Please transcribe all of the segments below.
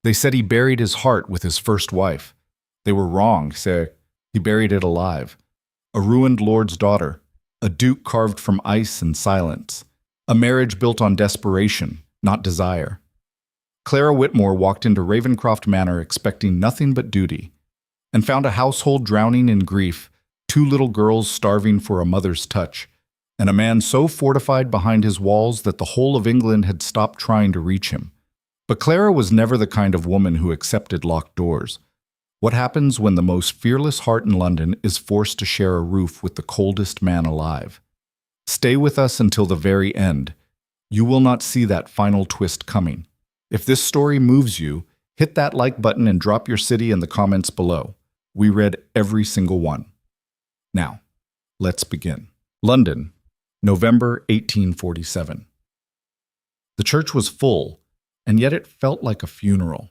They said he buried his heart with his first wife. They were wrong, sir. He buried it alive. A ruined lord's daughter, a duke carved from ice and silence, a marriage built on desperation, not desire. Clara Whitmore walked into Ravencroft Manor expecting nothing but duty, and found a household drowning in grief, two little girls starving for a mother's touch, and a man so fortified behind his walls that the whole of England had stopped trying to reach him. But Clara was never the kind of woman who accepted locked doors. What happens when the most fearless heart in London is forced to share a roof with the coldest man alive? Stay with us until the very end. You will not see that final twist coming. If this story moves you, hit that like button and drop your city in the comments below. We read every single one. Now, let's begin. London, November 1847. The church was full, and yet it felt like a funeral.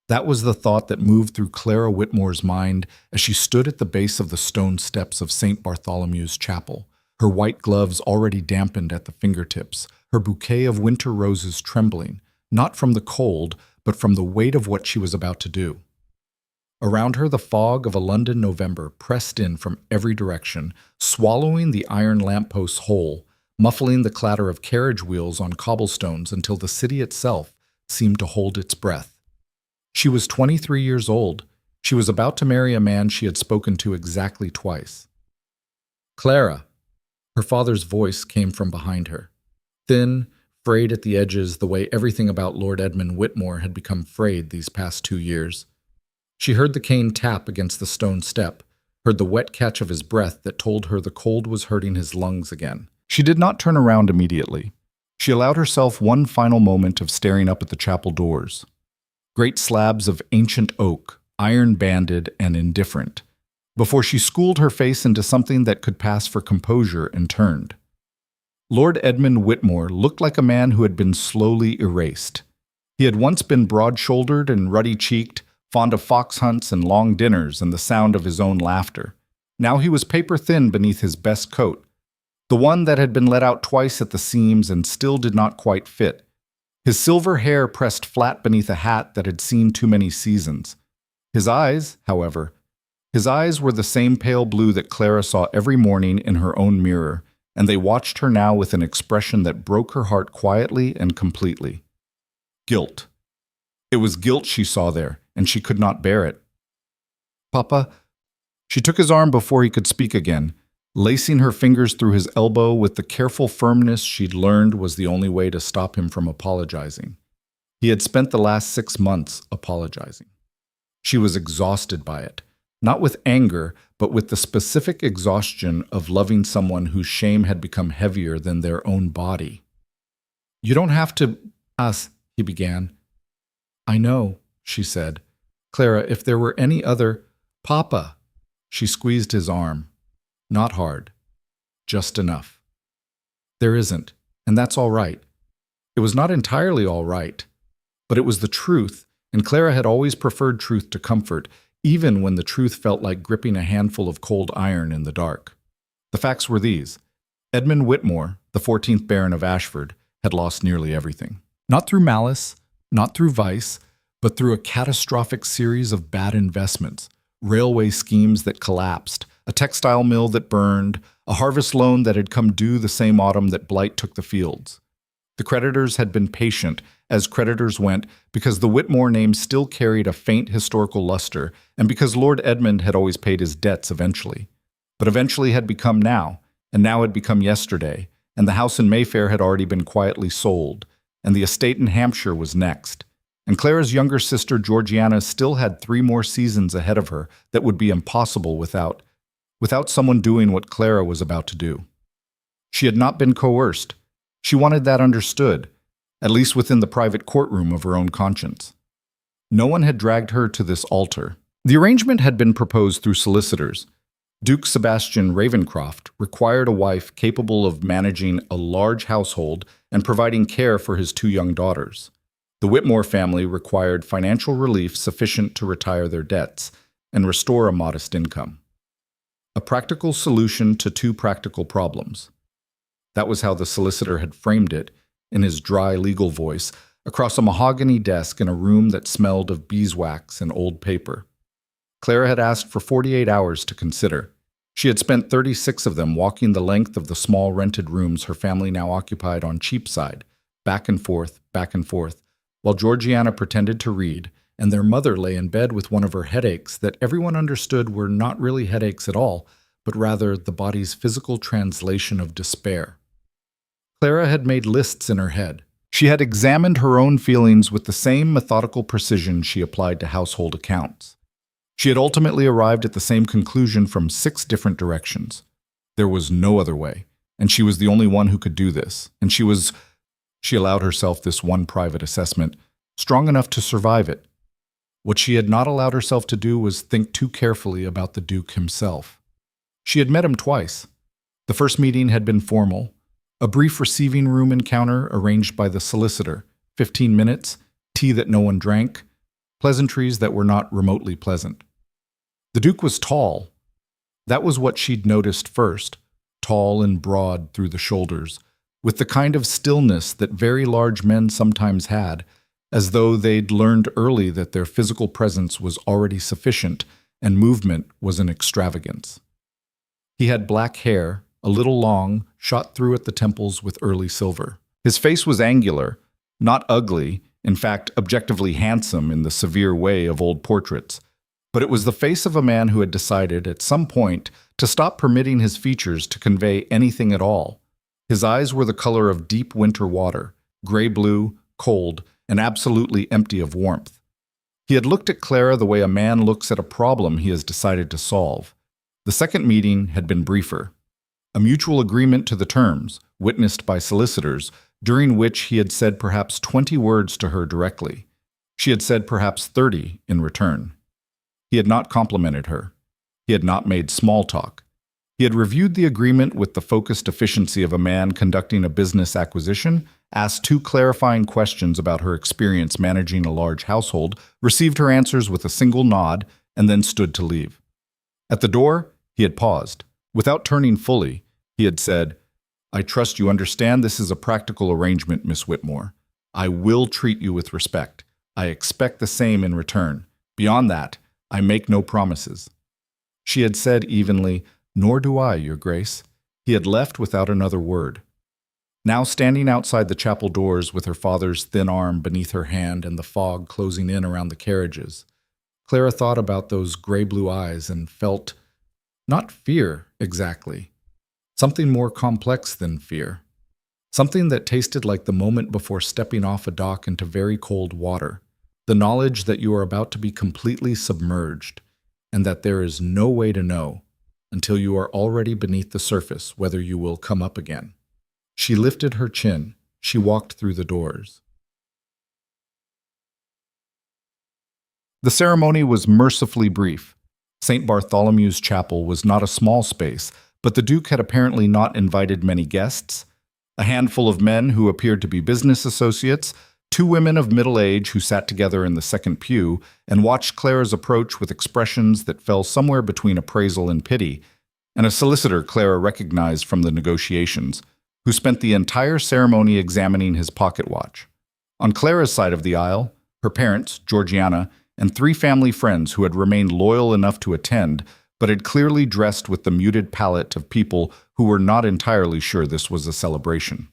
That was the thought that moved through Clara Whitmore's mind as she stood at the base of the stone steps of St. Bartholomew's Chapel, her white gloves already dampened at the fingertips, her bouquet of winter roses trembling, not from the cold, but from the weight of what she was about to do. Around her, the fog of a London November pressed in from every direction, swallowing the iron lampposts whole, muffling the clatter of carriage wheels on cobblestones until the city itself seemed to hold its breath. She was 23 years old. She was about to marry a man she had spoken to exactly twice. Clara. Her father's voice came from behind her. Thin, frayed at the edges the way everything about Lord Edmund Whitmore had become frayed these past 2 years. She heard the cane tap against the stone step, heard the wet catch of his breath that told her the cold was hurting his lungs again. She did not turn around immediately. She allowed herself one final moment of staring up at the chapel doors. Great slabs of ancient oak, iron-banded and indifferent, before she schooled her face into something that could pass for composure and turned. Lord Edmund Whitmore looked like a man who had been slowly erased. He had once been broad-shouldered and ruddy-cheeked, fond of fox hunts and long dinners and the sound of his own laughter. Now he was paper-thin beneath his best coat, the one that had been let out twice at the seams and still did not quite fit. His silver hair pressed flat beneath a hat that had seen too many seasons. His eyes, however, were the same pale blue that Clara saw every morning in her own mirror, and they watched her now with an expression that broke her heart quietly and completely. Guilt. It was guilt she saw there, and she could not bear it. "Papa." She took his arm before he could speak again, lacing her fingers through his elbow with the careful firmness she'd learned was the only way to stop him from apologizing. He had spent the last 6 months apologizing. She was exhausted by it, not with anger, but with the specific exhaustion of loving someone whose shame had become heavier than their own body. "You don't have to us," he began. "I know," she said. "Clara, if there were any other—" "Papa!" She squeezed his arm. Not hard. Just enough. "There isn't, and that's all right." It was not entirely all right, but it was the truth, and Clara had always preferred truth to comfort, even when the truth felt like gripping a handful of cold iron in the dark. The facts were these. Edmund Whitmore, the 14th Baron of Ashford, had lost nearly everything. Not through malice, not through vice, but through a catastrophic series of bad investments, railway schemes that collapsed, a textile mill that burned, a harvest loan that had come due the same autumn that blight took the fields. The creditors had been patient, as creditors went, because the Whitmore name still carried a faint historical luster, and because Lord Edmund had always paid his debts eventually. But eventually had become now, and now had become yesterday, and the house in Mayfair had already been quietly sold, and the estate in Hampshire was next. And Clara's younger sister Georgiana still had 3 more seasons ahead of her that would be impossible without someone doing what Clara was about to do. She had not been coerced. She wanted that understood, at least within the private courtroom of her own conscience. No one had dragged her to this altar. The arrangement had been proposed through solicitors. Duke Sebastian Ravencroft required a wife capable of managing a large household and providing care for his 2 young daughters. The Whitmore family required financial relief sufficient to retire their debts and restore a modest income. A practical solution to 2 practical problems. That was how the solicitor had framed it, in his dry legal voice, across a mahogany desk in a room that smelled of beeswax and old paper. Clara had asked for 48 hours to consider. She had spent 36 of them walking the length of the small rented rooms her family now occupied on Cheapside, back and forth, while Georgiana pretended to read, and their mother lay in bed with one of her headaches that everyone understood were not really headaches at all, but rather the body's physical translation of despair. Clara had made lists in her head. She had examined her own feelings with the same methodical precision she applied to household accounts. She had ultimately arrived at the same conclusion from 6 different directions. There was no other way, and she was the only one who could do this, and she allowed herself this one private assessment, strong enough to survive it. What she had not allowed herself to do was think too carefully about the Duke himself. She had met him twice. The first meeting had been formal, a brief receiving room encounter arranged by the solicitor, 15 minutes, tea that no one drank, pleasantries that were not remotely pleasant. The Duke was tall. That was what she'd noticed first, tall and broad through the shoulders, with the kind of stillness that very large men sometimes had, as though they'd learned early that their physical presence was already sufficient and movement was an extravagance. He had black hair, a little long, shot through at the temples with early silver. His face was angular, not ugly, in fact, objectively handsome in the severe way of old portraits. But it was the face of a man who had decided, at some point, to stop permitting his features to convey anything at all. His eyes were the color of deep winter water, gray-blue, cold, and absolutely empty of warmth. He had looked at Clara the way a man looks at a problem he has decided to solve. The second meeting had been briefer. A mutual agreement to the terms, witnessed by solicitors, during which he had said perhaps 20 words to her directly. She had said perhaps 30 in return. He had not complimented her. He had not made small talk. He had reviewed the agreement with the focused efficiency of a man conducting a business acquisition, asked 2 clarifying questions about her experience managing a large household, received her answers with a single nod, and then stood to leave. At the door, he had paused. Without turning fully, he had said, "I trust you understand this is a practical arrangement, Miss Whitmore. I will treat you with respect. I expect the same in return. Beyond that, I make no promises." She had said evenly, "Nor do I, Your Grace." He had left without another word. Now standing outside the chapel doors with her father's thin arm beneath her hand and the fog closing in around the carriages, Clara thought about those gray-blue eyes and felt, not fear exactly, something more complex than fear. Something that tasted like the moment before stepping off a dock into very cold water, the knowledge that you are about to be completely submerged, and that there is no way to know, until you are already beneath the surface, whether you will come up again. She lifted her chin. She walked through the doors. The ceremony was mercifully brief. St. Bartholomew's Chapel was not a small space, but the Duke had apparently not invited many guests. A handful of men who appeared to be business associates, 2 women of middle age who sat together in the second pew and watched Clara's approach with expressions that fell somewhere between appraisal and pity, and a solicitor Clara recognized from the negotiations, who spent the entire ceremony examining his pocket watch. On Clara's side of the aisle, her parents, Georgiana, and 3 family friends who had remained loyal enough to attend, but had clearly dressed with the muted palette of people who were not entirely sure this was a celebration.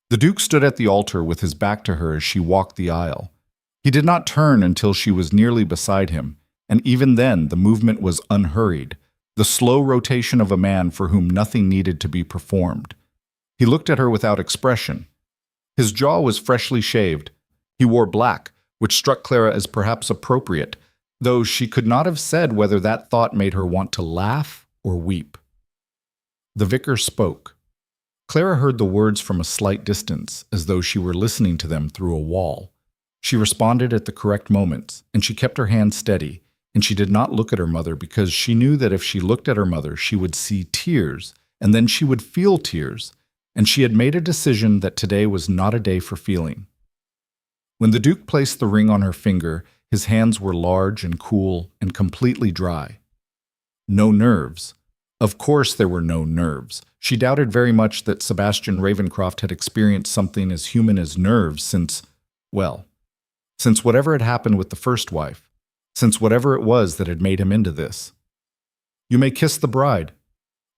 The Duke stood at the altar with his back to her as she walked the aisle. He did not turn until she was nearly beside him, and even then the movement was unhurried, the slow rotation of a man for whom nothing needed to be performed. He looked at her without expression. His jaw was freshly shaved. He wore black, which struck Clara as perhaps appropriate, though she could not have said whether that thought made her want to laugh or weep. The vicar spoke. Clara heard the words from a slight distance, as though she were listening to them through a wall. She responded at the correct moments, and she kept her hand steady, and she did not look at her mother because she knew that if she looked at her mother, she would see tears, and then she would feel tears, and she had made a decision that today was not a day for feeling. When the Duke placed the ring on her finger, his hands were large and cool and completely dry. No nerves. Of course there were no nerves. She doubted very much that Sebastian Ravencroft had experienced something as human as nerves since, Well, since whatever had happened with the first wife, since whatever it was that had made him into this. You may kiss the bride.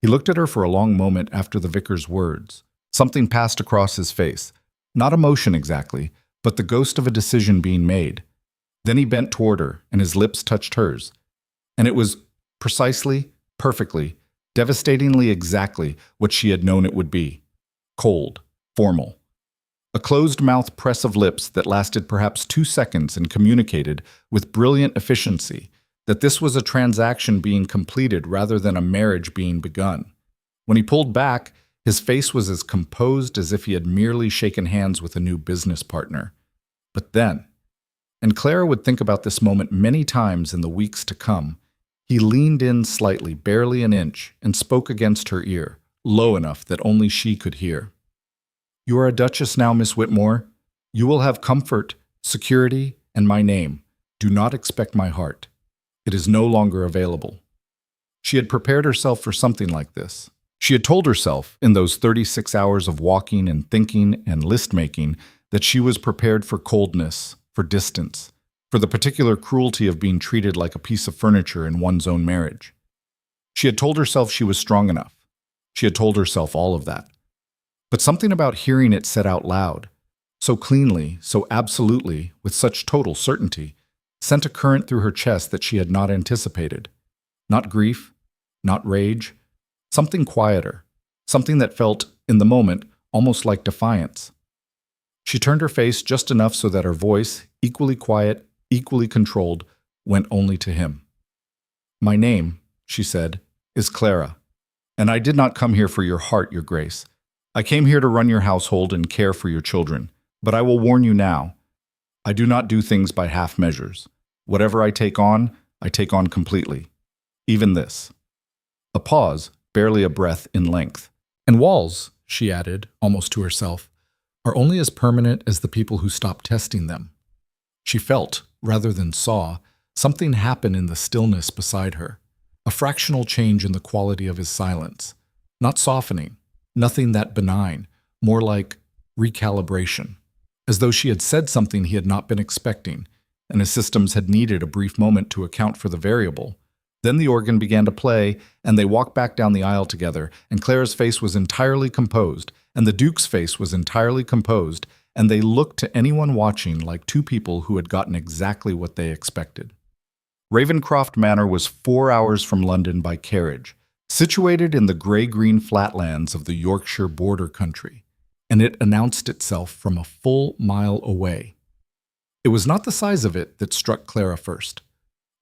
He looked at her for a long moment after the vicar's words. Something passed across his face. Not emotion exactly, but the ghost of a decision being made. Then he bent toward her, and his lips touched hers. And it was precisely, perfectly, devastatingly exactly what she had known it would be. Cold, formal. A closed-mouth press of lips that lasted perhaps 2 seconds and communicated, with brilliant efficiency, that this was a transaction being completed rather than a marriage being begun. When he pulled back, his face was as composed as if he had merely shaken hands with a new business partner. But then, and Clara would think about this moment many times in the weeks to come, he leaned in slightly, barely an inch, and spoke against her ear, low enough that only she could hear. You are a duchess now, Miss Whitmore. You will have comfort, security, and my name. Do not expect my heart. It is no longer available. She had prepared herself for something like this. She had told herself, in those 36 hours of walking and thinking and list-making, that she was prepared for coldness, for distance, for the particular cruelty of being treated like a piece of furniture in one's own marriage. She had told herself she was strong enough. She had told herself all of that. But something about hearing it said out loud, so cleanly, so absolutely, with such total certainty, sent a current through her chest that she had not anticipated. Not grief, not rage, something quieter, something that felt, in the moment, almost like defiance. She turned her face just enough so that her voice, equally quiet, equally controlled, went only to him. My name, she said, is Clara, and I did not come here for your heart, your grace. I came here to run your household and care for your children, but I will warn you now. I do not do things by half measures. Whatever I take on completely. Even this. A pause, barely a breath in length. And walls, she added, almost to herself, are only as permanent as the people who stop testing them. She felt, rather than saw, something happen in the stillness beside her. A fractional change in the quality of his silence. Not softening. Nothing that benign, more like recalibration, as though she had said something he had not been expecting, and his systems had needed a brief moment to account for the variable. Then the organ began to play, and they walked back down the aisle together, and Clara's face was entirely composed, and the Duke's face was entirely composed, and they looked to anyone watching like two people who had gotten exactly what they expected. Ravenscroft Manor was 4 hours from London by carriage, situated in the grey-green flatlands of the Yorkshire border country, and it announced itself from a full mile away. It was not the size of it that struck Clara first,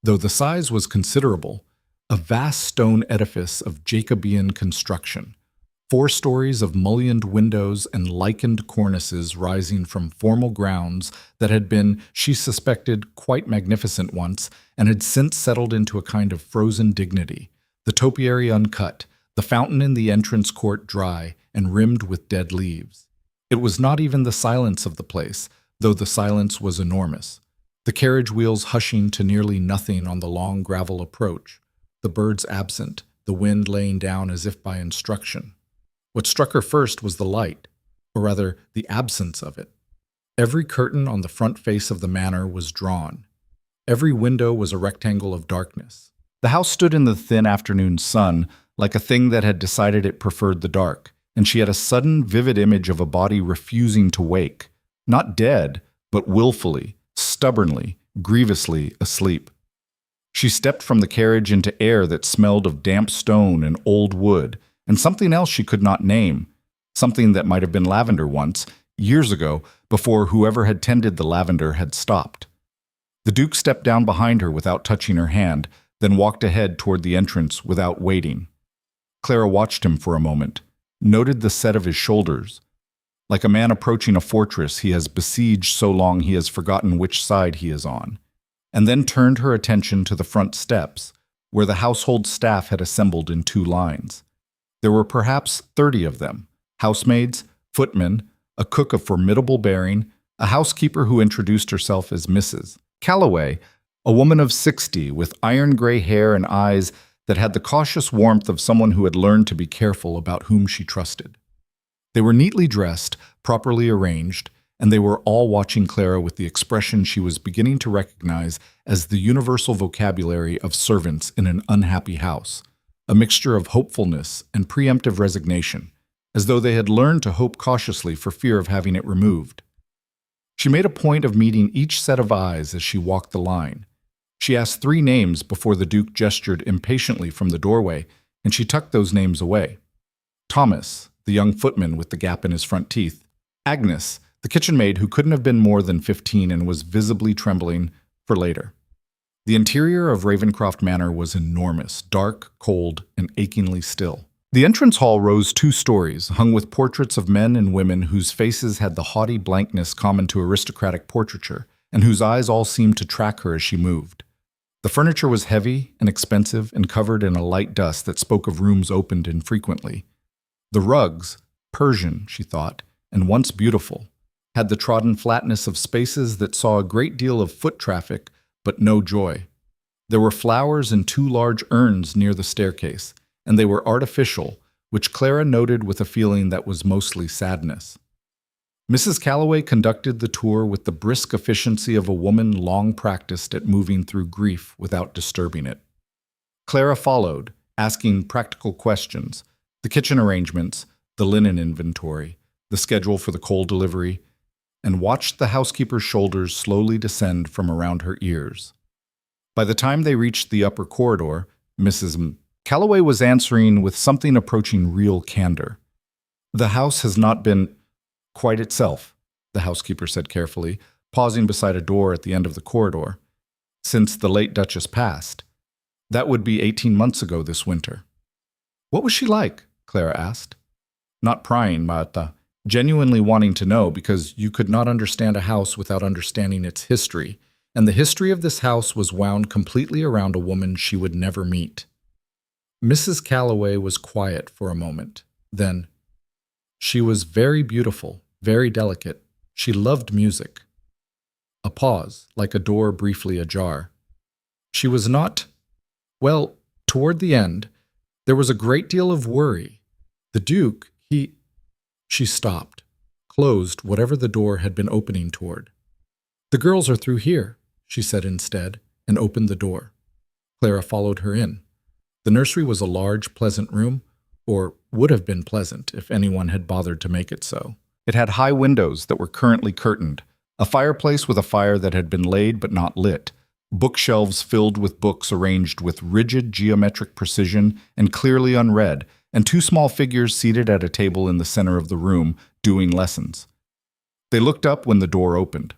though the size was considerable, a vast stone edifice of Jacobean construction, 4 stories of mullioned windows and lichened cornices rising from formal grounds that had been, she suspected, quite magnificent once, and had since settled into a kind of frozen dignity. The topiary uncut, the fountain in the entrance court dry and rimmed with dead leaves. It was not even the silence of the place, though the silence was enormous. The carriage wheels hushing to nearly nothing on the long gravel approach, the birds absent, the wind laying down as if by instruction. What struck her first was the light, or rather the absence of it. Every curtain on the front face of the manor was drawn. Every window was a rectangle of darkness. The house stood in the thin afternoon sun like a thing that had decided it preferred the dark, and she had a sudden, vivid image of a body refusing to wake, not dead, but willfully, stubbornly, grievously asleep. She stepped from the carriage into air that smelled of damp stone and old wood, and something else she could not name, something that might have been lavender once, years ago, before whoever had tended the lavender had stopped. The Duke stepped down behind her without touching her hand, then walked ahead toward the entrance without waiting. Clara watched him for a moment, noted the set of his shoulders. Like a man approaching a fortress he has besieged so long he has forgotten which side he is on, and then turned her attention to the front steps, where the household staff had assembled in 2 lines. There were perhaps 30 of them, housemaids, footmen, a cook of formidable bearing, a housekeeper who introduced herself as Mrs. Calloway, a woman of 60 with iron-gray hair and eyes that had the cautious warmth of someone who had learned to be careful about whom she trusted. They were neatly dressed, properly arranged, and they were all watching Clara with the expression she was beginning to recognize as the universal vocabulary of servants in an unhappy house, a mixture of hopefulness and preemptive resignation, as though they had learned to hope cautiously for fear of having it removed. She made a point of meeting each set of eyes as she walked the line. She asked 3 names before the Duke gestured impatiently from the doorway, and she tucked those names away. Thomas, the young footman with the gap in his front teeth. Agnes, the kitchen maid who couldn't have been more than 15 and was visibly trembling, for later. The interior of Ravencroft Manor was enormous, dark, cold, and achingly still. The entrance hall rose 2 stories, hung with portraits of men and women whose faces had the haughty blankness common to aristocratic portraiture, and whose eyes all seemed to track her as she moved. The furniture was heavy and expensive and covered in a light dust that spoke of rooms opened infrequently. The rugs, Persian, she thought, and once beautiful, had the trodden flatness of spaces that saw a great deal of foot traffic, but no joy. There were flowers in 2 large urns near the staircase, and they were artificial, which Clara noted with a feeling that was mostly sadness. Mrs. Calloway conducted the tour with the brisk efficiency of a woman long practiced at moving through grief without disturbing it. Clara followed, asking practical questions, the kitchen arrangements, the linen inventory, the schedule for the coal delivery, and watched the housekeeper's shoulders slowly descend from around her ears. By the time they reached the upper corridor, Mrs. Calloway was answering with something approaching real candor. "The house has not been quite itself," the housekeeper said carefully, pausing beside a door at the end of the corridor, "since the late Duchess passed. That would be 18 months ago this winter." "What was she like?" Clara asked. Not prying, Martha, genuinely wanting to know because you could not understand a house without understanding its history, and the history of this house was wound completely around a woman she would never meet. Mrs. Calloway was quiet for a moment. Then, "She was very beautiful, very delicate. She loved music." A pause, like a door briefly ajar. "She was not... Well, toward the end, there was a great deal of worry. The Duke, he..." She stopped, closed whatever the door had been opening toward. "The girls are through here," she said instead, and opened the door. Clara followed her in. The nursery was a large, pleasant room, or would have been pleasant if anyone had bothered to make it so. It had high windows that were currently curtained, a fireplace with a fire that had been laid but not lit, bookshelves filled with books arranged with rigid geometric precision and clearly unread, and 2 small figures seated at a table in the center of the room, doing lessons. They looked up when the door opened.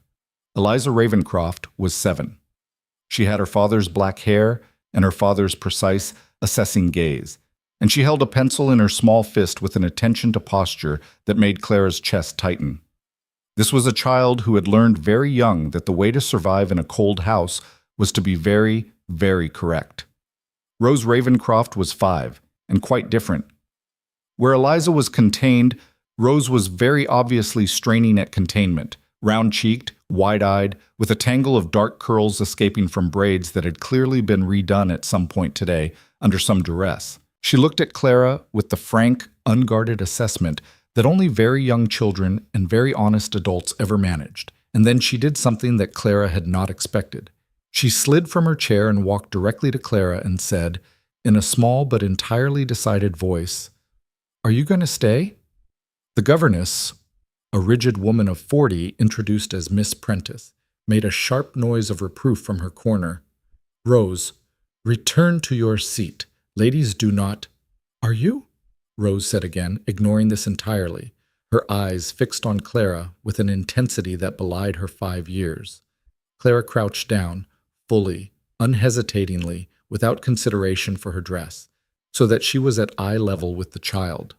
Eliza Ravencroft was 7. She had her father's black hair and her father's precise, assessing gaze, and she held a pencil in her small fist with an attention to posture that made Clara's chest tighten. This was a child who had learned very young that the way to survive in a cold house was to be very, very correct. Rose Ravencroft was 5, and quite different. Where Eliza was contained, Rose was very obviously straining at containment, round-cheeked, wide-eyed, with a tangle of dark curls escaping from braids that had clearly been redone at some point today under some duress. She looked at Clara with the frank, unguarded assessment that only very young children and very honest adults ever managed, and then she did something that Clara had not expected. She slid from her chair and walked directly to Clara and said, in a small but entirely decided voice, "Are you going to stay?" The governess, a rigid woman of 40 introduced as Miss Prentice, made a sharp noise of reproof from her corner. "Rose, return to your seat. Ladies do not—" "Are you?" Rose said again, ignoring this entirely, her eyes fixed on Clara with an intensity that belied her 5 years. Clara crouched down, fully, unhesitatingly, without consideration for her dress, so that she was at eye level with the child.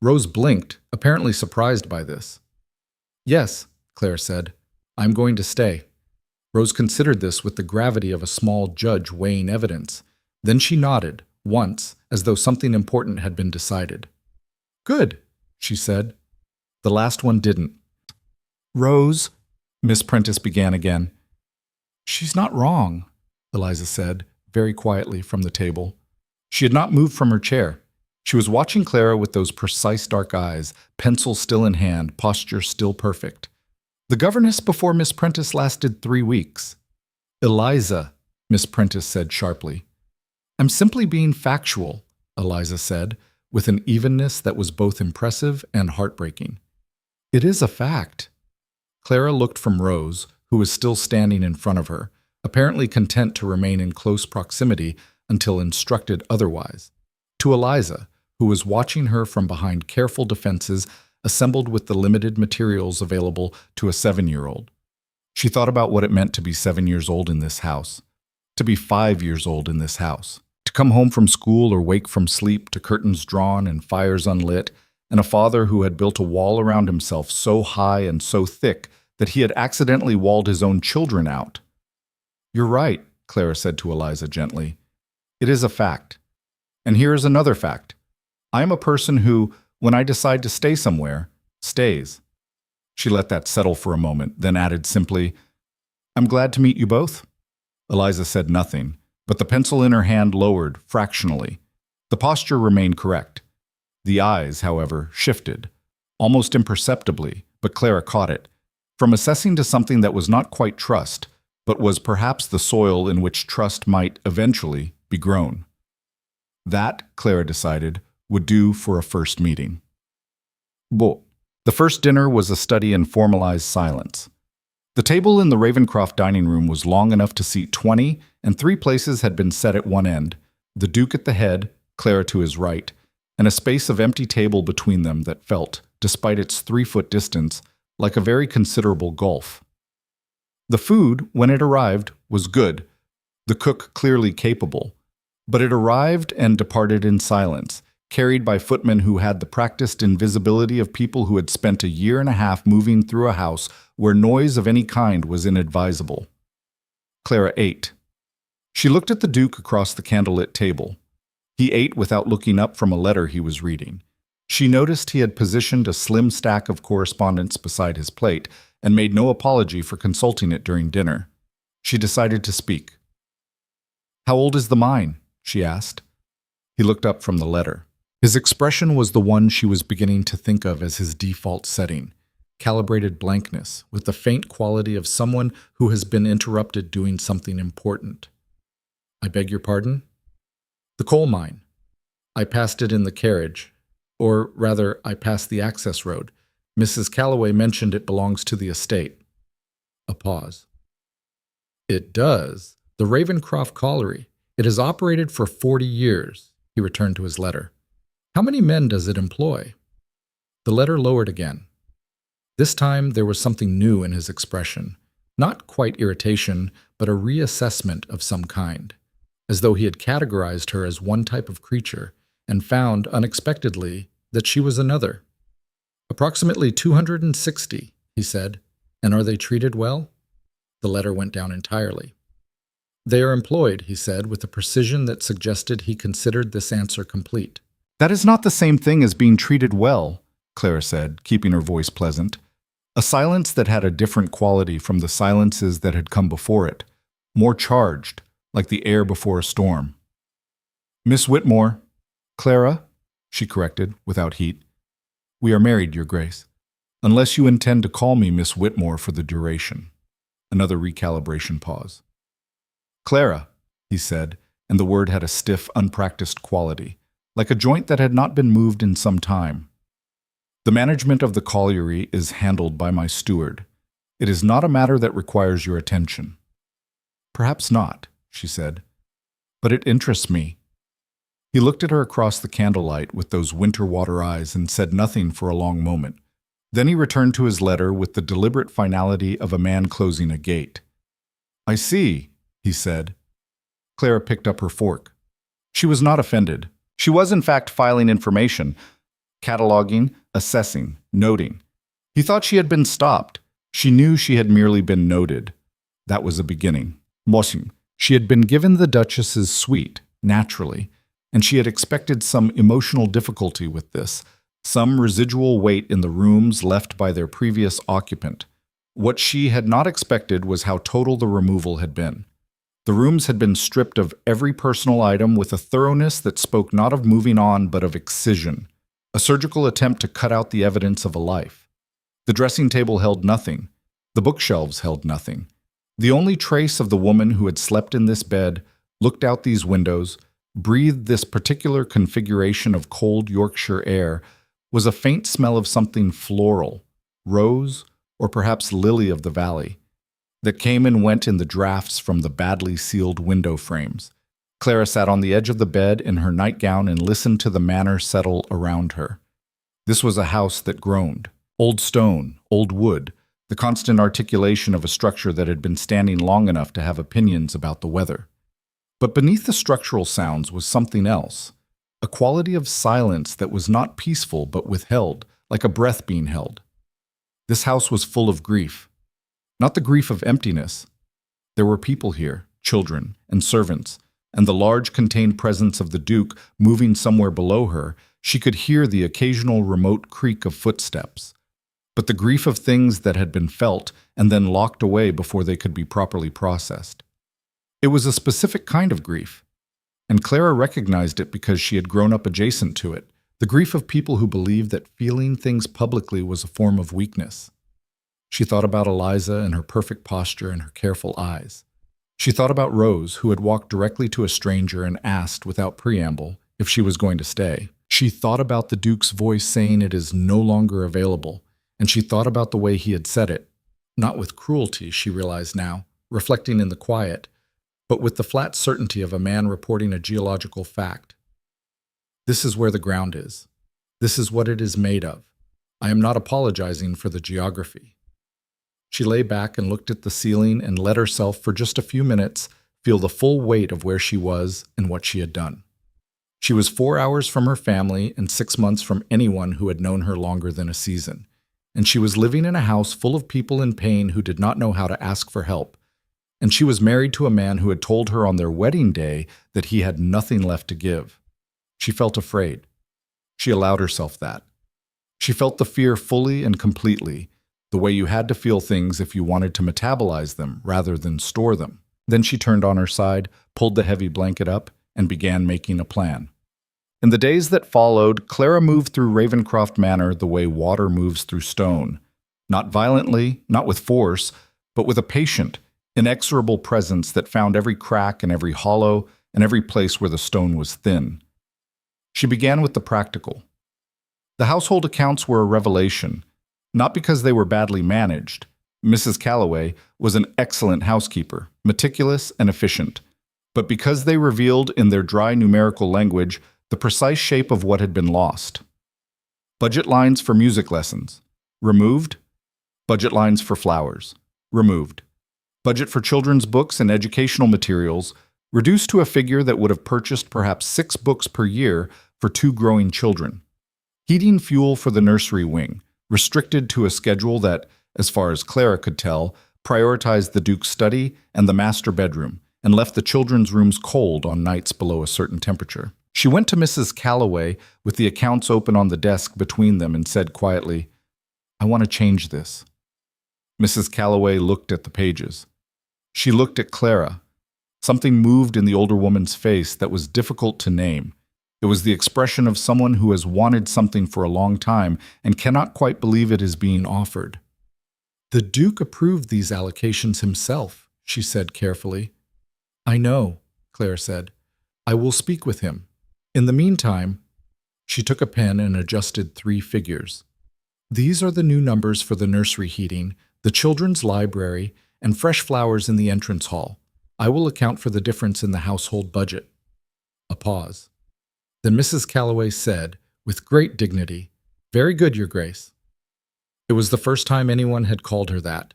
Rose blinked, apparently surprised by this. "Yes," Claire said, "I'm going to stay." Rose considered this with the gravity of a small judge weighing evidence. Then she nodded, once, as though something important had been decided. "Good," she said. The last one didn't. "Rose," Miss Prentice began again. "She's not wrong," Eliza said, very quietly from the table. She had not moved from her chair. She was watching Clara with those precise dark eyes, pencil still in hand, posture still perfect. The governess before Miss Prentice lasted 3 weeks. Eliza, Miss Prentice said sharply. I'm simply being factual, Eliza said, with an evenness that was both impressive and heartbreaking. It is a fact. Clara looked from Rose, who was still standing in front of her, apparently content to remain in close proximity until instructed otherwise, to Eliza, who was watching her from behind careful defenses assembled with the limited materials available to a 7-year-old. She thought about what it meant to be 7 years old in this house, to be 5 years old in this house, to come home from school or wake from sleep to curtains drawn and fires unlit, and a father who had built a wall around himself so high and so thick that he had accidentally walled his own children out. You're right, Clara said to Eliza gently. It is a fact. And here is another fact. I am a person who, when I decide to stay somewhere, stays. She let that settle for a moment, then added simply, I'm glad to meet you both. Eliza said nothing, but the pencil in her hand lowered fractionally. The posture remained correct. The eyes, however, shifted, almost imperceptibly, but Clara caught it, from assessing to something that was not quite trust, but was perhaps the soil in which trust might eventually be grown. That, Clara decided, would do for a first meeting. But the first dinner was a study in formalized silence. The table in the Ravencroft dining room was long enough to seat 20, and 3 places had been set at one end, the Duke at the head, Clara to his right, and a space of empty table between them that felt, despite its 3-foot distance, like a very considerable gulf. The food, when it arrived, was good, the cook clearly capable, but it arrived and departed in silence, carried by footmen who had the practiced invisibility of people who had spent a year and a half moving through a house where noise of any kind was inadvisable. Clara ate. She looked at the Duke across the candlelit table. He ate without looking up from a letter he was reading. She noticed he had positioned a slim stack of correspondence beside his plate and made no apology for consulting it during dinner. She decided to speak. How old is the mine? She asked. He looked up from the letter. His expression was the one she was beginning to think of as his default setting, calibrated blankness, with the faint quality of someone who has been interrupted doing something important. I beg your pardon? The coal mine. I passed it in the carriage. Or rather, I passed the access road. Mrs. Calloway mentioned it belongs to the estate. A pause. It does. The Ravencroft Colliery. It has operated for 40 years, he returned to his letter. How many men does it employ? The letter lowered again. This time there was something new in his expression. Not quite irritation, but a reassessment of some kind, as though he had categorized her as one type of creature and found, unexpectedly, that she was another. Approximately 260, he said. And are they treated well? The letter went down entirely. They are employed, he said, with a precision that suggested he considered this answer complete. That is not the same thing as being treated well, Clara said, keeping her voice pleasant. A silence that had a different quality from the silences that had come before it, more charged, like the air before a storm. Miss Whitmore. Clara, she corrected, without heat. We are married, Your Grace. Unless you intend to call me Miss Whitmore for the duration. Another recalibration pause. Clara, he said, and the word had a stiff, unpracticed quality, like a joint that had not been moved in some time. The management of the colliery is handled by my steward. It is not a matter that requires your attention. Perhaps not, she said, but it interests me. He looked at her across the candlelight with those winter water eyes and said nothing for a long moment. Then he returned to his letter with the deliberate finality of a man closing a gate. I see, he said. Clara picked up her fork. She was not offended. She was in fact filing information, cataloging, assessing, noting. He thought she had been stopped. She knew she had merely been noted. That was a beginning. Mossing. She had been given the Duchess's suite, naturally, and she had expected some emotional difficulty with this, some residual weight in the rooms left by their previous occupant. What she had not expected was how total the removal had been. The rooms had been stripped of every personal item with a thoroughness that spoke not of moving on but of excision, a surgical attempt to cut out the evidence of a life. The dressing table held nothing. The bookshelves held nothing. The only trace of the woman who had slept in this bed, looked out these windows, breathed this particular configuration of cold Yorkshire air, was a faint smell of something floral, rose, or perhaps lily of the valley, that came and went in the drafts from the badly sealed window frames. Clara sat on the edge of the bed in her nightgown and listened to the manor settle around her. This was a house that groaned. Old stone, old wood, the constant articulation of a structure that had been standing long enough to have opinions about the weather. But beneath the structural sounds was something else, a quality of silence that was not peaceful but withheld, like a breath being held. This house was full of grief. Not the grief of emptiness. There were people here, children and servants, and the large contained presence of the Duke moving somewhere below her. She could hear the occasional remote creak of footsteps. But the grief of things that had been felt and then locked away before they could be properly processed. It was a specific kind of grief, and Clara recognized it because she had grown up adjacent to it, the grief of people who believed that feeling things publicly was a form of weakness. She thought about Eliza and her perfect posture and her careful eyes. She thought about Rose, who had walked directly to a stranger and asked, without preamble, if she was going to stay. She thought about the Duke's voice saying it is no longer available, and she thought about the way he had said it, not with cruelty, she realized now, reflecting in the quiet, but with the flat certainty of a man reporting a geological fact. This is where the ground is. This is what it is made of. I am not apologizing for the geography. She lay back and looked at the ceiling and let herself, for just a few minutes, feel the full weight of where she was and what she had done. She was 4 hours from her family and 6 months from anyone who had known her longer than a season, and she was living in a house full of people in pain who did not know how to ask for help, and she was married to a man who had told her on their wedding day that he had nothing left to give. She felt afraid. She allowed herself that. She felt the fear fully and completely, the way you had to feel things if you wanted to metabolize them rather than store them. Then she turned on her side, pulled the heavy blanket up, and began making a plan. In the days that followed, Clara moved through Ravencroft Manor the way water moves through stone. Not violently, not with force, but with a patient, inexorable presence that found every crack and every hollow and every place where the stone was thin. She began with the practical. The household accounts were a revelation, not because they were badly managed. Mrs. Calloway was an excellent housekeeper, meticulous and efficient, but because they revealed in their dry numerical language the precise shape of what had been lost. Budget lines for music lessons, removed. Budget lines for flowers, removed. Budget for children's books and educational materials, reduced to a figure that would have purchased perhaps 6 books per year for 2 growing children. Heating fuel for the nursery wing, restricted to a schedule that, as far as Clara could tell, prioritized the Duke's study and the master bedroom, and left the children's rooms cold on nights below a certain temperature. She went to Mrs. Calloway with the accounts open on the desk between them and said quietly, "I want to change this." Mrs. Calloway looked at the pages. She looked at Clara. Something moved in the older woman's face that was difficult to name. It was the expression of someone who has wanted something for a long time and cannot quite believe it is being offered. "The Duke approved these allocations himself," she said carefully. "I know," Clara said. "I will speak with him. In the meantime," she took a pen and adjusted 3 figures. "These are the new numbers for the nursery heating, the children's library, and fresh flowers in the entrance hall. I will account for the difference in the household budget." A pause. Then Mrs. Calloway said, with great dignity, "Very good, Your Grace." It was the first time anyone had called her that.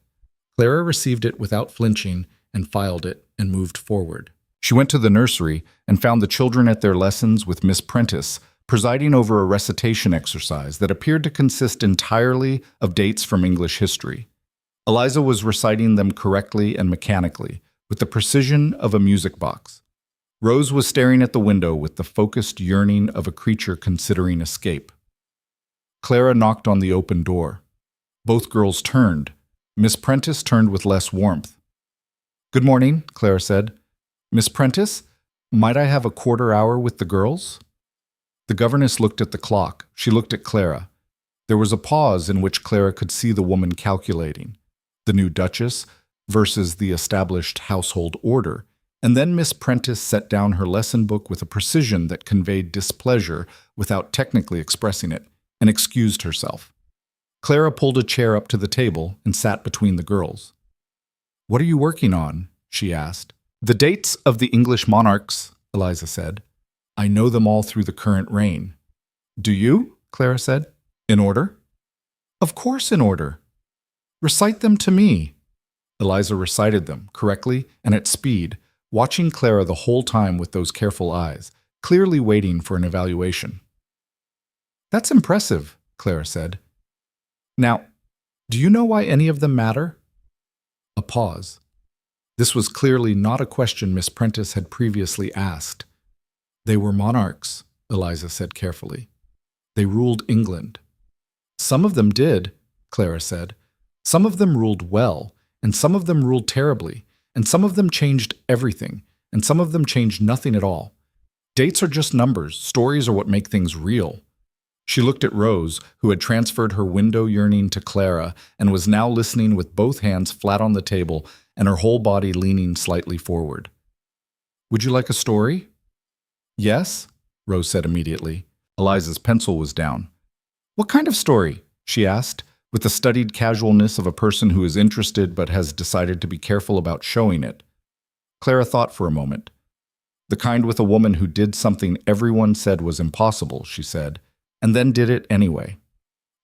Clara received it without flinching and filed it and moved forward. She went to the nursery and found the children at their lessons with Miss Prentice presiding over a recitation exercise that appeared to consist entirely of dates from English history. Eliza was reciting them correctly and mechanically, with the precision of a music box. Rose was staring at the window with the focused yearning of a creature considering escape. Clara knocked on the open door. Both girls turned. Miss Prentice turned with less warmth. "Good morning," Clara said. "Miss Prentice, might I have a quarter hour with the girls?" The governess looked at the clock. She looked at Clara. There was a pause in which Clara could see the woman calculating. the new Duchess versus the established household order, and then Miss Prentice set down her lesson book with a precision that conveyed displeasure without technically expressing it, and excused herself. Clara pulled a chair up to the table and sat between the girls. "What are you working on?" she asked. "The dates of the English monarchs," Eliza said. "I know them all through the current reign." "Do you?" Clara said. "In order?" "Of course in order." "Recite them to me." Eliza recited them, correctly and at speed, watching Clara the whole time with those careful eyes, clearly waiting for an evaluation. "That's impressive," Clara said. "Now, do you know why any of them matter?" A pause. This was clearly not a question Miss Prentice had previously asked. "They were monarchs," Eliza said carefully. "They ruled England." "Some of them did," Clara said. "Some of them ruled well, and some of them ruled terribly, and some of them changed everything, and some of them changed nothing at all. Dates are just numbers, stories are what make things real." She looked at Rose, who had transferred her window yearning to Clara and was now listening with both hands flat on the table and her whole body leaning slightly forward. "Would you like a story?" "Yes," Rose said immediately. Eliza's pencil was down. "What kind of story?" she asked, with the studied casualness of a person who is interested but has decided to be careful about showing it. Clara thought for a moment. "The kind with a woman who did something everyone said was impossible," she said, and then did it anyway.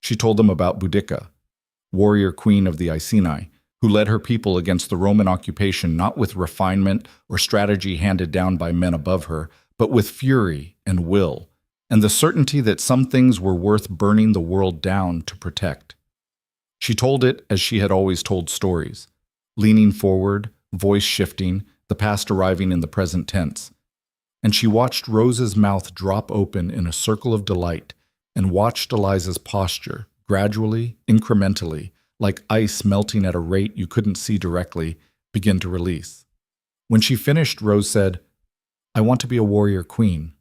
She told them about Boudica, warrior queen of the Iceni, who led her people against the Roman occupation not with refinement or strategy handed down by men above her, but with fury and will, and the certainty that some things were worth burning the world down to protect. She told it as she had always told stories, leaning forward, voice shifting, the past arriving in the present tense. And she watched Rose's mouth drop open in a circle of delight, and watched Eliza's posture, gradually, incrementally, like ice melting at a rate you couldn't see directly, begin to release. When she finished, Rose said, "I want to be a warrior queen."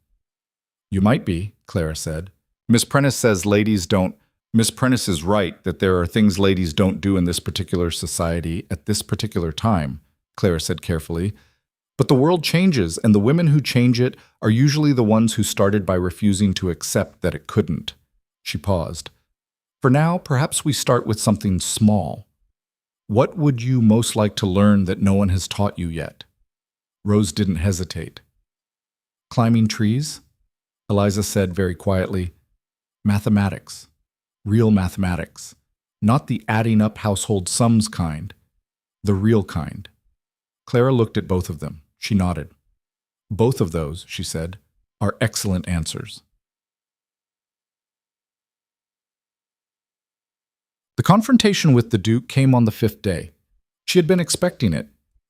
"You might be," Clara said. "Miss Prentice says ladies don't—" "Miss Prentice is right that there are things ladies don't do in this particular society at this particular time," Clara said carefully. "But the world changes, and the women who change it are usually the ones who started by refusing to accept that it couldn't." She paused. "For now, perhaps we start with something small. What would you most like to learn that no one has taught you yet?" Rose didn't hesitate. "Climbing trees?" Eliza said very quietly. "Mathematics. Real mathematics. Not the adding up household sums kind. The real kind." Clara looked at both of them. She nodded. "Both of those," she said, "are excellent answers." The confrontation with the Duke came on the 5th day. She had been expecting it.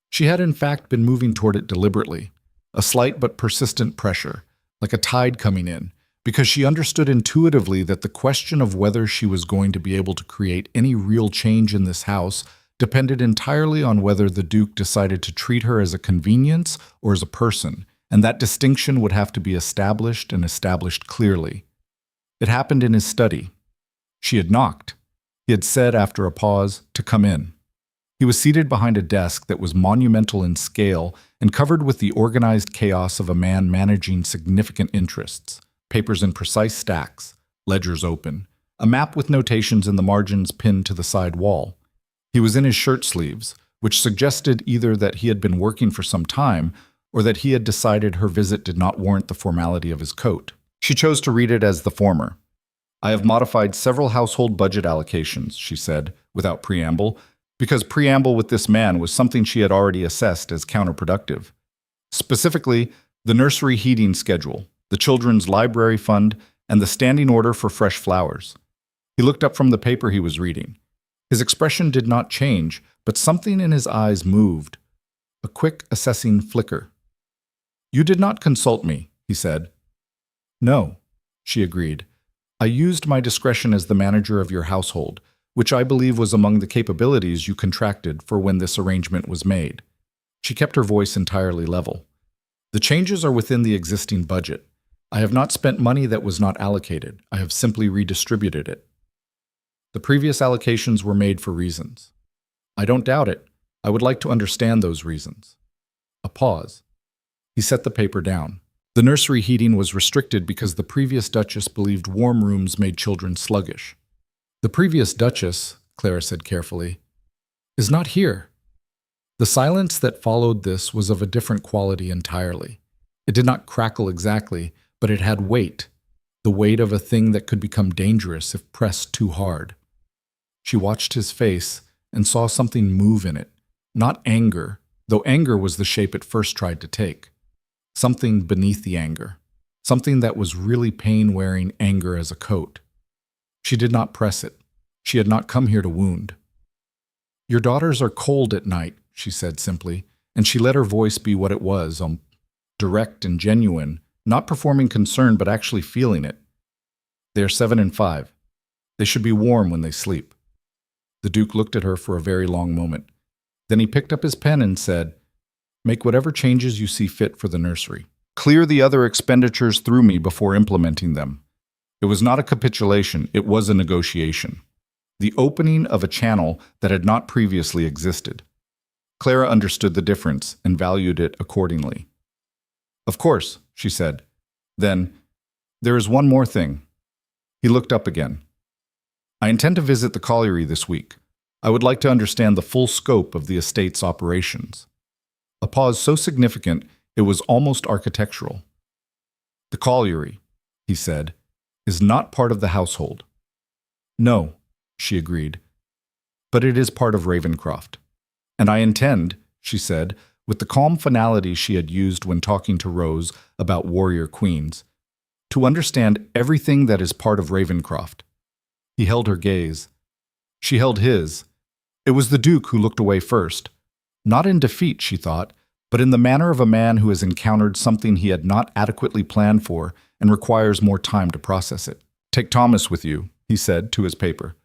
She had in fact been moving toward it deliberately, a slight but persistent pressure, like a tide coming in, because she understood intuitively that the question of whether she was going to be able to create any real change in this house depended entirely on whether the Duke decided to treat her as a convenience or as a person, and that distinction would have to be established and established clearly. It happened in his study. She had knocked. He had said, after a pause, to come in. He was seated behind a desk that was monumental in scale and covered with the organized chaos of a man managing significant interests, papers in precise stacks, ledgers open, a map with notations in the margins pinned to the side wall. He was in his shirt sleeves, which suggested either that he had been working for some time or that he had decided her visit did not warrant the formality of his coat. She chose to read it as the former. "I have modified several household budget allocations," she said, without preamble, because preamble with this man was something she had already assessed as counterproductive. Specifically, the nursery heating schedule, the children's library fund, and the standing order for fresh flowers. He looked up from the paper he was reading. His expression did not change, but something in his eyes moved. A quick, assessing flicker. "You did not consult me," he said. "No," she agreed. "I used my discretion as the manager of your household, which I believe was among the capabilities you contracted for when this arrangement was made." She kept her voice entirely level. "The changes are within the existing budget. I have not spent money that was not allocated. I have simply redistributed it. The previous allocations were made for reasons." I don't doubt it. I would like to understand those reasons. A pause. He set the paper down. The nursery heating was restricted because the previous Duchess believed warm rooms made children sluggish. The previous Duchess, Clara said carefully, is not here. The silence that followed this was of a different quality entirely. It did not crackle exactly, but it had weight, the weight of a thing that could become dangerous if pressed too hard. She watched his face and saw something move in it, not anger, though anger was the shape it first tried to take. Something beneath the anger, something that was really pain-wearing anger as a coat. She did not press it. She had not come here to wound. Your daughters are cold at night, she said simply, and she let her voice be what it was, direct and genuine, not performing concern but actually feeling it. They are 7 and 5. They should be warm when they sleep. The Duke looked at her for a very long moment. Then he picked up his pen and said, Make whatever changes you see fit for the nursery. Clear the other expenditures through me before implementing them. It was not a capitulation, it was a negotiation. The opening of a channel that had not previously existed. Clara understood the difference and valued it accordingly. Of course, she said. Then, there is one more thing. He looked up again. I intend to visit the colliery this week. I would like to understand the full scope of the estate's operations. A pause so significant it was almost architectural. The colliery, he said, is not part of the household. No, she agreed, but it is part of Ravencroft. And I intend, she said, with the calm finality she had used when talking to Rose about warrior queens, to understand everything that is part of Ravencroft. He held her gaze. She held his. It was the Duke who looked away first. Not in defeat, she thought, but in the manner of a man who has encountered something he had not adequately planned for and requires more time to process it. Take Thomas with you, he said to his paper.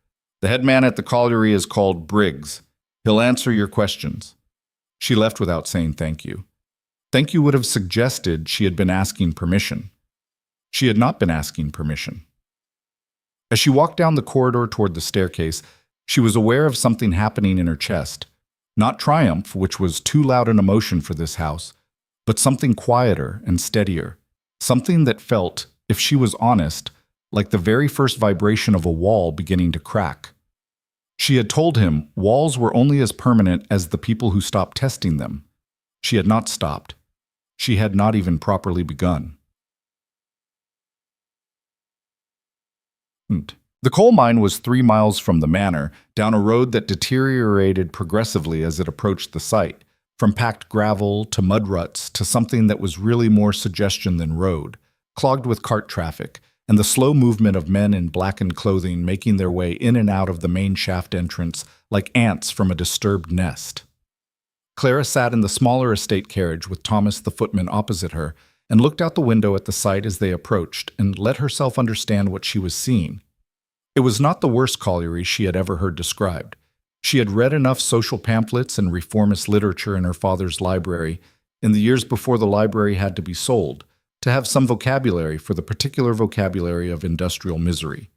The head man at the colliery is called Briggs. He'll answer your questions. She left without saying thank you. Thank you would have suggested she had been asking permission. She had not been asking permission. As she walked down the corridor toward the staircase, she was aware of something happening in her chest. Not triumph, which was too loud an emotion for this house, but something quieter and steadier. Something that felt, if she was honest, like the very first vibration of a wall beginning to crack. She had told him walls were only as permanent as the people who stopped testing them. She had not stopped. She had not even properly begun. The coal mine was 3 miles from the manor, down a road that deteriorated progressively as it approached the site, from packed gravel to mud ruts to something that was really more suggestion than road, clogged with cart traffic, and the slow movement of men in blackened clothing making their way in and out of the main shaft entrance like ants from a disturbed nest. Clara sat in the smaller estate carriage with Thomas the footman opposite her and looked out the window at the site as they approached and let herself understand what she was seeing. It was not the worst colliery she had ever heard described. She had read enough social pamphlets and reformist literature in her father's library in the years before the library had to be sold, to have some vocabulary for the particular vocabulary of industrial misery.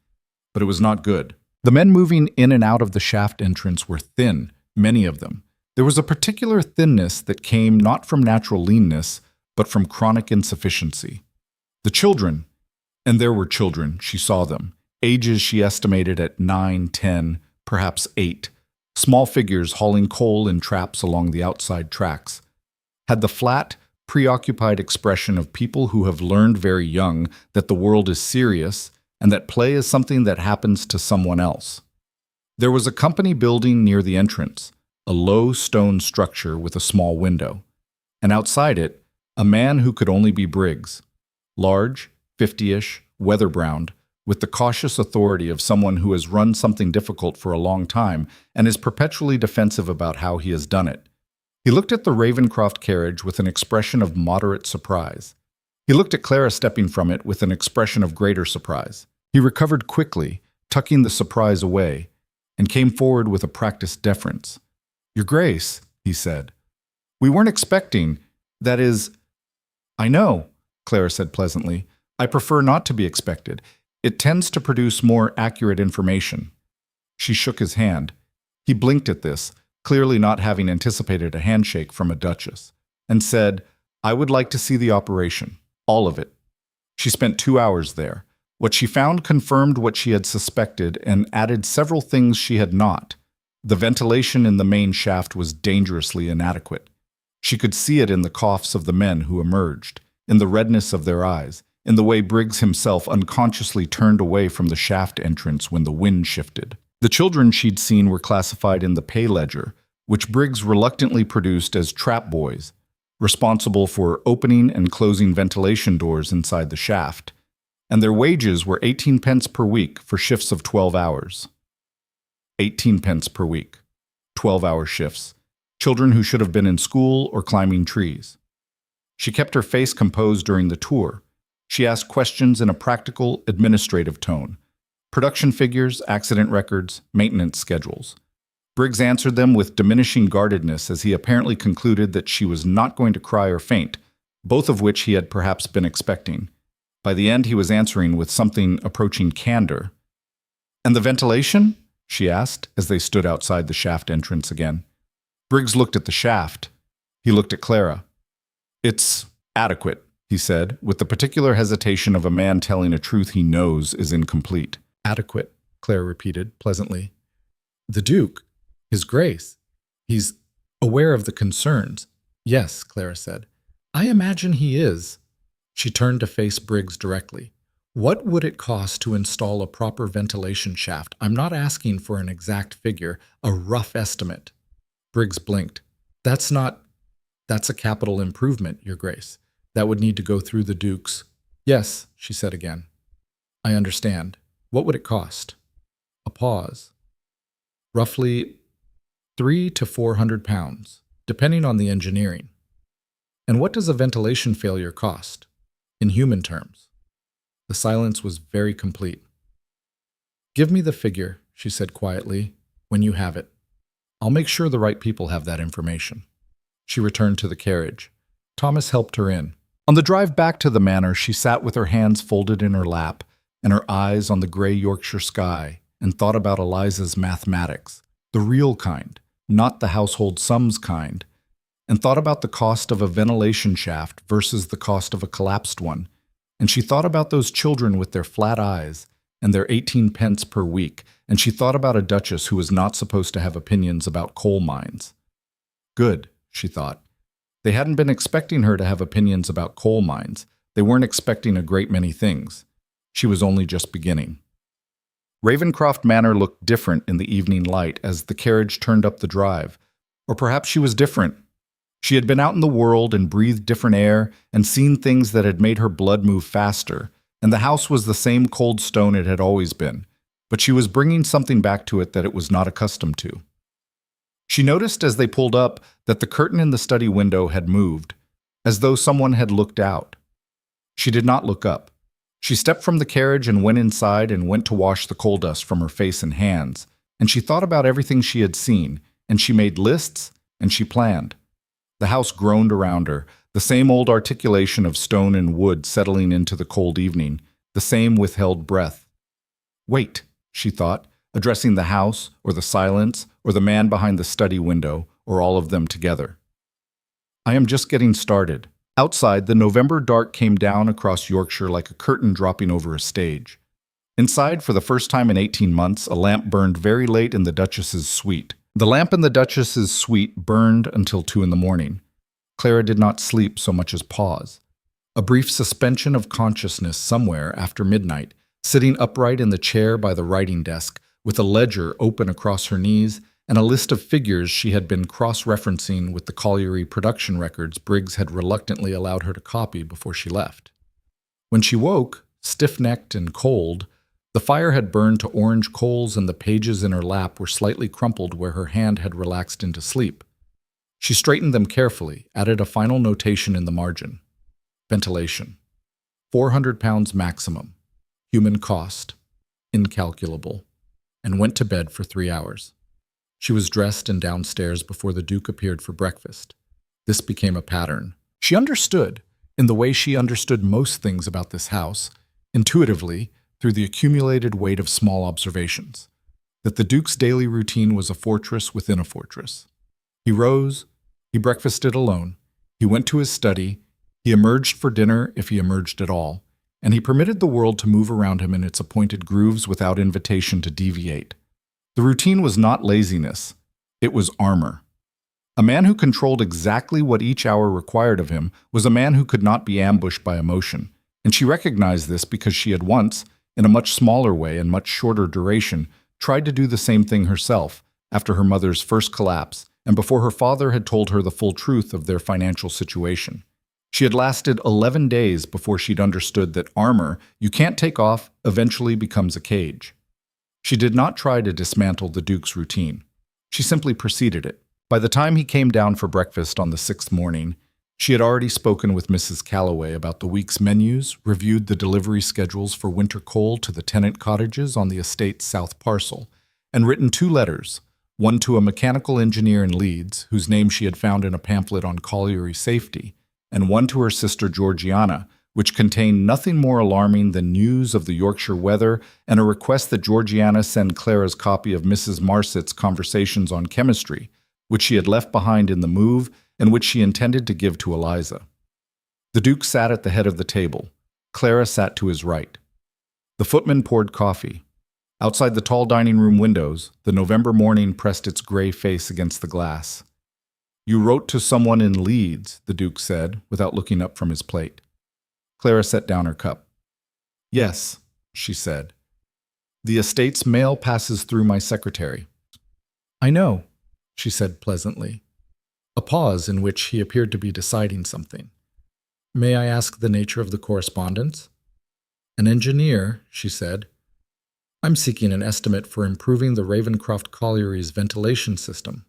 But it was not good. The men moving in and out of the shaft entrance were thin, many of them. There was a particular thinness that came not from natural leanness, but from chronic insufficiency. The children, and there were children, she saw them, ages she estimated at 9, 10, perhaps 8, small figures hauling coal in traps along the outside tracks, had the flat, preoccupied expression of people who have learned very young that the world is serious and that play is something that happens to someone else. There was a company building near the entrance, a low stone structure with a small window, and outside it, a man who could only be Briggs, large, 50-ish, weather-browned, with the cautious authority of someone who has run something difficult for a long time and is perpetually defensive about how he has done it. He looked at the Ravencroft carriage with an expression of moderate surprise. He looked at Clara stepping from it with an expression of greater surprise. He recovered quickly, tucking the surprise away, and came forward with a practiced deference. "Your Grace," he said. "We weren't expecting, that is—" "I know," Clara said pleasantly. "I prefer not to be expected. It tends to produce more accurate information." She shook his hand. He blinked at this, clearly not having anticipated a handshake from a duchess, and said, "I would like to see the operation, all of it." She spent 2 hours there. What she found confirmed what she had suspected and added several things she had not. The ventilation in the main shaft was dangerously inadequate. She could see it in the coughs of the men who emerged, in the redness of their eyes, in the way Briggs himself unconsciously turned away from the shaft entrance when the wind shifted. The children she'd seen were classified in the pay ledger, which Briggs reluctantly produced as trap boys, responsible for opening and closing ventilation doors inside the shaft, and their wages were 18 pence per week for shifts of 12 hours. 18 pence per week, 12-hour shifts, children who should have been in school or climbing trees. She kept her face composed during the tour. She asked questions in a practical, administrative tone. Production figures, accident records, maintenance schedules. Briggs answered them with diminishing guardedness as he apparently concluded that she was not going to cry or faint, both of which he had perhaps been expecting. By the end, he was answering with something approaching candor. "And the ventilation?" she asked as they stood outside the shaft entrance again. Briggs looked at the shaft. He looked at Clara. "It's adequate," he said, with the particular hesitation of a man telling a truth he knows is incomplete. "Adequate," Clara repeated pleasantly. "The Duke, His Grace, he's aware of the concerns." "Yes," Clara said. "I imagine he is." She turned to face Briggs directly. "What would it cost to install a proper ventilation shaft? I'm not asking for an exact figure, a rough estimate." Briggs blinked. That's a capital improvement, Your Grace. That would need to go through the Duke's." "Yes," she said again. "I understand. What would it cost?" A pause. "Roughly 300 to 400 pounds, depending on the engineering." "And what does a ventilation failure cost, in human terms?" The silence was very complete. "Give me the figure," she said quietly, "when you have it. I'll make sure the right people have that information." She returned to the carriage. Thomas helped her in. On the drive back to the manor, she sat with her hands folded in her lap and her eyes on the gray Yorkshire sky and thought about Eliza's mathematics, the real kind, not the household sums kind, and thought about the cost of a ventilation shaft versus the cost of a collapsed one. And she thought about those children with their flat eyes and their 18 pence per week, and she thought about a duchess who was not supposed to have opinions about coal mines. Good, she thought. They hadn't been expecting her to have opinions about coal mines. They weren't expecting a great many things. She was only just beginning. Ravencroft Manor looked different in the evening light as the carriage turned up the drive. Or perhaps she was different. She had been out in the world and breathed different air and seen things that had made her blood move faster, and the house was the same cold stone it had always been, but she was bringing something back to it that it was not accustomed to. She noticed as they pulled up that the curtain in the study window had moved, as though someone had looked out. She did not look up. She stepped from the carriage and went inside and went to wash the coal dust from her face and hands, and she thought about everything she had seen, and she made lists, and she planned. The house groaned around her, the same old articulation of stone and wood settling into the cold evening, the same withheld breath. Wait, she thought, addressing the house, or the silence, or the man behind the study window, or all of them together. I am just getting started. Outside, the November dark came down across Yorkshire like a curtain dropping over a stage. Inside, for the first time in 18 months, a lamp burned very late in the Duchess's suite. The lamp in the Duchess's suite burned until 2 in the morning. Clara did not sleep so much as pause. A brief suspension of consciousness somewhere after midnight, sitting upright in the chair by the writing desk, with a ledger open across her knees and a list of figures she had been cross-referencing with the colliery production records Briggs had reluctantly allowed her to copy before she left. When she woke, stiff-necked and cold, the fire had burned to orange coals and the pages in her lap were slightly crumpled where her hand had relaxed into sleep. She straightened them carefully, added a final notation in the margin. Ventilation. 400 pounds maximum. Human cost. Incalculable. And went to bed for 3 hours. She was dressed and downstairs before the Duke appeared for breakfast. This became a pattern. She understood, in the way she understood most things about this house, intuitively, through the accumulated weight of small observations, that the Duke's daily routine was a fortress within a fortress. He rose, he breakfasted alone, he went to his study, he emerged for dinner if he emerged at all, and he permitted the world to move around him in its appointed grooves without invitation to deviate. The routine was not laziness, it was armor. A man who controlled exactly what each hour required of him was a man who could not be ambushed by emotion, and she recognized this because she had once, in a much smaller way and much shorter duration, tried to do the same thing herself after her mother's first collapse and before her father had told her the full truth of their financial situation. She had lasted 11 days before she'd understood that armor you can't take off eventually becomes a cage. She did not try to dismantle the Duke's routine. She simply preceded it. By the time he came down for breakfast on the 6th morning, she had already spoken with Mrs. Calloway about the week's menus, reviewed the delivery schedules for winter coal to the tenant cottages on the estate's south parcel, and written 2 letters, one to a mechanical engineer in Leeds, whose name she had found in a pamphlet on colliery safety, and one to her sister Georgiana, which contained nothing more alarming than news of the Yorkshire weather and a request that Georgiana send Clara's copy of Mrs. Marset's Conversations on Chemistry, which she had left behind in the move and which she intended to give to Eliza. The Duke sat at the head of the table. Clara sat to his right. The footman poured coffee. Outside the tall dining room windows, the November morning pressed its gray face against the glass. "You wrote to someone in Leeds," the Duke said, without looking up from his plate. Clara set down her cup. "Yes," she said. "The estate's mail passes through my secretary." "I know," she said pleasantly. A pause in which he appeared to be deciding something. "May I ask the nature of the correspondence?" "An engineer," she said. "I'm seeking an estimate for improving the Ravencroft Colliery's ventilation system."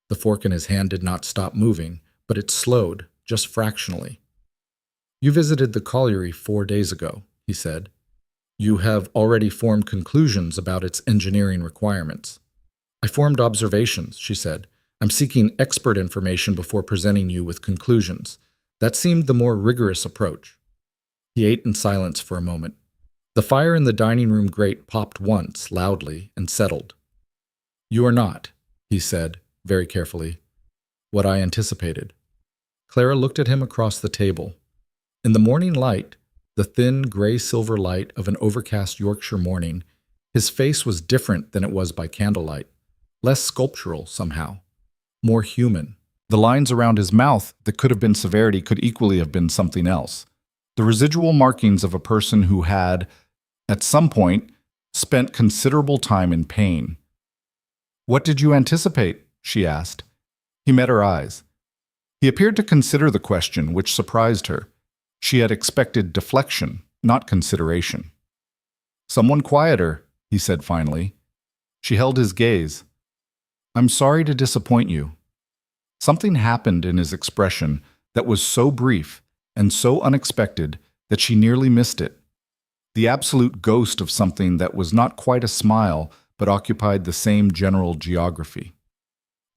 The fork in his hand did not stop moving, but it slowed, just fractionally. "You visited the colliery 4 days ago," he said. "You have already formed conclusions about its engineering requirements." "I formed observations," she said. "I'm seeking expert information before presenting you with conclusions. That seemed the more rigorous approach." He ate in silence for a moment. The fire in the dining room grate popped once, loudly, and settled. "You are not," he said, very carefully, "what I anticipated." Clara looked at him across the table. In the morning light, the thin gray-silver light of an overcast Yorkshire morning, his face was different than it was by candlelight, less sculptural somehow, more human. The lines around his mouth that could have been severity could equally have been something else. The residual markings of a person who had, at some point, spent considerable time in pain. "What did you anticipate?" she asked. He met her eyes. He appeared to consider the question, which surprised her. She had expected deflection, not consideration. "Someone quieter," he said finally. She held his gaze. "I'm sorry to disappoint you." Something happened in his expression that was so brief and so unexpected that she nearly missed it. The absolute ghost of something that was not quite a smile but occupied the same general geography.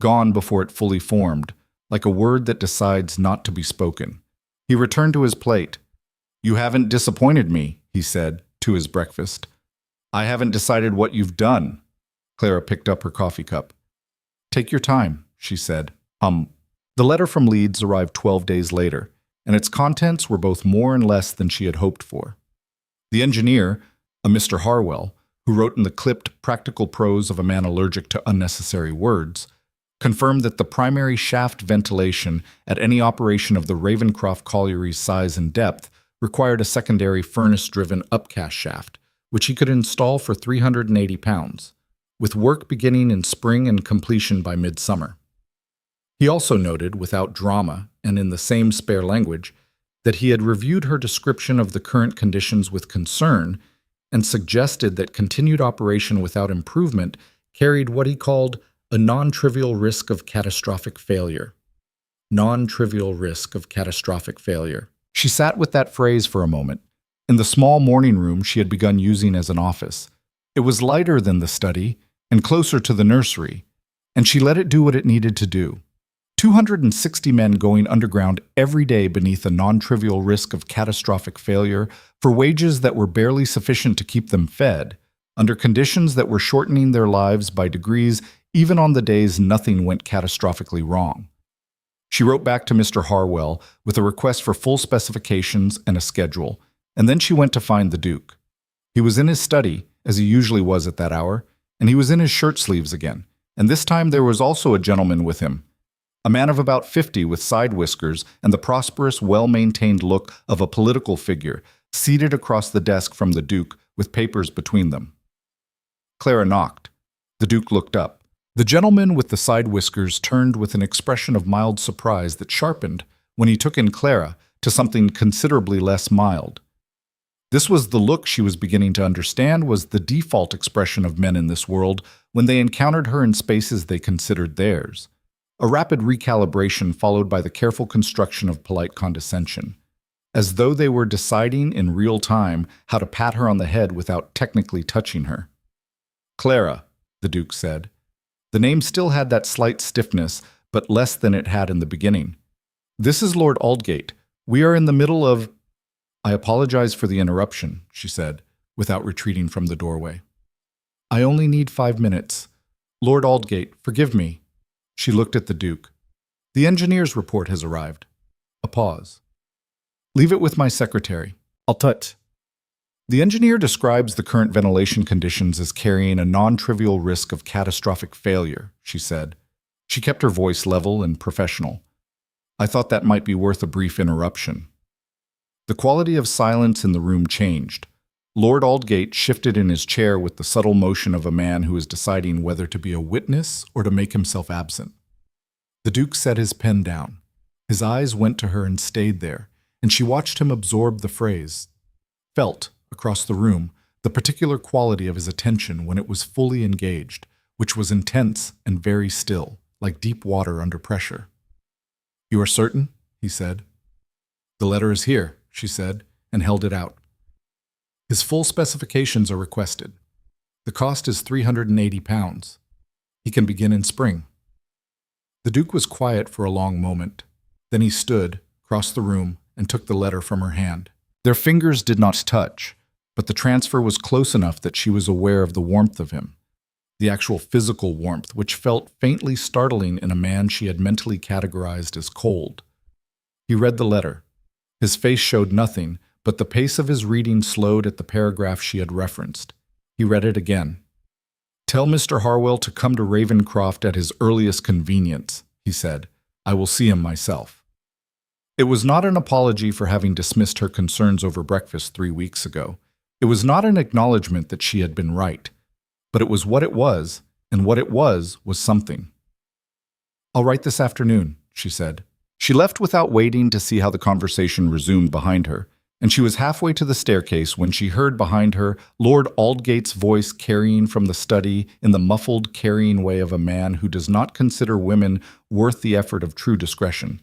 Gone before it fully formed, like a word that decides not to be spoken. He returned to his plate. "You haven't disappointed me," he said, to his breakfast. "I haven't decided what you've done." Clara picked up her coffee cup. "Take your time," she said. The letter from Leeds arrived 12 days later, and its contents were both more and less than she had hoped for. The engineer, a Mr. Harwell, who wrote in the clipped, practical prose of a man allergic to unnecessary words, confirmed that the primary shaft ventilation at any operation of the Ravencroft colliery's size and depth required a secondary furnace-driven upcast shaft, which he could install for £380, with work beginning in spring and completion by midsummer. He also noted, without drama and in the same spare language, that he had reviewed her description of the current conditions with concern and suggested that continued operation without improvement carried what he called a non-trivial risk of catastrophic failure. Non-trivial risk of catastrophic failure. She sat with that phrase for a moment. In the small morning room she had begun using as an office. It was lighter than the study and closer to the nursery, and she let it do what it needed to do. 260 men going underground every day beneath a non-trivial risk of catastrophic failure for wages that were barely sufficient to keep them fed, under conditions that were shortening their lives by degrees even on the days nothing went catastrophically wrong. She wrote back to Mr. Harwell with a request for full specifications and a schedule, and then she went to find the Duke. He was in his study, as he usually was at that hour, and he was in his shirt sleeves again, and this time there was also a gentleman with him, a man of about 50 with side whiskers and the prosperous, well-maintained look of a political figure, seated across the desk from the Duke with papers between them. Clara knocked. The Duke looked up. The gentleman with the side whiskers turned with an expression of mild surprise that sharpened, when he took in Clara, to something considerably less mild. This was the look she was beginning to understand was the default expression of men in this world when they encountered her in spaces they considered theirs. A rapid recalibration followed by the careful construction of polite condescension, as though they were deciding in real time how to pat her on the head without technically touching her. "Clara," the Duke said. The name still had that slight stiffness, but less than it had in the beginning. "This is Lord Aldgate. We are in the middle of—" "I apologize for the interruption," she said, without retreating from the doorway. "I only need 5 minutes. Lord Aldgate, forgive me." She looked at the Duke. "The engineer's report has arrived." A pause. "Leave it with my secretary. I'll tut." The engineer describes the current ventilation conditions as carrying a non-trivial risk of catastrophic failure, she said. She kept her voice level and professional. I thought that might be worth a brief interruption. The quality of silence in the room changed. Lord Aldgate shifted in his chair with the subtle motion of a man who is deciding whether to be a witness or to make himself absent. The Duke set his pen down. His eyes went to her and stayed there, and she watched him absorb the phrase. Felt, across the room, the particular quality of his attention when it was fully engaged, which was intense and very still, like deep water under pressure. "You are certain?" he said. "The letter is here," she said, and held it out. "His full specifications are requested. The cost is £380. He can begin in spring." The Duke was quiet for a long moment. Then he stood, crossed the room, and took the letter from her hand. Their fingers did not touch, but the transfer was close enough that she was aware of the warmth of him, the actual physical warmth, which felt faintly startling in a man she had mentally categorized as cold. He read the letter. His face showed nothing, but the pace of his reading slowed at the paragraph she had referenced. He read it again. "Tell Mr. Harwell to come to Ravencroft at his earliest convenience," he said. "I will see him myself." It was not an apology for having dismissed her concerns over breakfast 3 weeks ago. It was not an acknowledgement that she had been right. But it was what it was, and what it was something. "I'll write this afternoon," she said. She left without waiting to see how the conversation resumed behind her, and she was halfway to the staircase when she heard behind her Lord Aldgate's voice carrying from the study in the muffled, carrying way of a man who does not consider women worth the effort of true discretion.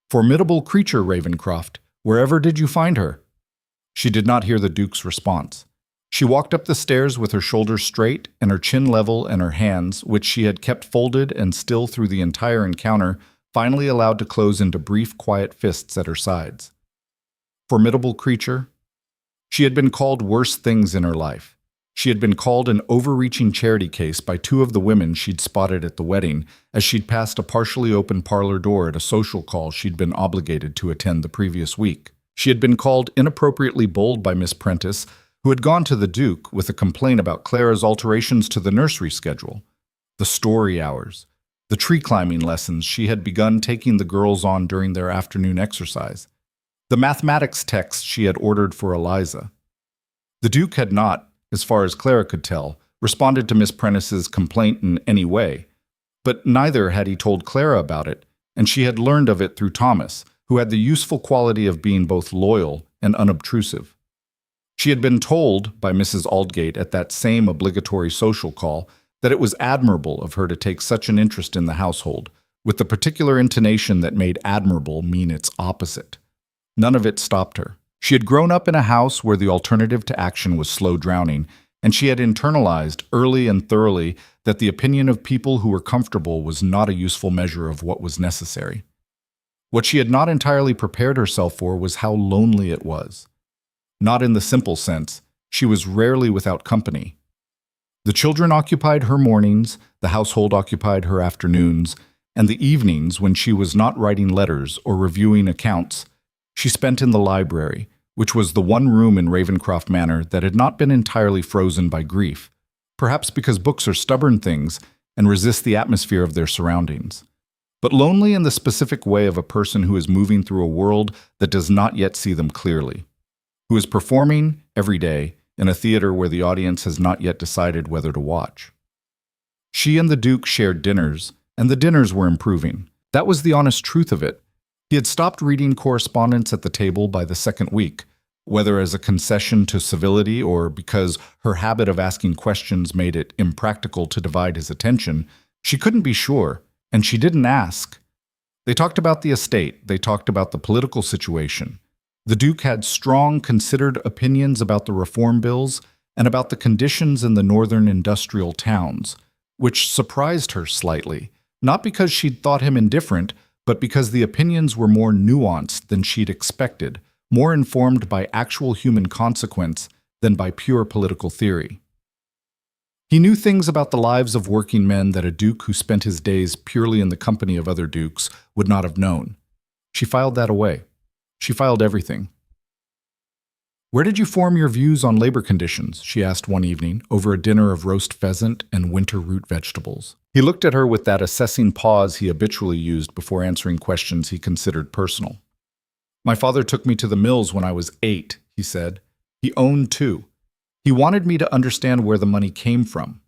"Formidable creature, Ravencroft. Wherever did you find her?" She did not hear the Duke's response. She walked up the stairs with her shoulders straight and her chin level, and her hands, which she had kept folded and still through the entire encounter, finally allowed to close into brief, quiet fists at her sides. Formidable creature? She had been called worse things in her life. She had been called an overreaching charity case by 2 of the women she'd spotted at the wedding as she'd passed a partially open parlor door at a social call she'd been obligated to attend the previous week. She had been called inappropriately bold by Miss Prentice, who had gone to the Duke with a complaint about Clara's alterations to the nursery schedule, the story hours, the tree climbing lessons she had begun taking the girls on during their afternoon exercise, the mathematics text she had ordered for Eliza. The Duke had not, as far as Clara could tell, responded to Miss Prentice's complaint in any way, but neither had he told Clara about it, and she had learned of it through Thomas, who had the useful quality of being both loyal and unobtrusive. She had been told by Mrs. Aldgate at that same obligatory social call that it was admirable of her to take such an interest in the household, with the particular intonation that made admirable mean its opposite. None of it stopped her. She had grown up in a house where the alternative to action was slow drowning, and she had internalized early and thoroughly that the opinion of people who were comfortable was not a useful measure of what was necessary. What she had not entirely prepared herself for was how lonely it was. Not in the simple sense, she was rarely without company. The children occupied her mornings, the household occupied her afternoons, and the evenings, when she was not writing letters or reviewing accounts, she spent in the library, which was the one room in Ravencroft Manor that had not been entirely frozen by grief, perhaps because books are stubborn things and resist the atmosphere of their surroundings, but lonely in the specific way of a person who is moving through a world that does not yet see them clearly, who is performing every day in a theater where the audience has not yet decided whether to watch. She and the Duke shared dinners, and the dinners were improving. That was the honest truth of it. He had stopped reading correspondence at the table by the second week, whether as a concession to civility or because her habit of asking questions made it impractical to divide his attention. She couldn't be sure, and she didn't ask. They talked about the estate, they talked about the political situation. The Duke had strong, considered opinions about the reform bills and about the conditions in the northern industrial towns, which surprised her slightly, not because she'd thought him indifferent, but because the opinions were more nuanced than she'd expected, more informed by actual human consequence than by pure political theory. He knew things about the lives of working men that a duke who spent his days purely in the company of other dukes would not have known. She filed that away. She filed everything. "Where did you form your views on labor conditions?" she asked one evening, over a dinner of roast pheasant and winter root vegetables. He looked at her with that assessing pause he habitually used before answering questions he considered personal. "My father took me to the mills when I was 8, he said. He owned 2. He wanted me to understand where the money came from."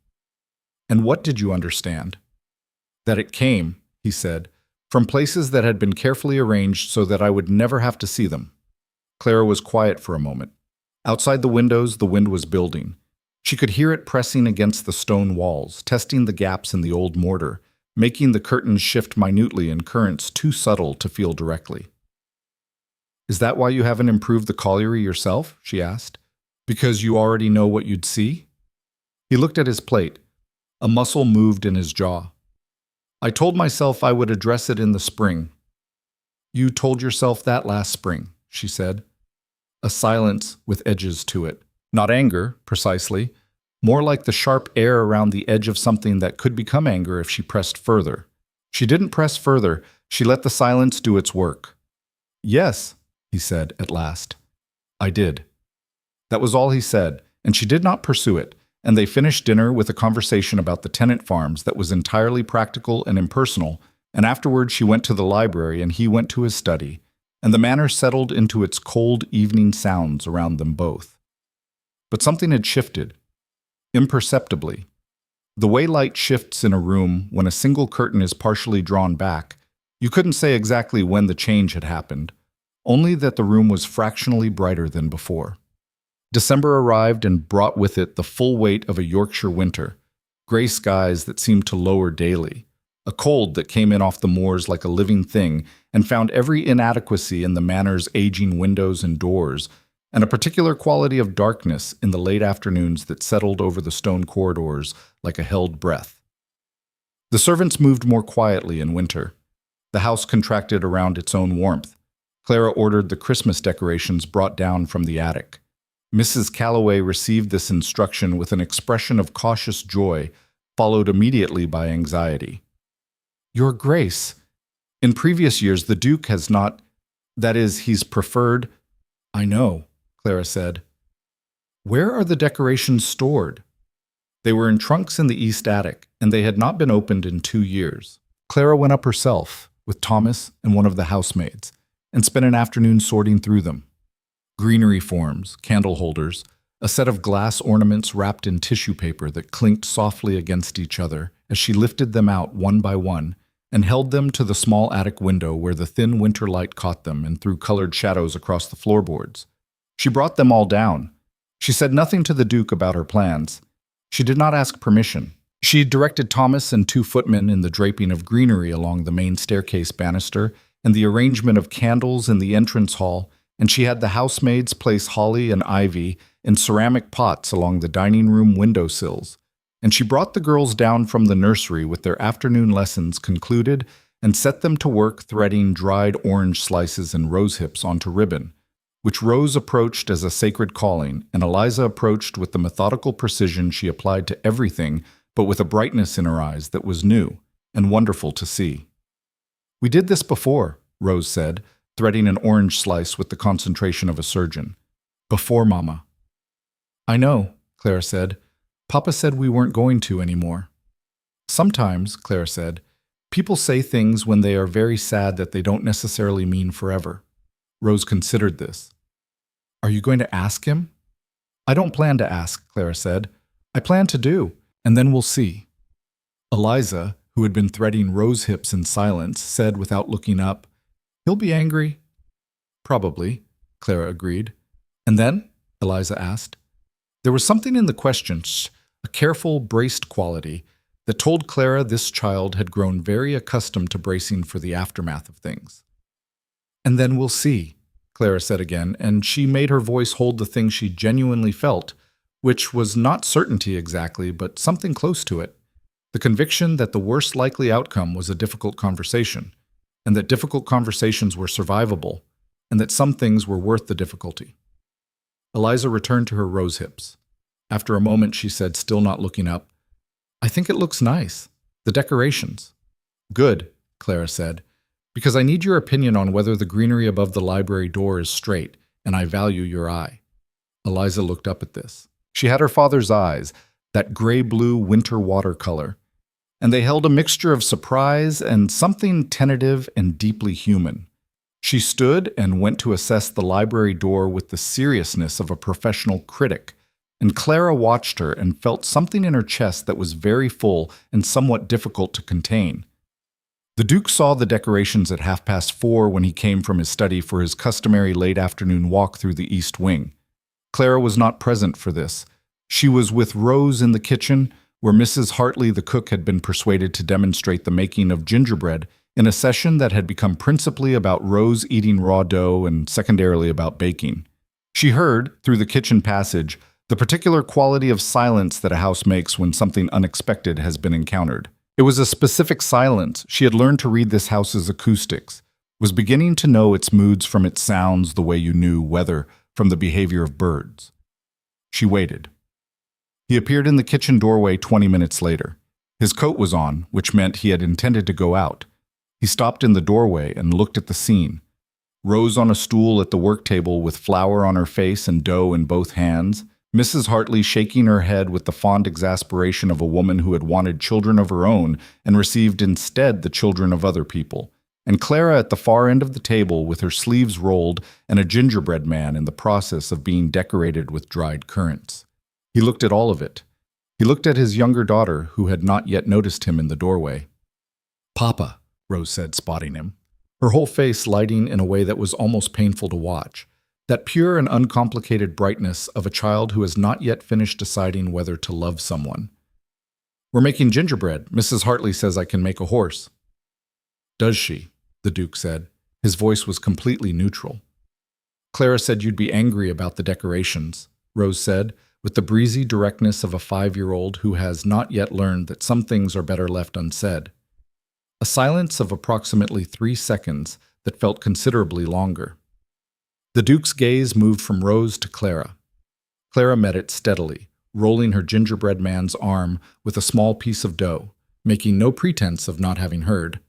"And what did you understand?" "That it came," he said, "from places that had been carefully arranged so that I would never have to see them." Clara was quiet for a moment. Outside the windows, the wind was building. She could hear it pressing against the stone walls, testing the gaps in the old mortar, making the curtains shift minutely in currents too subtle to feel directly. "Is that why you haven't improved the colliery yourself?" she asked. "Because you already know what you'd see?" He looked at his plate. A muscle moved in his jaw. "I told myself I would address it in the spring." "You told yourself that last spring," she said. A silence with edges to it. Not anger, precisely. More like the sharp air around the edge of something that could become anger if she pressed further. She didn't press further. She let the silence do its work. "Yes," he said at last. "I did." That was all he said, and she did not pursue it, and they finished dinner with a conversation about the tenant farms that was entirely practical and impersonal, and afterward she went to the library and he went to his study, and the manor settled into its cold evening sounds around them both. But something had shifted, imperceptibly. The way light shifts in a room when a single curtain is partially drawn back, you couldn't say exactly when the change had happened, only that the room was fractionally brighter than before. December arrived and brought with it the full weight of a Yorkshire winter, gray skies that seemed to lower daily, a cold that came in off the moors like a living thing and found every inadequacy in the manor's aging windows and doors, and a particular quality of darkness in the late afternoons that settled over the stone corridors like a held breath. The servants moved more quietly in winter. The house contracted around its own warmth. Clara ordered the Christmas decorations brought down from the attic. Mrs. Calloway received this instruction with an expression of cautious joy, followed immediately by anxiety. "Your Grace, in previous years the Duke has not, that is, he's preferred—" "I know," Clara said. "Where are the decorations stored?" They were in trunks in the east attic, and they had not been opened in 2 years. Clara went up herself, with Thomas and one of the housemaids, and spent an afternoon sorting through them. Greenery forms, candle holders, a set of glass ornaments wrapped in tissue paper that clinked softly against each other as she lifted them out one by one and held them to the small attic window where the thin winter light caught them and threw colored shadows across the floorboards. She brought them all down. She said nothing to the Duke about her plans. She did not ask permission. She directed Thomas and 2 footmen in the draping of greenery along the main staircase banister and the arrangement of candles in the entrance hall, and she had the housemaids place holly and ivy in ceramic pots along the dining room window sills, and she brought the girls down from the nursery with their afternoon lessons concluded and set them to work threading dried orange slices and rose hips onto ribbon, which Rose approached as a sacred calling, and Eliza approached with the methodical precision she applied to everything, but with a brightness in her eyes that was new and wonderful to see. "We did this before," Rose said, threading an orange slice with the concentration of a surgeon. "Before, Mama." "I know," Clara said. "Papa said we weren't going to anymore." "Sometimes," Clara said, "people say things when they are very sad that they don't necessarily mean forever." Rose considered this. "Are you going to ask him?" "I don't plan to ask," Clara said. "I plan to do, and then we'll see." Eliza, who had been threading Rose's hips in silence, said without looking up, "He'll be angry." "Probably," Clara agreed. "And then?" Eliza asked. There was something in the question, a careful, braced quality, that told Clara this child had grown very accustomed to bracing for the aftermath of things. "And then we'll see," Clara said again, and she made her voice hold the thing she genuinely felt, which was not certainty exactly, but something close to it. The conviction that the worst likely outcome was a difficult conversation, and that difficult conversations were survivable, and that some things were worth the difficulty. Eliza returned to her rose hips. After a moment, she said, still not looking up, "I think it looks nice. The decorations." "Good," Clara said, "because I need your opinion on whether the greenery above the library door is straight, and I value your eye." Eliza looked up at this. She had her father's eyes, that gray-blue winter watercolor, and they held a mixture of surprise and something tentative and deeply human. She stood and went to assess the library door with the seriousness of a professional critic, and Clara watched her and felt something in her chest that was very full and somewhat difficult to contain. The Duke saw the decorations at 4:30 when he came from his study for his customary late-afternoon walk through the East Wing. Clara was not present for this. She was with Rose in the kitchen, where Mrs. Hartley the cook had been persuaded to demonstrate the making of gingerbread in a session that had become principally about Rose eating raw dough and secondarily about baking. She heard, through the kitchen passage, the particular quality of silence that a house makes when something unexpected has been encountered. It was a specific silence. She had learned to read this house's acoustics, was beginning to know its moods from its sounds the way you knew weather from the behavior of birds. She waited. He appeared in the kitchen doorway 20 minutes later. His coat was on, which meant he had intended to go out. He stopped in the doorway and looked at the scene. Rose on a stool at the work table with flour on her face and dough in both hands, Mrs. Hartley shaking her head with the fond exasperation of a woman who had wanted children of her own and received instead the children of other people, and Clara at the far end of the table with her sleeves rolled and a gingerbread man in the process of being decorated with dried currants. He looked at all of it. He looked at his younger daughter, who had not yet noticed him in the doorway. "Papa," Rose said, spotting him, her whole face lighting in a way that was almost painful to watch, that pure and uncomplicated brightness of a child who has not yet finished deciding whether to love someone. "We're making gingerbread. Mrs. Hartley says I can make a horse." "Does she?" the Duke said. His voice was completely neutral. "Clara said you'd be angry about the decorations," Rose said, with the breezy directness of a 5-year-old who has not yet learned that some things are better left unsaid. A silence of approximately 3 seconds that felt considerably longer. The Duke's gaze moved from Rose to Clara. Clara met it steadily, rolling her gingerbread man's arm with a small piece of dough, making no pretense of not having heard.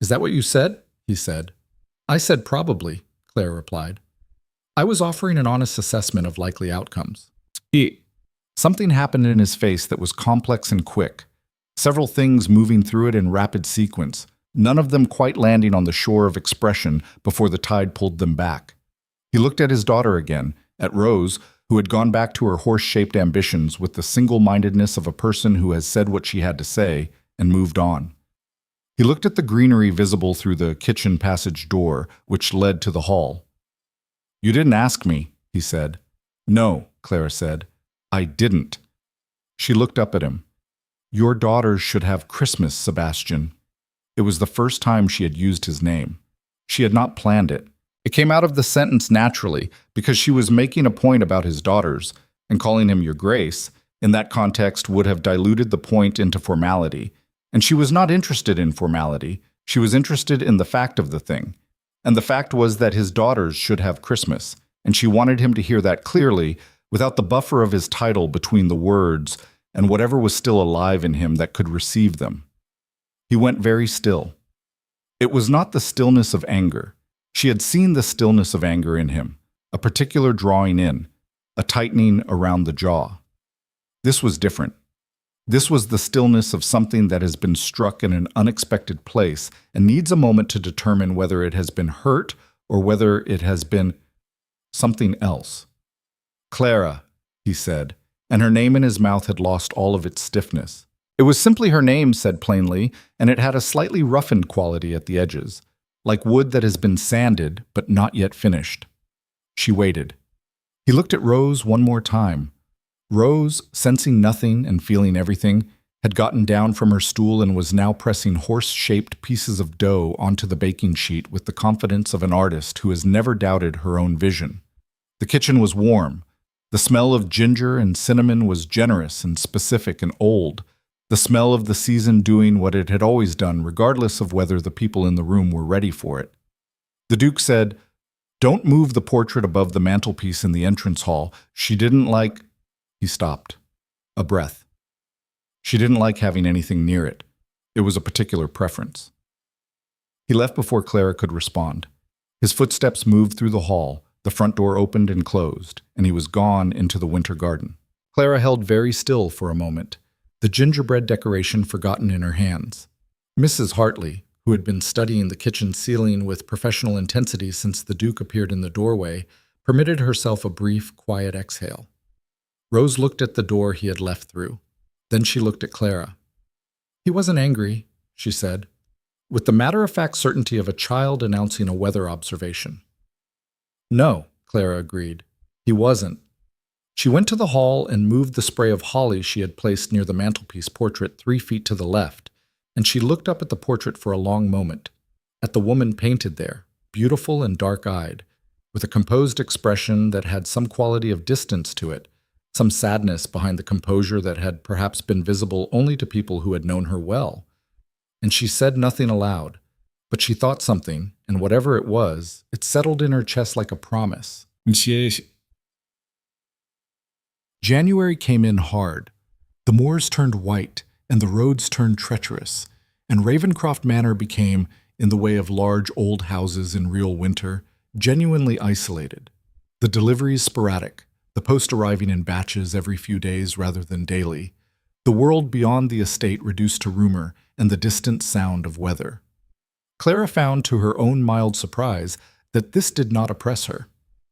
"Is that what you said?" he said. "I said probably," Clara replied. "I was offering an honest assessment of likely outcomes." Something happened in his face that was complex and quick, several things moving through it in rapid sequence, none of them quite landing on the shore of expression before the tide pulled them back. He looked at his daughter again, at Rose, who had gone back to her horse-shaped ambitions with the single-mindedness of a person who has said what she had to say and moved on. He looked at the greenery visible through the kitchen passage door, which led to the hall. "You didn't ask me," he said. "No," Clara said. "I didn't." She looked up at him. "Your daughters should have Christmas, Sebastian." It was the first time she had used his name. She had not planned it. It came out of the sentence naturally, because she was making a point about his daughters, and calling him Your Grace, in that context would have diluted the point into formality. And she was not interested in formality. She was interested in the fact of the thing. And the fact was that his daughters should have Christmas, and she wanted him to hear that clearly, without the buffer of his title between the words and whatever was still alive in him that could receive them. He went very still. It was not the stillness of anger. She had seen the stillness of anger in him, a particular drawing in, a tightening around the jaw. This was different. This was the stillness of something that has been struck in an unexpected place and needs a moment to determine whether it has been hurt or whether it has been something else. Clara, he said, and her name in his mouth had lost all of its stiffness. It was simply her name, said plainly, and it had a slightly roughened quality at the edges, like wood that has been sanded but not yet finished. She waited. He looked at Rose one more time. Rose, sensing nothing and feeling everything, had gotten down from her stool and was now pressing horse-shaped pieces of dough onto the baking sheet with the confidence of an artist who has never doubted her own vision. The kitchen was warm. The smell of ginger and cinnamon was generous and specific and old, the smell of the season doing what it had always done, regardless of whether the people in the room were ready for it. The Duke said, "Don't move the portrait above the mantelpiece in the entrance hall. She didn't like—" He stopped. A breath. She didn't like having anything near it. It was a particular preference. He left before Clara could respond. His footsteps moved through the hall, the front door opened and closed, and he was gone into the winter garden. Clara held very still for a moment, the gingerbread decoration forgotten in her hands. Mrs. Hartley, who had been studying the kitchen ceiling with professional intensity since the Duke appeared in the doorway, permitted herself a brief, quiet exhale. Rose looked at the door he had left through. Then she looked at Clara. "He wasn't angry," she said, with the matter-of-fact certainty of a child announcing a weather observation. "No," Clara agreed. "He wasn't." She went to the hall and moved the spray of holly she had placed near the mantelpiece portrait 3 feet to the left, and she looked up at the portrait for a long moment, at the woman painted there, beautiful and dark-eyed, with a composed expression that had some quality of distance to it, some sadness behind the composure that had perhaps been visible only to people who had known her well. And she said nothing aloud, but she thought something, and whatever it was, it settled in her chest like a promise. January came in hard. The moors turned white, and the roads turned treacherous, and Ravencroft Manor became, in the way of large old houses in real winter, genuinely isolated. The deliveries sporadic, the post arriving in batches every few days rather than daily, the world beyond the estate reduced to rumor and the distant sound of weather. Clara found to her own mild surprise that this did not oppress her.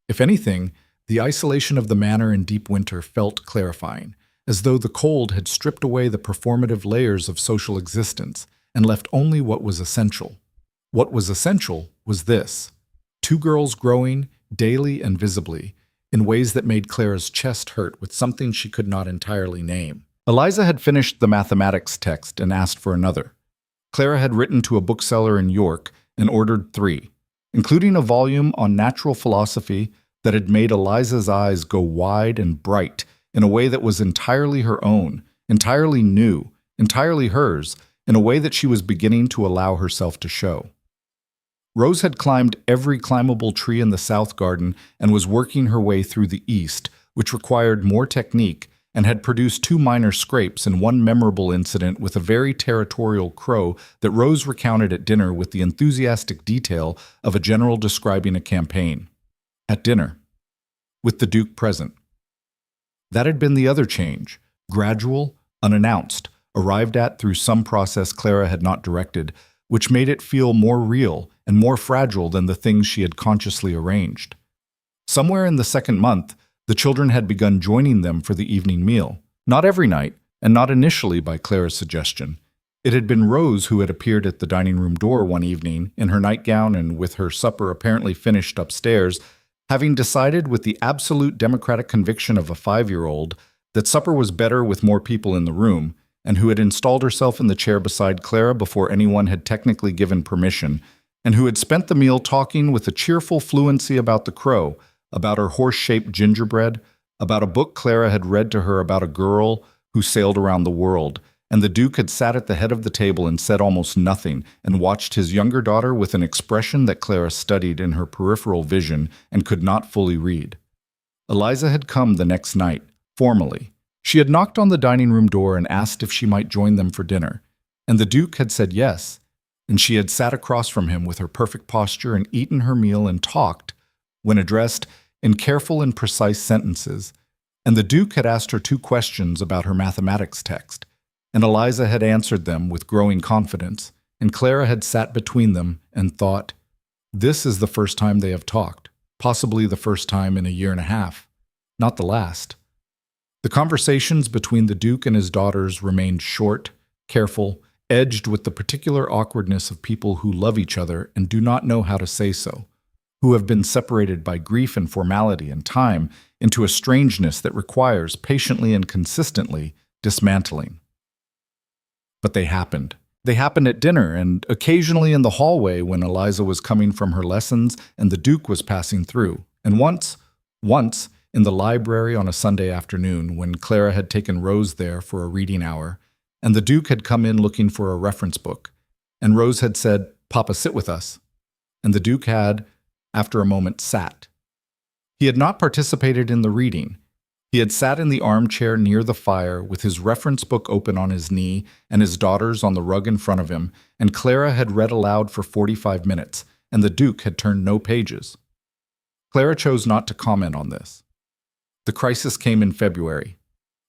If anything, the isolation of the manor in deep winter felt clarifying, as though the cold had stripped away the performative layers of social existence and left only what was essential. What was essential was this: 2 girls growing, daily and visibly, in ways that made Clara's chest hurt with something she could not entirely name. Eliza had finished the mathematics text and asked for another. Clara had written to a bookseller in York and ordered 3, including a volume on natural philosophy that had made Eliza's eyes go wide and bright in a way that was entirely her own, entirely new, entirely hers, in a way that she was beginning to allow herself to show. Rose had climbed every climbable tree in the south garden and was working her way through the east, which required more technique, and had produced 2 minor scrapes and 1 memorable incident with a very territorial crow that Rose recounted at dinner with the enthusiastic detail of a general describing a campaign. At dinner, with the Duke present. That had been the other change, gradual, unannounced, arrived at through some process Clara had not directed, which made it feel more real and more fragile than the things she had consciously arranged. Somewhere in the 2nd month, the children had begun joining them for the evening meal, not every night, and not initially by Clara's suggestion. It had been Rose who had appeared at the dining room door one evening, in her nightgown and with her supper apparently finished upstairs, having decided with the absolute democratic conviction of a 5-year-old that supper was better with more people in the room, and who had installed herself in the chair beside Clara before anyone had technically given permission, and who had spent the meal talking with a cheerful fluency about the crow, about her horse-shaped gingerbread, about a book Clara had read to her about a girl who sailed around the world, and the Duke had sat at the head of the table and said almost nothing and watched his younger daughter with an expression that Clara studied in her peripheral vision and could not fully read. Eliza had come the next night, formally. She had knocked on the dining room door and asked if she might join them for dinner, and the Duke had said yes, and she had sat across from him with her perfect posture and eaten her meal and talked, when addressed, in careful and precise sentences, and the Duke had asked her 2 questions about her mathematics text, and Eliza had answered them with growing confidence, and Clara had sat between them and thought, this is the first time they have talked, possibly the first time in a year and a half, not the last. The conversations between the Duke and his daughters remained short, careful, edged with the particular awkwardness of people who love each other and do not know how to say so, who have been separated by grief and formality and time into a strangeness that requires patiently and consistently dismantling. But they happened. They happened at dinner and occasionally in the hallway when Eliza was coming from her lessons and the Duke was passing through, and once, in the library on a Sunday afternoon when Clara had taken Rose there for a reading hour, and the Duke had come in looking for a reference book, and Rose had said, "Papa, sit with us," and the Duke had, after a moment, sat. He had not participated in the reading. He had sat in the armchair near the fire with his reference book open on his knee and his daughters on the rug in front of him, and Clara had read aloud for 45 minutes, and the Duke had turned no pages. Clara chose not to comment on this. The crisis came in February.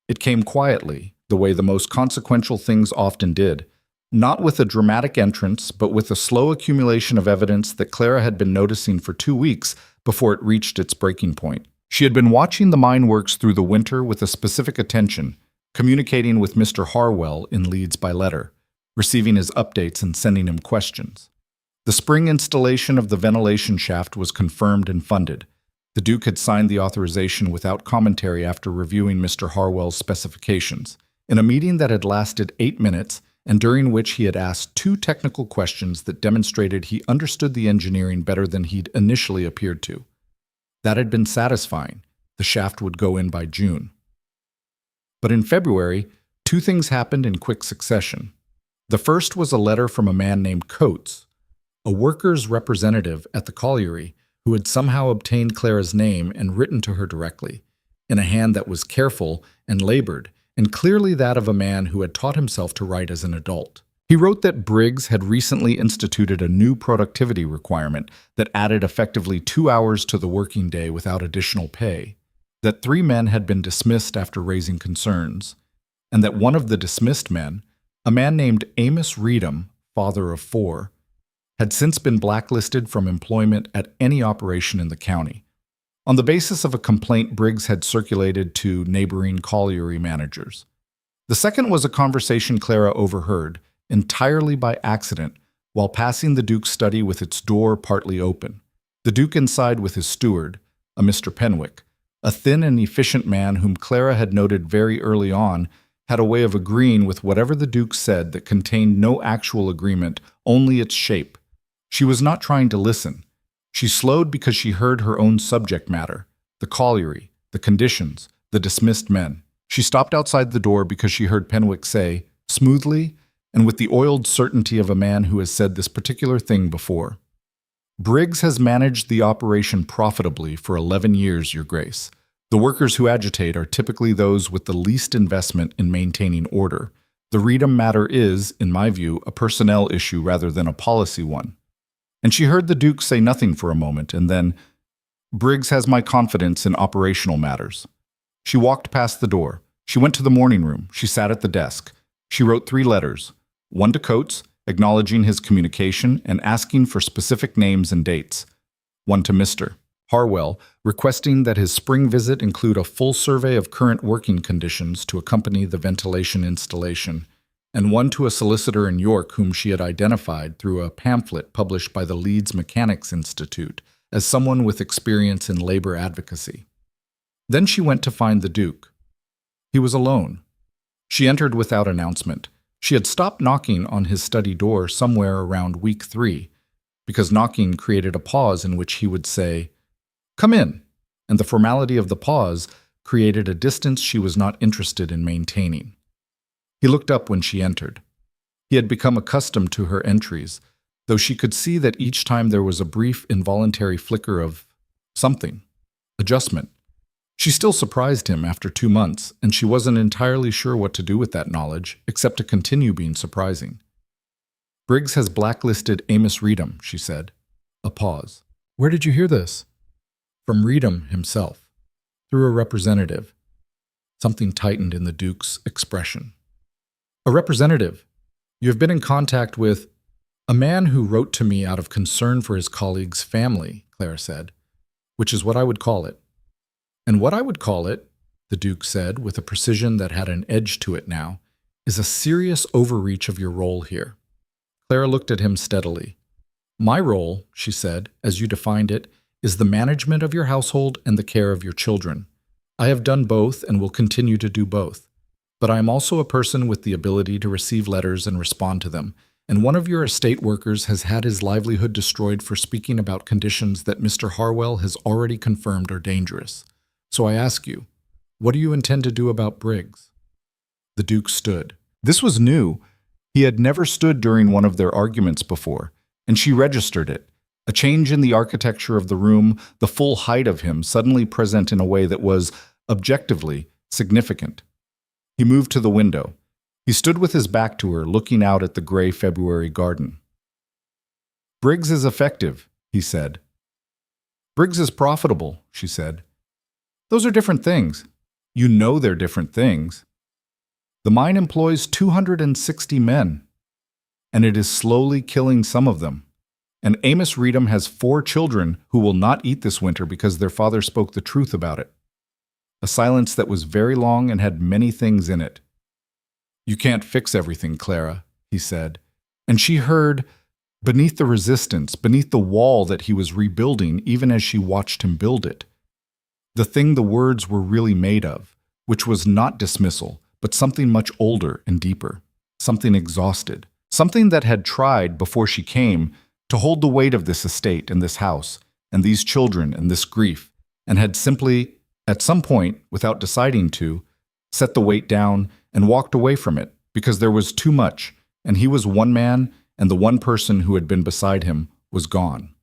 It came quietly, the way the most consequential things often did, not with a dramatic entrance, but with a slow accumulation of evidence that Clara had been noticing for 2 weeks before it reached its breaking point. She had been watching the mine works through the winter with a specific attention, communicating with Mr. Harwell in Leeds by letter, receiving his updates and sending him questions. The spring installation of the ventilation shaft was confirmed and funded. The Duke had signed the authorization without commentary after reviewing Mr. Harwell's specifications. In a meeting that had lasted 8 minutes, and during which he had asked 2 technical questions that demonstrated he understood the engineering better than he'd initially appeared to. That had been satisfying. The shaft would go in by June. But in February, 2 things happened in quick succession. The first was a letter from a man named Coates, a workers' representative at the colliery, who had somehow obtained Clara's name and written to her directly, in a hand that was careful and labored, and clearly that of a man who had taught himself to write as an adult. He wrote that Briggs had recently instituted a new productivity requirement that added effectively 2 hours to the working day without additional pay, that 3 men had been dismissed after raising concerns, and that one of the dismissed men, a man named Amos Reedham, father of 4, had since been blacklisted from employment at any operation in the county. On the basis of a complaint Briggs had circulated to neighboring colliery managers. The second was a conversation Clara overheard, entirely by accident, while passing the Duke's study with its door partly open. The Duke inside with his steward, a Mr. Penwick, a thin and efficient man whom Clara had noted very early on, had a way of agreeing with whatever the Duke said that contained no actual agreement, only its shape. She was not trying to listen. She slowed because she heard her own subject matter, the colliery, the conditions, the dismissed men. She stopped outside the door because she heard Penwick say, smoothly, and with the oiled certainty of a man who has said this particular thing before, "Briggs has managed the operation profitably for 11 years, Your Grace. The workers who agitate are typically those with the least investment in maintaining order. The Reedham matter is, in my view, a personnel issue rather than a policy one." And she heard the Duke say nothing for a moment, and then, "Briggs has my confidence in operational matters." She walked past the door. She went to the morning room. She sat at the desk. She wrote 3 letters, one to Coates, acknowledging his communication and asking for specific names and dates, one to Mr. Harwell, requesting that his spring visit include a full survey of current working conditions to accompany the ventilation installation, and one to a solicitor in York whom she had identified through a pamphlet published by the Leeds Mechanics Institute as someone with experience in labor advocacy. Then she went to find the Duke. He was alone. She entered without announcement. She had stopped knocking on his study door somewhere around week 3, because knocking created a pause in which he would say, "Come in," and the formality of the pause created a distance she was not interested in maintaining. He looked up when she entered. He had become accustomed to her entries, though she could see that each time there was a brief, involuntary flicker of something, adjustment. She still surprised him after 2 months, and she wasn't entirely sure what to do with that knowledge, except to continue being surprising. Briggs has blacklisted Amos Reedham, she said. A pause. Where did you hear this? From Reedham himself, through a representative. Something tightened in the Duke's expression. A representative? You have been in contact with a man who wrote to me out of concern for his colleague's family, Clara said, which is what I would call it. And what I would call it, the Duke said with a precision that had an edge to it now, is a serious overreach of your role here. Clara looked at him steadily. My role, she said, as you defined it, is the management of your household and the care of your children. I have done both and will continue to do both. But I am also a person with the ability to receive letters and respond to them, and one of your estate workers has had his livelihood destroyed for speaking about conditions that Mr. Harwell has already confirmed are dangerous. So I ask you, what do you intend to do about Briggs? The Duke stood. This was new. He had never stood during one of their arguments before, and she registered it. A change in the architecture of the room, the full height of him suddenly present in a way that was, objectively, significant. He moved to the window. He stood with his back to her, looking out at the gray February garden. Briggs is effective, he said. Briggs is profitable, she said. Those are different things. You know they're different things. The mine employs 260 men, and it is slowly killing some of them. And Amos Reedham has 4 children who will not eat this winter because their father spoke the truth about it. A silence that was very long and had many things in it. You can't fix everything, Clara, he said. And she heard, beneath the resistance, beneath the wall that he was rebuilding even as she watched him build it, the thing the words were really made of, which was not dismissal, but something much older and deeper, something exhausted, something that had tried, before she came, to hold the weight of this estate and this house, and these children and this grief, and had simply, at some point, without deciding to, set the weight down and walked away from it, because there was too much, and he was one man, and the one person who had been beside him was gone.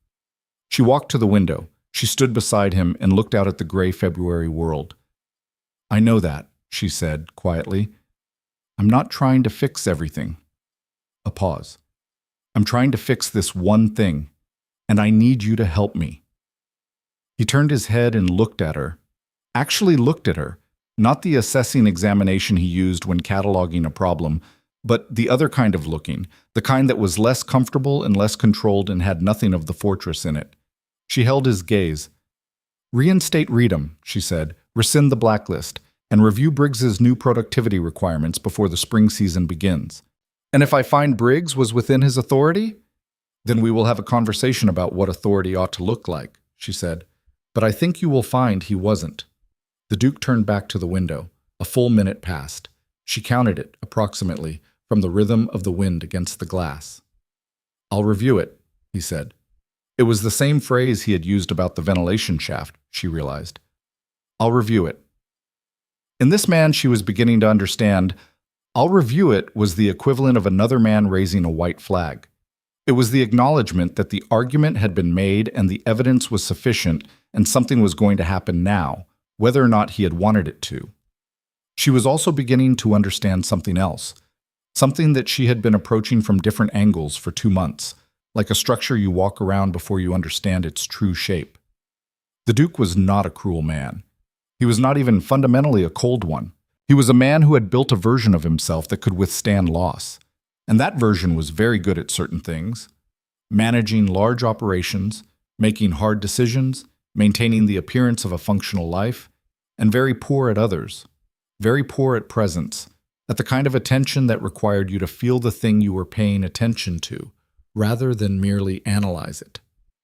She walked to the window. She stood beside him and looked out at the gray February world. I know that, she said quietly. I'm not trying to fix everything. A pause. I'm trying to fix this one thing, and I need you to help me. He turned his head and looked at her. Actually looked at her, not the assessing examination he used when cataloging a problem, but the other kind of looking, the kind that was less comfortable and less controlled and had nothing of the fortress in it. She held his gaze. Reinstate Reedham, she said, rescind the blacklist, and review Briggs's new productivity requirements before the spring season begins. And if I find Briggs was within his authority, then we will have a conversation about what authority ought to look like, she said. But I think you will find he wasn't. The Duke turned back to the window. A full minute passed. She counted it, approximately, from the rhythm of the wind against the glass. I'll review it, he said. It was the same phrase he had used about the ventilation shaft, she realized. I'll review it. In this man she was beginning to understand, I'll review it was the equivalent of another man raising a white flag. It was the acknowledgement that the argument had been made and the evidence was sufficient and something was going to happen now, whether or not he had wanted it to. She was also beginning to understand something else, something that she had been approaching from different angles for 2 months, like a structure you walk around before you understand its true shape. The Duke was not a cruel man. He was not even fundamentally a cold one. He was a man who had built a version of himself that could withstand loss. And that version was very good at certain things: managing large operations, making hard decisions, maintaining the appearance of a functional life, and very poor at others, very poor at presence, at the kind of attention that required you to feel the thing you were paying attention to, rather than merely analyze it.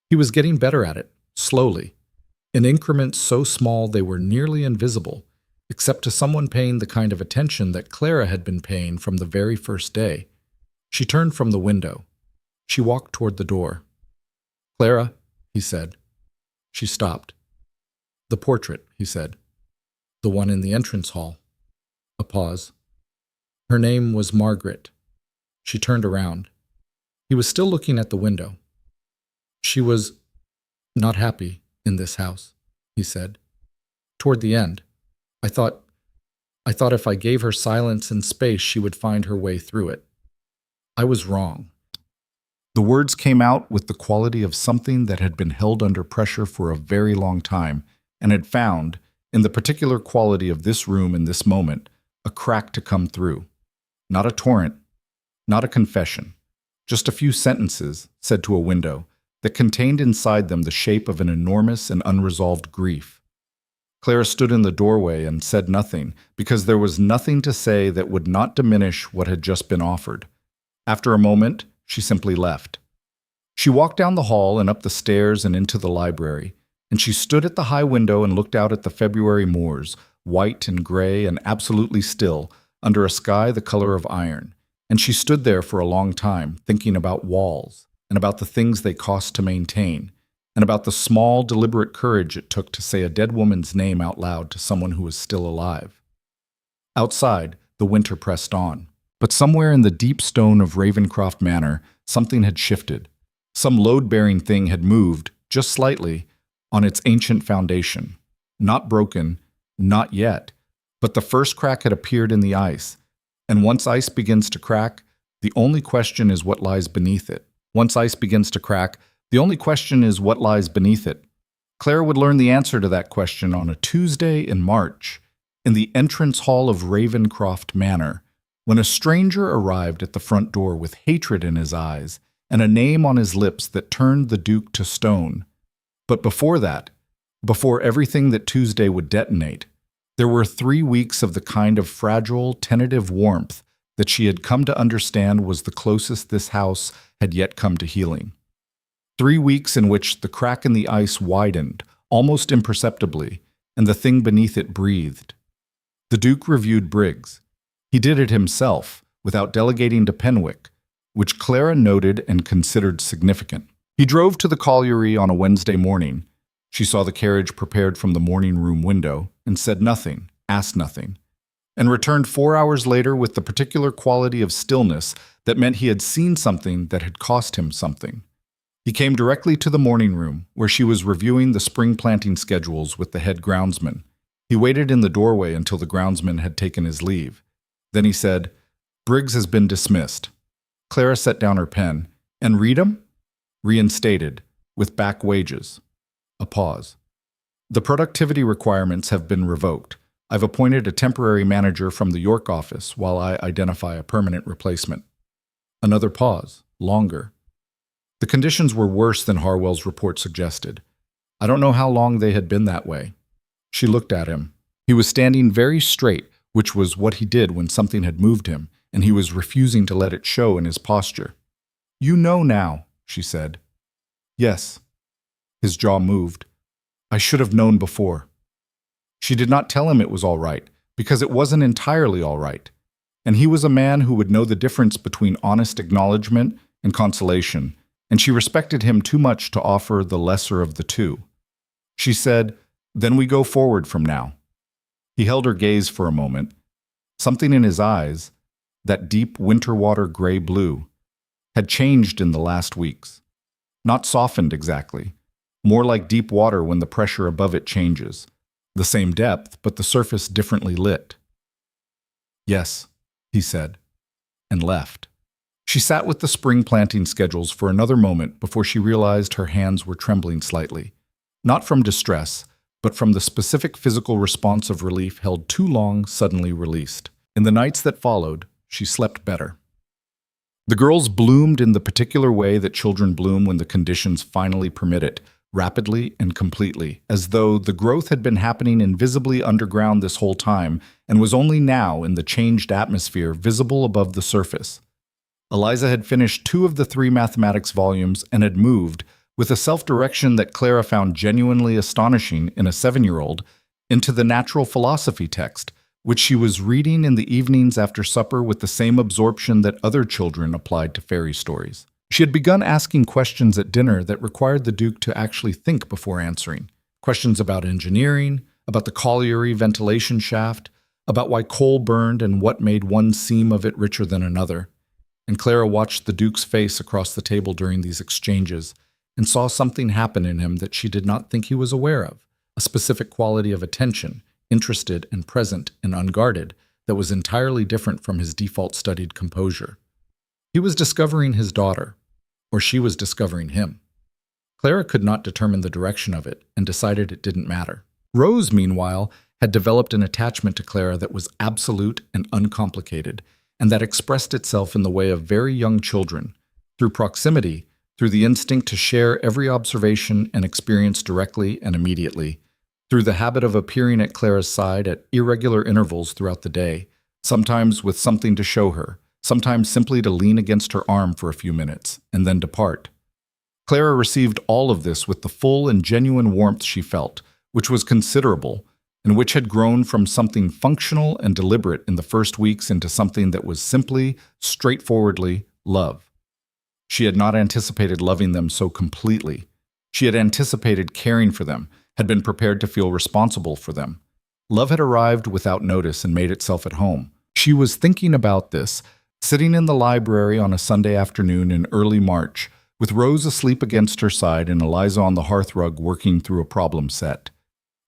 He was getting better at it, slowly, in increments so small they were nearly invisible, except to someone paying the kind of attention that Clara had been paying from the very first day. She turned from the window. She walked toward the door. Clara, he said. She stopped. The portrait, he said. The one in the entrance hall. A pause. Her name was Margaret. She turned around. He was still looking at the window. She was not happy in this house, he said. Toward the end, I thought if I gave her silence and space, she would find her way through it. I was wrong. The words came out with the quality of something that had been held under pressure for a very long time and had found, in the particular quality of this room in this moment, a crack to come through. Not a torrent, not a confession, just a few sentences said to a window that contained inside them the shape of an enormous and unresolved grief. Clara stood in the doorway and said nothing, because there was nothing to say that would not diminish what had just been offered. After a moment, she simply left. She walked down the hall and up the stairs and into the library, and she stood at the high window and looked out at the February moors, white and gray and absolutely still, under a sky the color of iron. And she stood there for a long time, thinking about walls, and about the things they cost to maintain, and about the small, deliberate courage it took to say a dead woman's name out loud to someone who was still alive. Outside, the winter pressed on. But somewhere in the deep stone of Ravencroft Manor, something had shifted. Some load-bearing thing had moved, just slightly, on its ancient foundation. Not broken, not yet, but the first crack had appeared in the ice. And once ice begins to crack, the only question is what lies beneath it. Once ice begins to crack, the only question is what lies beneath it. Clara would learn the answer to that question on a Tuesday in March, in the entrance hall of Ravencroft Manor, when a stranger arrived at the front door with hatred in his eyes and a name on his lips that turned the Duke to stone. But before that, before everything that Tuesday would detonate, there were 3 weeks of the kind of fragile, tentative warmth that she had come to understand was the closest this house had yet come to healing. 3 weeks in which the crack in the ice widened, almost imperceptibly, and the thing beneath it breathed. The Duke reviewed Briggs. He did it himself, without delegating to Penwick, which Clara noted and considered significant. He drove to the colliery on a Wednesday morning. She saw the carriage prepared from the morning room window, and said nothing, asked nothing, and returned 4 hours later with the particular quality of stillness that meant he had seen something that had cost him something. He came directly to the morning room, where she was reviewing the spring planting schedules with the head groundsman. He waited in the doorway until the groundsman had taken his leave. Then he said, "Briggs has been dismissed." Clara set down her pen. "And Reedham?" "Reinstated, with back wages." A pause. "The productivity requirements have been revoked. I've appointed a temporary manager from the York office while I identify a permanent replacement." Another pause, longer. The conditions were worse than Harwell's report suggested. I don't know how long they had been that way. She looked at him. He was standing very straight, which was what he did when something had moved him, and he was refusing to let it show in his posture. "You know now," she said. "Yes." His jaw moved. "I should have known before." She did not tell him it was all right, because it wasn't entirely all right. And he was a man who would know the difference between honest acknowledgement and consolation, and she respected him too much to offer the lesser of the two. She said, "Then we go forward from now." He held her gaze for a moment. Something in his eyes, that deep winter water gray blue, had changed in the last weeks. Not softened exactly, more like deep water when the pressure above it changes. The same depth, but the surface differently lit. "Yes," he said, and left. She sat with the spring planting schedules for another moment before she realized her hands were trembling slightly, not from distress, but from the specific physical response of relief held too long suddenly released. In the nights that followed, she slept better. The girls bloomed in the particular way that children bloom when the conditions finally permit it, rapidly and completely, as though the growth had been happening invisibly underground this whole time and was only now, in the changed atmosphere, visible above the surface. Eliza had finished 2 of the 3 mathematics volumes and had moved, with a self-direction that Clara found genuinely astonishing in a 7-year-old, into the natural philosophy text, which she was reading in the evenings after supper with the same absorption that other children applied to fairy stories. She had begun asking questions at dinner that required the Duke to actually think before answering. Questions about engineering, about the colliery ventilation shaft, about why coal burned and what made one seam of it richer than another. And Clara watched the Duke's face across the table during these exchanges and saw something happen in him that she did not think he was aware of, a specific quality of attention, interested and present and unguarded, that was entirely different from his default studied composure. He was discovering his daughter, or she was discovering him. Clara could not determine the direction of it and decided it didn't matter. Rose, meanwhile, had developed an attachment to Clara that was absolute and uncomplicated, and that expressed itself in the way of very young children, through proximity, through the instinct to share every observation and experience directly and immediately, through the habit of appearing at Clara's side at irregular intervals throughout the day, sometimes with something to show her, sometimes simply to lean against her arm for a few minutes, and then depart. Clara received all of this with the full and genuine warmth she felt, which was considerable, and which had grown from something functional and deliberate in the first weeks into something that was simply, straightforwardly, love. She had not anticipated loving them so completely. She had anticipated caring for them, had been prepared to feel responsible for them. Love had arrived without notice and made itself at home. She was thinking about this, sitting in the library on a Sunday afternoon in early March, with Rose asleep against her side and Eliza on the hearthrug working through a problem set.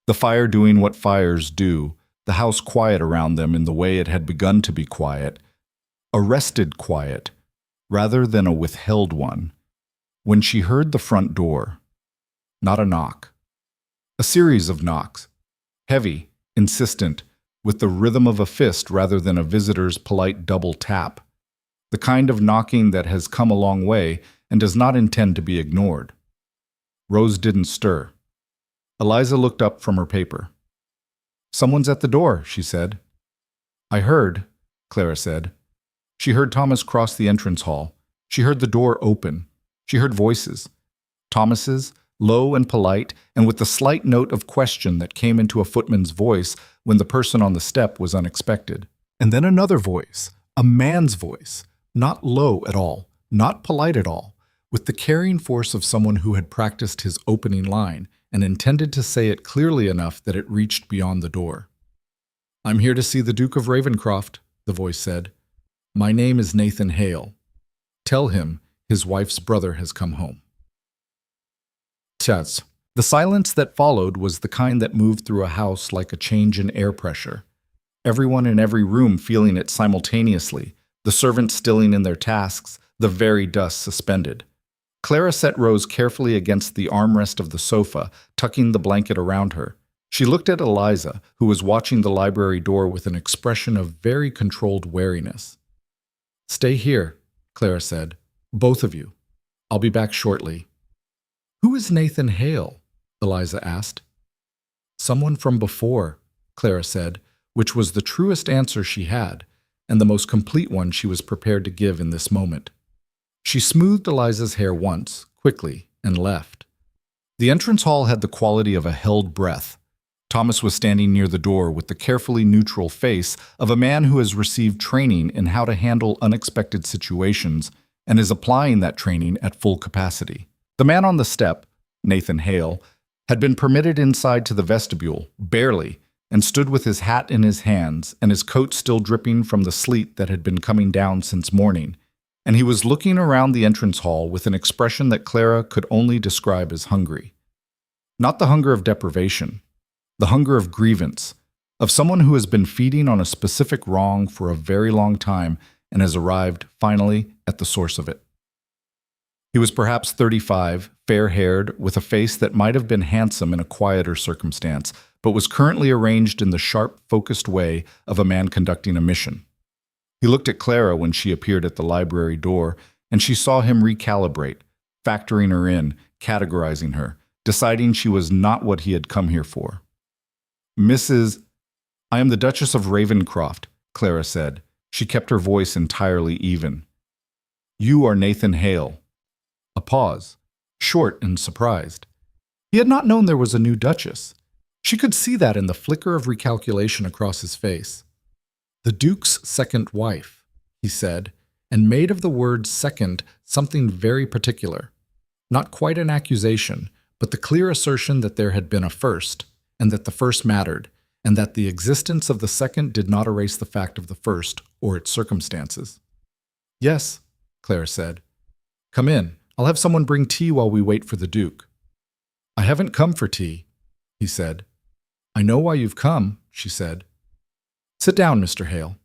The fire doing what fires do, the house quiet around them in the way it had begun to be quiet, a rested quiet, rather than a withheld one, when she heard the front door. Not a knock. A series of knocks, heavy, insistent, with the rhythm of a fist rather than a visitor's polite double tap, the kind of knocking that has come a long way and does not intend to be ignored. Rose didn't stir. Eliza looked up from her paper. "Someone's at the door," she said. "I heard," Clara said. She heard Thomas cross the entrance hall. She heard the door open. She heard voices. Thomas's, low and polite, and with the slight note of question that came into a footman's voice when the person on the step was unexpected. And then another voice, a man's voice, not low at all, not polite at all, with the carrying force of someone who had practiced his opening line and intended to say it clearly enough that it reached beyond the door. "I'm here to see the Duke of Ravencroft," the voice said. "My name is Nathan Hale. Tell him his wife's brother has come home." Duchess. The silence that followed was the kind that moved through a house like a change in air pressure. Everyone in every room feeling it simultaneously, the servants stilling in their tasks, the very dust suspended. Clara set Rose carefully against the armrest of the sofa, tucking the blanket around her. She looked at Eliza, who was watching the library door with an expression of very controlled wariness. "Stay here," Clara said. "Both of you. I'll be back shortly." "Who is Nathan Hale?" Eliza asked. "Someone from before," Clara said, which was the truest answer she had, and the most complete one she was prepared to give in this moment. She smoothed Eliza's hair once, quickly, and left. The entrance hall had the quality of a held breath. Thomas was standing near the door with the carefully neutral face of a man who has received training in how to handle unexpected situations and is applying that training at full capacity. The man on the step, Nathan Hale, had been permitted inside to the vestibule, barely, and stood with his hat in his hands and his coat still dripping from the sleet that had been coming down since morning, and he was looking around the entrance hall with an expression that Clara could only describe as hungry. Not the hunger of deprivation, the hunger of grievance, of someone who has been feeding on a specific wrong for a very long time and has arrived, finally, at the source of it. He was perhaps 35, fair-haired, with a face that might have been handsome in a quieter circumstance, but was currently arranged in the sharp, focused way of a man conducting a mission. He looked at Clara when she appeared at the library door, and she saw him recalibrate, factoring her in, categorizing her, deciding she was not what he had come here for. "I am the Duchess of Ravencroft," Clara said. She kept her voice entirely even. "You are Nathan Hale." A pause, short and surprised. He had not known there was a new Duchess. She could see that in the flicker of recalculation across his face. "The Duke's second wife," he said, and made of the word second something very particular. Not quite an accusation, but the clear assertion that there had been a first, and that the first mattered, and that the existence of the second did not erase the fact of the first or its circumstances. "Yes," Clara said. "Come in. I'll have someone bring tea while we wait for the Duke." "I haven't come for tea," he said. "I know why you've come," she said. "Sit down, Mr. Hale."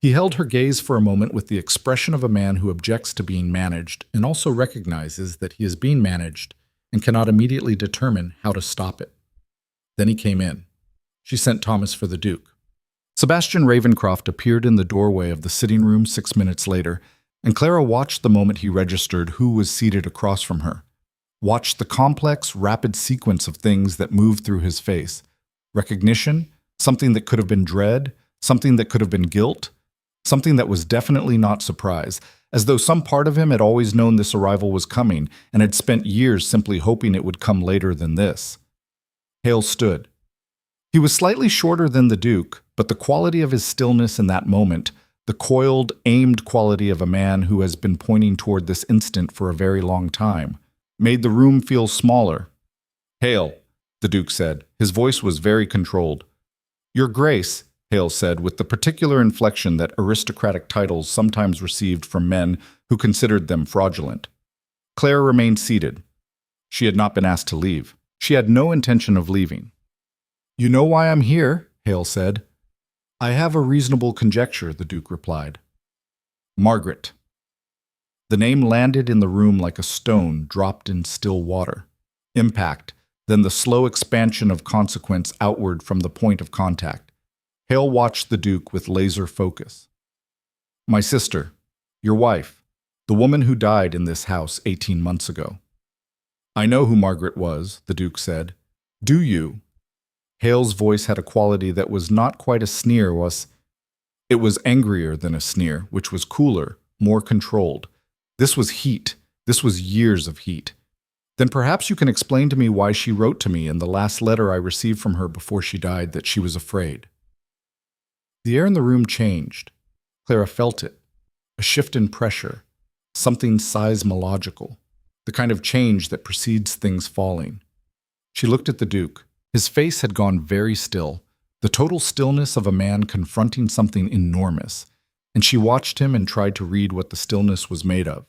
He held her gaze for a moment with the expression of a man who objects to being managed and also recognizes that he is being managed and cannot immediately determine how to stop it. Then he came in. She sent Thomas for the Duke. Sebastian Ravencroft appeared in the doorway of the sitting room 6 minutes later, and Clara watched the moment he registered who was seated across from her. Watched the complex, rapid sequence of things that moved through his face. Recognition, something that could have been dread, something that could have been guilt, something that was definitely not surprise, as though some part of him had always known this arrival was coming and had spent years simply hoping it would come later than this. Hale stood. He was slightly shorter than the Duke, but the quality of his stillness in that moment, the coiled, aimed quality of a man who has been pointing toward this instant for a very long time, made the room feel smaller. "Hale," the Duke said. His voice was very controlled. "Your Grace," Hale said, with the particular inflection that aristocratic titles sometimes received from men who considered them fraudulent. Claire remained seated. She had not been asked to leave. She had no intention of leaving. "You know why I'm here," Hale said. "I have a reasonable conjecture," the Duke replied. "Margaret." The name landed in the room like a stone dropped in still water. Impact, then the slow expansion of consequence outward from the point of contact. Hale watched the Duke with laser focus. "My sister, your wife, the woman who died in this house 18 months ago." "I know who Margaret was," the Duke said. "Do you?" Hale's voice had a quality that was not quite a sneer. It was angrier than a sneer, which was cooler, more controlled. This was heat. This was years of heat. "Then perhaps you can explain to me why she wrote to me in the last letter I received from her before she died that she was afraid." The air in the room changed. Clara felt it. A shift in pressure. Something seismological. The kind of change that precedes things falling. She looked at the Duke. His face had gone very still, the total stillness of a man confronting something enormous, and she watched him and tried to read what the stillness was made of.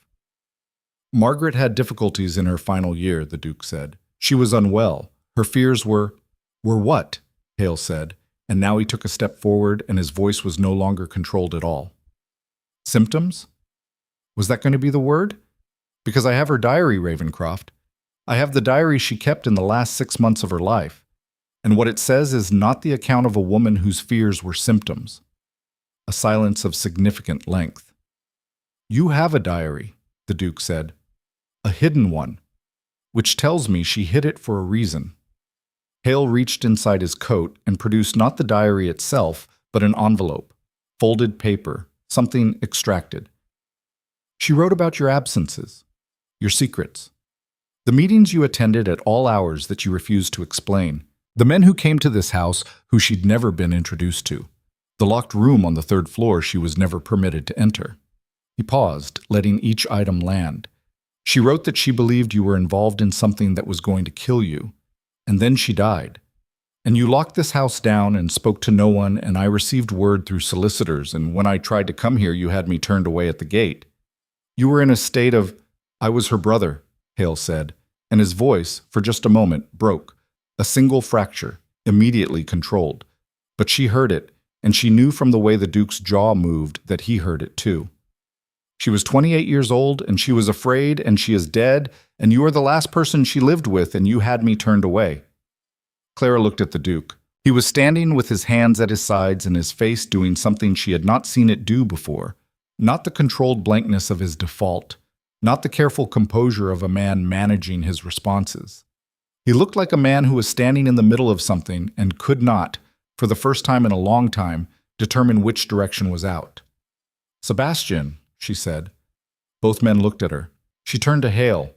"Margaret had difficulties in her final year," the Duke said. "She was unwell. Her fears were—" "Were what?" Hale said, and now he took a step forward and his voice was no longer controlled at all. "Symptoms? Was that going to be the word? Because I have her diary, Ravencroft. I have the diary she kept in the last 6 months of her life. And what it says is not the account of a woman whose fears were symptoms." A silence of significant length. "You have a diary," the Duke said. "A hidden one, which tells me she hid it for a reason." Hale reached inside his coat and produced not the diary itself, but an envelope, folded paper, something extracted. "She wrote about your absences, your secrets, the meetings you attended at all hours that you refused to explain, the men who came to this house who she'd never been introduced to, the locked room on the 3rd floor she was never permitted to enter." He paused, letting each item land. "She wrote that she believed you were involved in something that was going to kill you, and then she died. And you locked this house down and spoke to no one, and I received word through solicitors, and when I tried to come here you had me turned away at the gate. You were in a state of—" "I was her brother," Hale said, and his voice, for just a moment, broke. A single fracture, immediately controlled. But she heard it, and she knew from the way the Duke's jaw moved that he heard it too. "She was 28 years old, and she was afraid, and she is dead, and you are the last person she lived with, and you had me turned away." Clara looked at the Duke. He was standing with his hands at his sides and his face doing something she had not seen it do before. Not the controlled blankness of his default, not the careful composure of a man managing his responses. He looked like a man who was standing in the middle of something and could not, for the first time in a long time, determine which direction was out. "Sebastian," she said. Both men looked at her. She turned to Hale.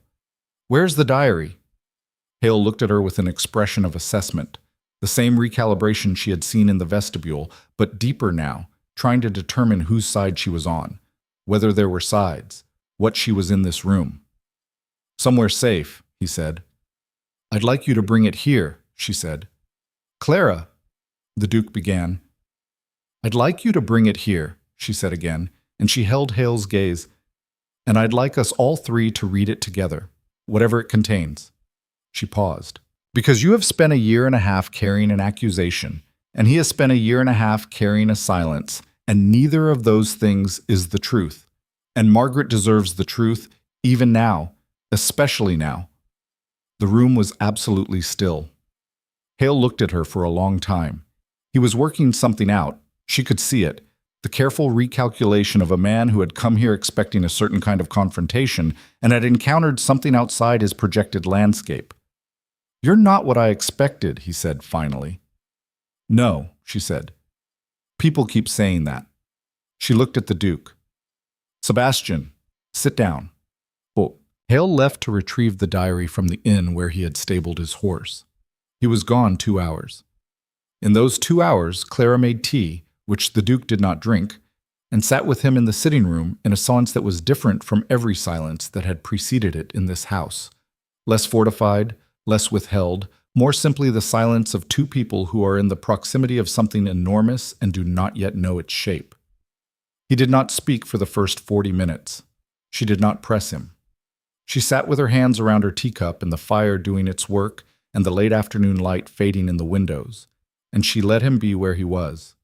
"Where's the diary?" Hale looked at her with an expression of assessment, the same recalibration she had seen in the vestibule, but deeper now, trying to determine whose side she was on, whether there were sides, what she was in this room. "Somewhere safe," he said. "I'd like you to bring it here," she said. "Clara!" The Duke began. "I'd like you to bring it here," she said again, and she held Hale's gaze. "And I'd like us all three to read it together, whatever it contains." She paused. "Because you have spent a year and a half carrying an accusation, and he has spent a year and a half carrying a silence, and neither of those things is the truth. And Margaret deserves the truth, even now, especially now." The room was absolutely still. Hale looked at her for a long time. He was working something out. She could see it. The careful recalculation of a man who had come here expecting a certain kind of confrontation and had encountered something outside his projected landscape. "You're not what I expected," he said finally. "No," she said. "People keep saying that." She looked at the Duke. "Sebastian, sit down." Oh, Hale left to retrieve the diary from the inn where he had stabled his horse. He was gone 2 hours. In those 2 hours, Clara made tea, which the Duke did not drink, and sat with him in the sitting room in a silence that was different from every silence that had preceded it in this house. Less fortified, less withheld, more simply the silence of two people who are in the proximity of something enormous and do not yet know its shape. He did not speak for the first 40 minutes. She did not press him. She sat with her hands around her teacup and the fire doing its work and the late afternoon light fading in the windows, and she let him be where he was.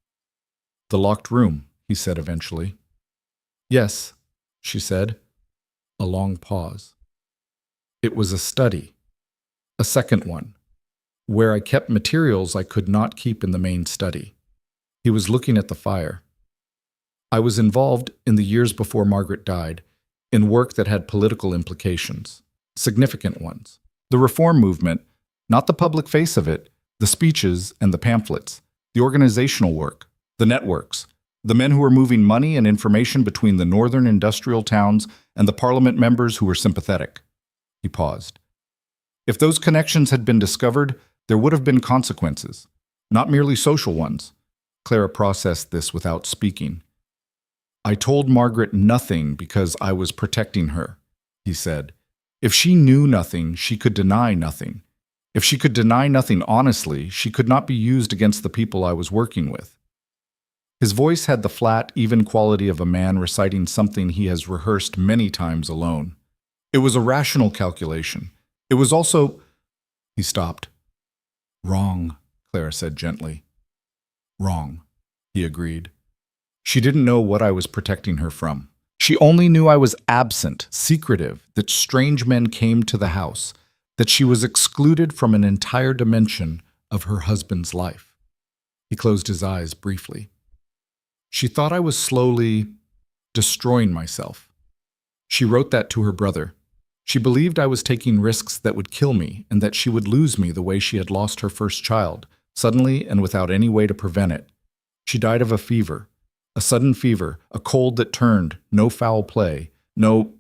"The locked room," he said eventually. "Yes," she said. A long pause. "It was a study. A second one, where I kept materials I could not keep in the main study." He was looking at the fire. "I was involved, in the years before Margaret died, in work that had political implications, significant ones. The reform movement, not the public face of it, the speeches and the pamphlets, the organizational work, the networks, the men who were moving money and information between the northern industrial towns and the parliament members who were sympathetic." He paused. "If those connections had been discovered, there would have been consequences, not merely social ones." Clara processed this without speaking. "I told Margaret nothing because I was protecting her," he said. "If she knew nothing, she could deny nothing. If she could deny nothing honestly, she could not be used against the people I was working with." His voice had the flat, even quality of a man reciting something he has rehearsed many times alone. It was a rational calculation. It was also... He stopped. "Wrong," Clara said gently. "Wrong," he agreed. She didn't know what I was protecting her from. She only knew I was absent, secretive, that strange men came to the house, that she was excluded from an entire dimension of her husband's life. He closed his eyes briefly. She thought I was slowly destroying myself. She wrote that to her brother. She believed I was taking risks that would kill me and that she would lose me the way she had lost her first child, suddenly and without any way to prevent it. She died of a fever. A sudden fever, a cold that turned, no foul play, no...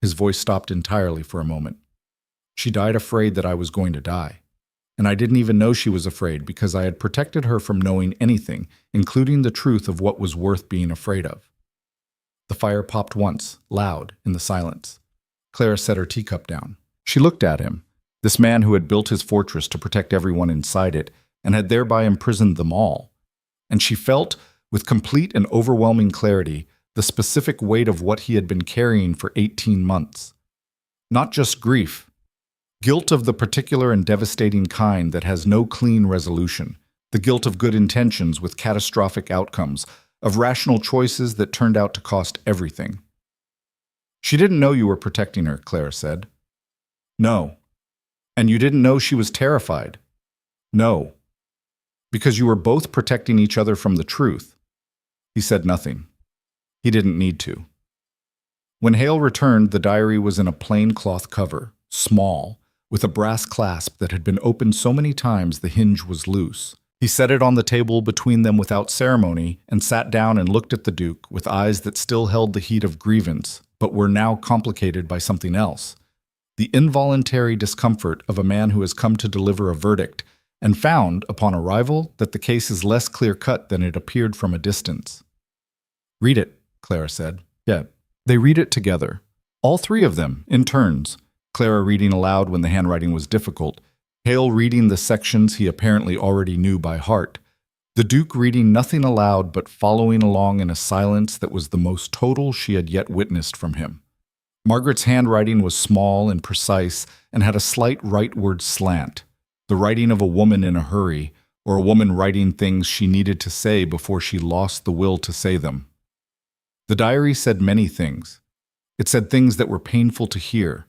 His voice stopped entirely for a moment. She died afraid that I was going to die. And I didn't even know she was afraid because I had protected her from knowing anything, including the truth of what was worth being afraid of. The fire popped once, loud, in the silence. Clara set her teacup down. She looked at him, this man who had built his fortress to protect everyone inside it and had thereby imprisoned them all. And she felt, with complete and overwhelming clarity, the specific weight of what he had been carrying for 18 months. Not just grief. Guilt of the particular and devastating kind that has no clean resolution. The guilt of good intentions with catastrophic outcomes, of rational choices that turned out to cost everything. "She didn't know you were protecting her," Clara said. "No." "And you didn't know she was terrified?" "No." "Because you were both protecting each other from the truth." He said nothing. He didn't need to. When Hale returned, the diary was in a plain cloth cover, small, with a brass clasp that had been opened so many times the hinge was loose. He set it on the table between them without ceremony and sat down and looked at the Duke with eyes that still held the heat of grievance, but were now complicated by something else. The involuntary discomfort of a man who has come to deliver a verdict and found, upon arrival, that the case is less clear-cut than it appeared from a distance. "Read it," Clara said. Yeah. They read it together. All three of them, in turns. Clara reading aloud when the handwriting was difficult. Hale reading the sections he apparently already knew by heart. the Duke reading nothing aloud but following along in a silence that was the most total she had yet witnessed from him. Margaret's handwriting was small and precise and had a slight rightward slant, the writing of a woman in a hurry, or a woman writing things she needed to say before she lost the will to say them. The diary said many things. It said things that were painful to hear.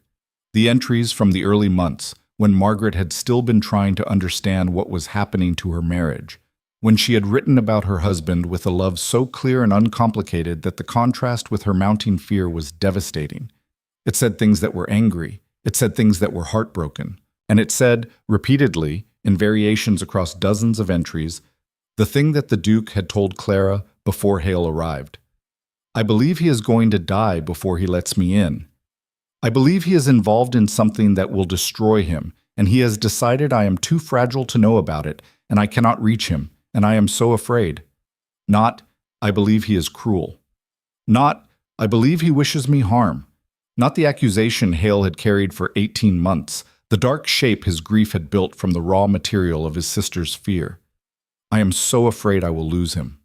The entries from the early months, when Margaret had still been trying to understand what was happening to her marriage, when she had written about her husband with a love so clear and uncomplicated that the contrast with her mounting fear was devastating. It said things that were angry. It said things that were heartbroken. And it said, repeatedly, in variations across dozens of entries, the thing that the Duke had told Clara before Hale arrived. I believe he is going to die before he lets me in. I believe he is involved in something that will destroy him, and he has decided I am too fragile to know about it, and I cannot reach him, and I am so afraid. Not, I believe he is cruel. Not, I believe he wishes me harm. Not the accusation Hale had carried for 18 months, the dark shape his grief had built from the raw material of his sister's fear. I am so afraid I will lose him.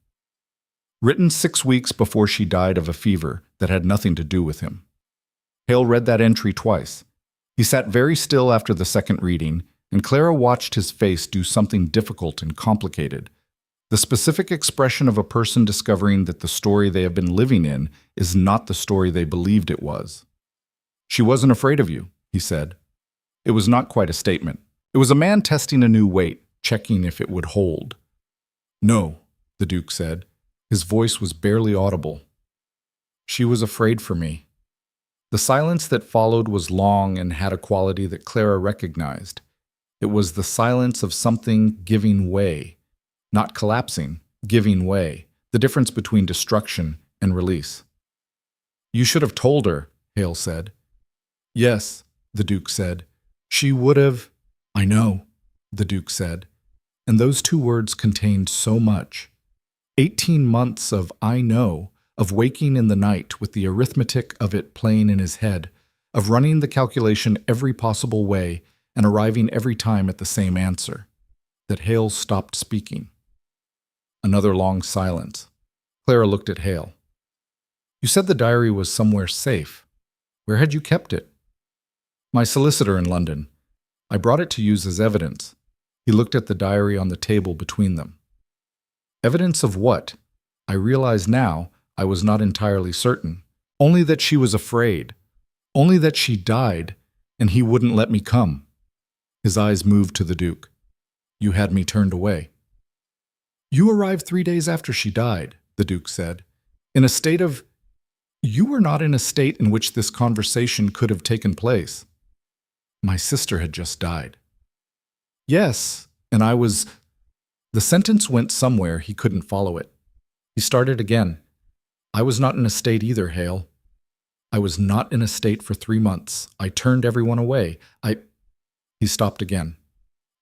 Written 6 weeks before she died of a fever that had nothing to do with him. Hale read that entry twice. He sat very still after the second reading, and Clara watched his face do something difficult and complicated. The specific expression of a person discovering that the story they have been living in is not the story they believed it was. She wasn't afraid of you, he said. It was not quite a statement. It was a man testing a new weight, checking if it would hold. No, the Duke said. His voice was barely audible. She was afraid for me. The silence that followed was long and had a quality that Clara recognized. It was the silence of something giving way, not collapsing, giving way, the difference between destruction and release. You should have told her, Hale said. Yes, the Duke said. She would have. I know, the Duke said. And those two words contained so much. 18 months of I know, of waking in the night with the arithmetic of it playing in his head, of running the calculation every possible way and arriving every time at the same answer, that Hale stopped speaking. Another long silence. Clara looked at Hale. You said the diary was somewhere safe. Where had you kept it? My solicitor in London. I brought it to use as evidence. He looked at the diary on the table between them. Evidence of what? I realize now I was not entirely certain. Only that she was afraid. Only that she died, and he wouldn't let me come. His eyes moved to the Duke. You had me turned away. You arrived 3 days after she died, the Duke said, in a state of... You were not in a state in which this conversation could have taken place. My sister had just died. Yes, and I was... The sentence went somewhere, he couldn't follow it. He started again. I was not in a state either, Hale. I was not in a state for 3 months. I turned everyone away. He stopped again.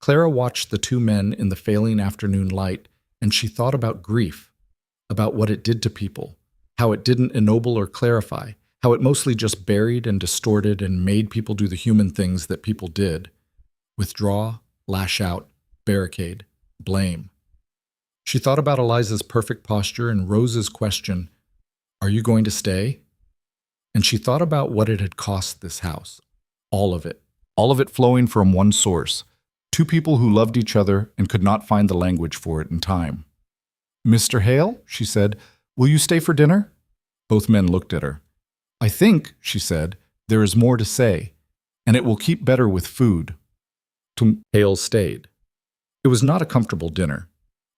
Clara watched the two men in the failing afternoon light, and she thought about grief, about what it did to people, how it didn't ennoble or clarify, how it mostly just buried and distorted and made people do the human things that people did. Withdraw, lash out, barricade, blame. She thought about Eliza's perfect posture and Rose's question, "Are you going to stay?" And she thought about what it had cost this house. All of it flowing from one source, two people who loved each other and could not find the language for it in time. "Mr. Hale," she said, "will you stay for dinner?" Both men looked at her. "I think," she said, "there is more to say, and it will keep better with food." Hale stayed. It was not a comfortable dinner.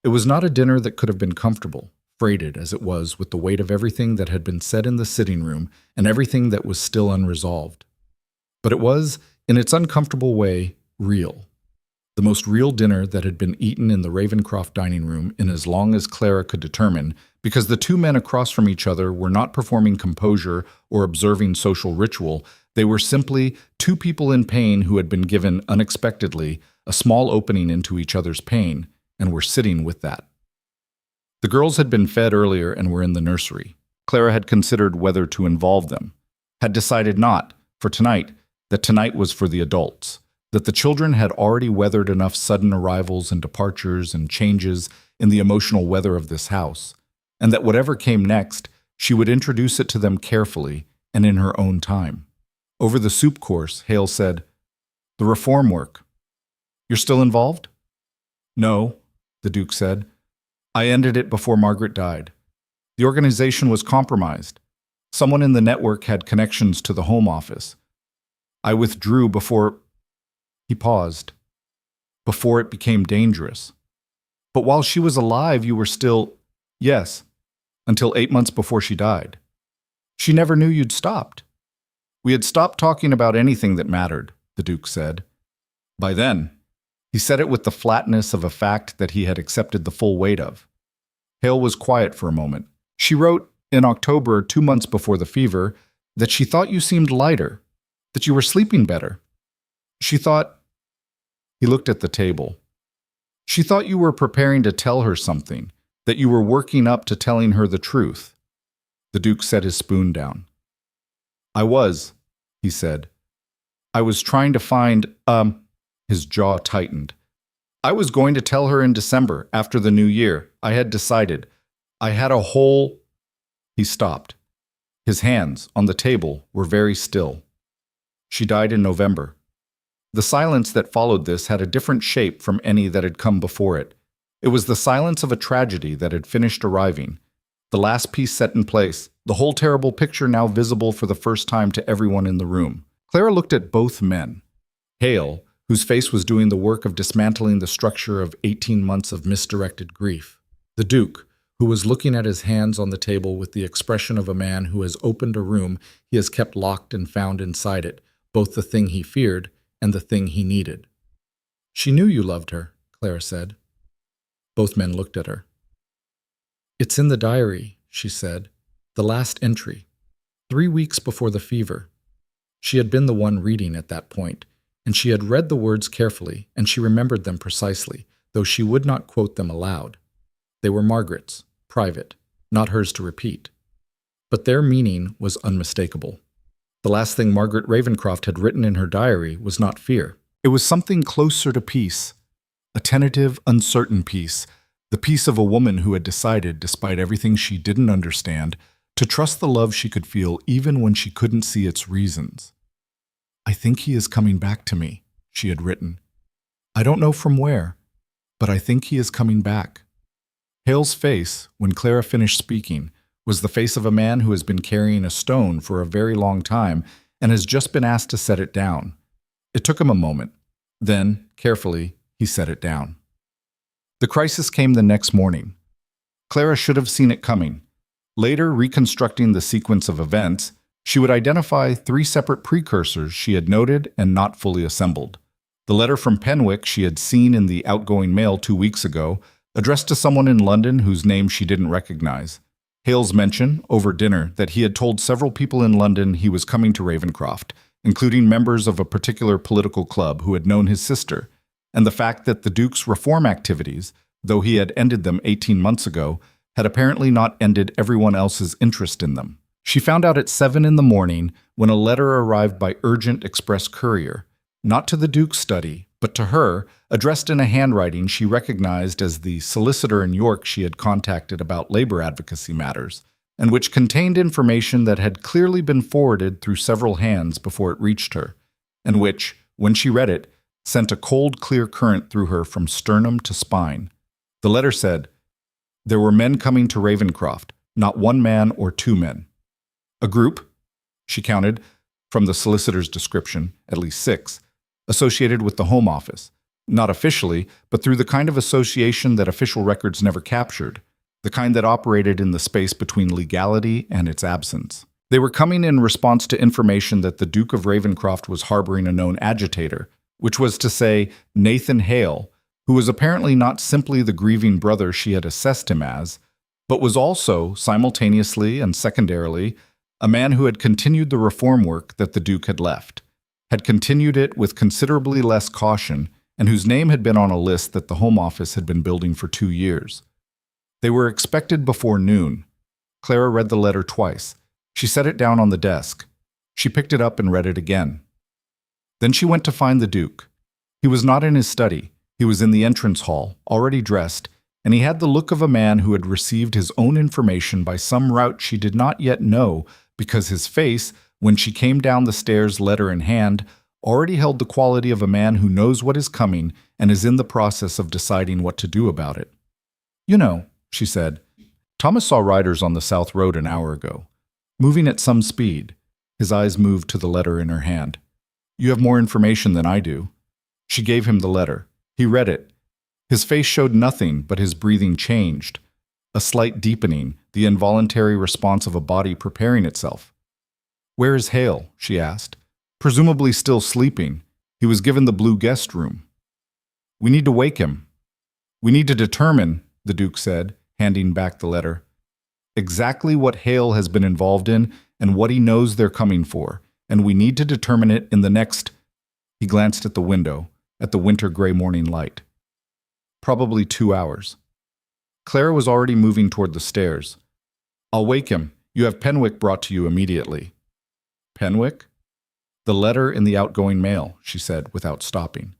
It was not a dinner that could have been comfortable, freighted as it was with the weight of everything that had been said in the sitting room and everything that was still unresolved. But it was, in its uncomfortable way, real. The most real dinner that had been eaten in the Ravencroft dining room in as long as Clara could determine, because the two men across from each other were not performing composure or observing social ritual. They were simply two people in pain who had been given, unexpectedly, a small opening into each other's pain, and were sitting with that. The girls had been fed earlier and were in the nursery. Clara had considered whether to involve them, had decided not, for tonight, that tonight was for the adults. that the children had already weathered enough sudden arrivals and departures and changes in the emotional weather of this house, and that whatever came next, she would introduce it to them carefully and in her own time. Over the soup course, Hale said, "The reform work. You're still involved?" "No," the Duke said. "I ended it before Margaret died. The organization was compromised. Someone in the network had connections to the Home Office. I withdrew before—" He paused. "Before it became dangerous. But while she was alive, you were still—" "Yes, until 8 months before she died. She never knew you'd stopped." "We had stopped talking about anything that mattered," the Duke said. "By then." He said it with the flatness of a fact that he had accepted the full weight of. Hale was quiet for a moment. "She wrote, in October, 2 months before the fever, that she thought you seemed lighter, that you were sleeping better. She thought—" He looked at the table. "She thought you were preparing to tell her something, that you were working up to telling her the truth." The Duke set his spoon down. "I was," he said. "I was trying to find, His jaw tightened. "I was going to tell her in December, after the new year. I had decided. I had a whole—" He stopped. His hands, on the table, were very still. "She died in November." The silence that followed this had a different shape from any that had come before it. It was the silence of a tragedy that had finished arriving. The last piece set in place, the whole terrible picture now visible for the first time to everyone in the room. Clara looked at both men. Hale, whose face was doing the work of dismantling the structure of 18 months of misdirected grief. The Duke, who was looking at his hands on the table with the expression of a man who has opened a room he has kept locked and found inside it both the thing he feared and the thing he needed. "She knew you loved her," Clara said. Both men looked at her. "It's in the diary," she said, "the last entry, 3 weeks before the fever." She had been the one reading at that point, and she had read the words carefully, and she remembered them precisely, though she would not quote them aloud. They were Margaret's, private, not hers to repeat. But their meaning was unmistakable. The last thing Margaret Ravencroft had written in her diary was not fear. It was something closer to peace, a tentative, uncertain peace, the peace of a woman who had decided, despite everything she didn't understand, to trust the love she could feel even when she couldn't see its reasons. "I think he is coming back to me," she had written. "I don't know from where, but I think he is coming back." Hale's face, when Clara finished speaking, was the face of a man who has been carrying a stone for a very long time and has just been asked to set it down. It took him a moment. Then, carefully, he set it down. The crisis came the next morning. Clara should have seen it coming. Later, reconstructing the sequence of events, she would identify 3 separate precursors she had noted and not fully assembled. The letter from Penwick she had seen in the outgoing mail 2 weeks ago, addressed to someone in London whose name she didn't recognize. Hale's mention, over dinner, that he had told several people in London he was coming to Ravencroft, including members of a particular political club who had known his sister, and the fact that the Duke's reform activities, though he had ended them 18 months ago, had apparently not ended everyone else's interest in them. She found out at 7 in the morning when a letter arrived by urgent express courier, not to the Duke's study, but to her, addressed in a handwriting she recognized as the solicitor in York she had contacted about labor advocacy matters, and which contained information that had clearly been forwarded through several hands before it reached her, and which, when she read it, sent a cold, clear current through her from sternum to spine. The letter said, "There were men coming to Ravencroft, not 1 man or 2 men. A group," she counted, from the solicitor's description, at least 6, associated with the Home Office, not officially, but through the kind of association that official records never captured, the kind that operated in the space between legality and its absence. They were coming in response to information that the Duke of Ravencroft was harboring a known agitator, which was to say Nathan Hale, who was apparently not simply the grieving brother she had assessed him as, but was also, simultaneously and secondarily, a man who had continued the reform work that the Duke had left, had continued it with considerably less caution, and whose name had been on a list that the Home Office had been building for 2 years. They were expected before noon. Clara read the letter twice. She set it down on the desk. She picked it up and read it again. Then she went to find the Duke. He was not in his study. He was in the entrance hall, already dressed, and he had the look of a man who had received his own information by some route she did not yet know, because his face, when she came down the stairs letter in hand, already held the quality of a man who knows what is coming and is in the process of deciding what to do about it. "You know," she said, "Thomas saw riders on the South Road an hour ago, moving at some speed." His eyes moved to the letter in her hand. "You have more information than I do." She gave him the letter. He read it. His face showed nothing, but his breathing changed. A slight deepening, the involuntary response of a body preparing itself. "Where is Hale?" she asked. "Presumably still sleeping. He was given the blue guest room." "We need to wake him." "We need to determine," the Duke said, handing back the letter, "exactly what Hale has been involved in and what he knows they're coming for, and we need to determine it in the next—" He glanced at the window, at the winter gray morning light. "Probably 2 hours." Clara was already moving toward the stairs. "I'll wake him. You have Penwick brought to you immediately." "Penwick?" "The letter in the outgoing mail," she said, without stopping.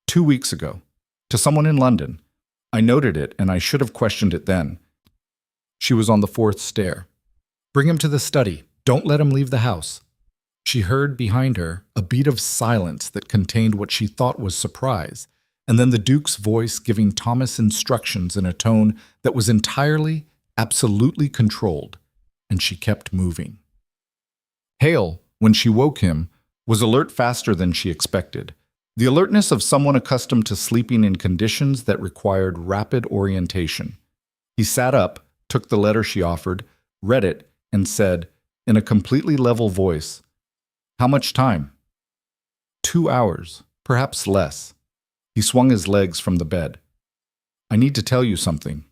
2 weeks ago. To someone in London. I noted it, and I should have questioned it then." She was on the 4th stair. "Bring him to the study. Don't let him leave the house." She heard behind her a beat of silence that contained what she thought was surprise, and then the Duke's voice giving Thomas instructions in a tone that was entirely, absolutely controlled, and she kept moving. Hale, when she woke him, was alert faster than she expected. The alertness of someone accustomed to sleeping in conditions that required rapid orientation. He sat up, took the letter she offered, read it, and said, in a completely level voice, "How much time?" 2 hours, perhaps less. He swung his legs from the bed. "I need to tell you something."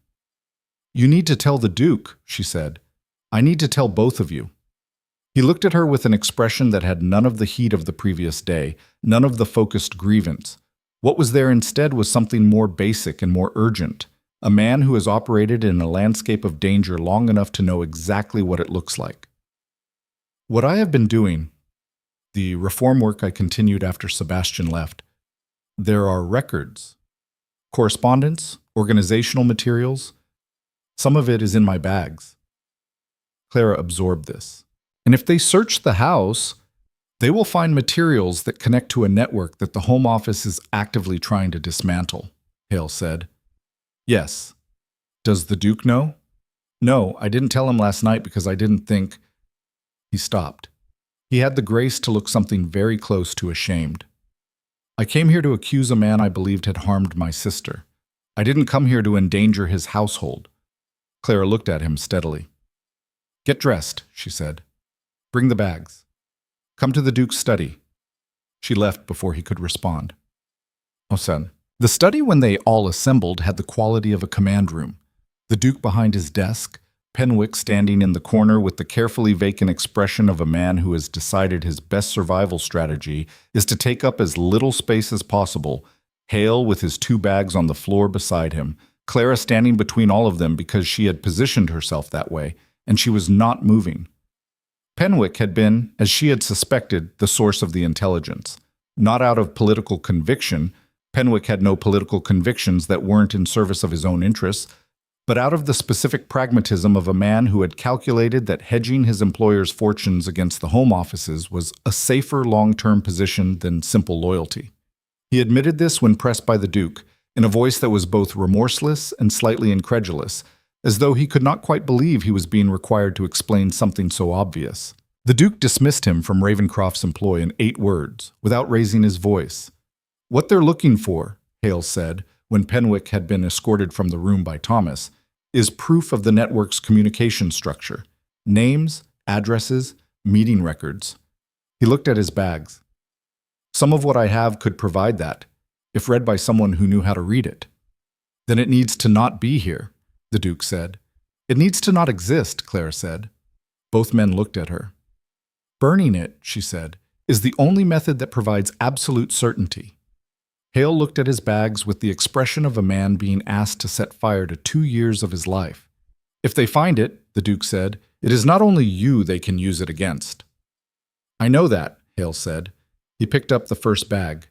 "You need to tell the Duke," she said. "I need to tell both of you." He looked at her with an expression that had none of the heat of the previous day, none of the focused grievance. What was there instead was something more basic and more urgent. A man who has operated in a landscape of danger long enough to know exactly what it looks like. "What I have been doing, the reform work I continued after Sebastian left, there are records, correspondence, organizational materials. Some of it is in my bags." Clara absorbed this. "And if they search the house, they will find materials that connect to a network that the Home Office is actively trying to dismantle," Hale said. "Yes. Does the Duke know?" "No, I didn't tell him last night because I didn't think—" He stopped. He had the grace to look something very close to ashamed. "I came here to accuse a man I believed had harmed my sister. I didn't come here to endanger his household." Clara looked at him steadily. "Get dressed," she said. "Bring the bags. Come to the Duke's study." She left before he could respond. Osen. The study, when they all assembled, had the quality of a command room. The Duke behind his desk, Penwick standing in the corner with the carefully vacant expression of a man who has decided his best survival strategy is to take up as little space as possible, Hale with his 2 bags on the floor beside him, Clara standing between all of them because she had positioned herself that way, and she was not moving. Penwick had been, as she had suspected, the source of the intelligence. Not out of political conviction, Penwick had no political convictions that weren't in service of his own interests, but out of the specific pragmatism of a man who had calculated that hedging his employer's fortunes against the Home Offices was a safer long-term position than simple loyalty. He admitted this when pressed by the Duke, in a voice that was both remorseless and slightly incredulous, as though he could not quite believe he was being required to explain something so obvious. The Duke dismissed him from Ravencroft's employ in 8 words, without raising his voice. "What they're looking for," Hale said, when Penwick had been escorted from the room by Thomas, "is proof of the network's communication structure. Names, addresses, meeting records." He looked at his bags. "Some of what I have could provide that, if read by someone who knew how to read it." "Then it needs to not be here," the Duke said. "It needs to not exist," Clara said. Both men looked at her. "Burning it," she said, "is the only method that provides absolute certainty." Hale looked at his bags with the expression of a man being asked to set fire to 2 years of his life. "If they find it," the Duke said, "it is not only you they can use it against." "I know that," Hale said. He picked up the first bag.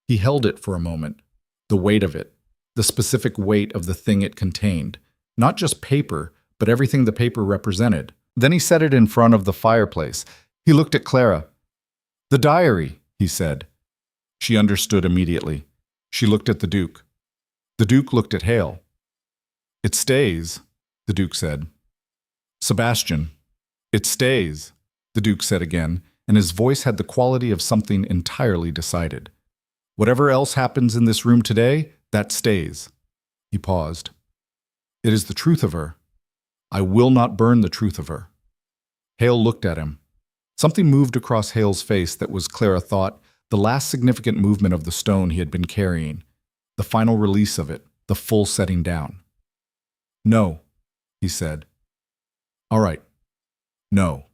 He held it for a moment, the weight of it, the specific weight of the thing it contained, not just paper, but everything the paper represented. Then he set it in front of the fireplace. He looked at Clara. "The diary," he said. She understood immediately. She looked at the Duke. The Duke looked at Hale. "It stays," the Duke said. "Sebastian, it stays," the Duke said again, and his voice had the quality of something entirely decided. "Whatever else happens in this room today, that stays." He paused. "It is the truth of her. I will not burn the truth of her." Hale looked at him. Something moved across Hale's face that was, Clara thought, the last significant movement of the stone he had been carrying, the final release of it, the full setting down. "No," he said. "All right. No."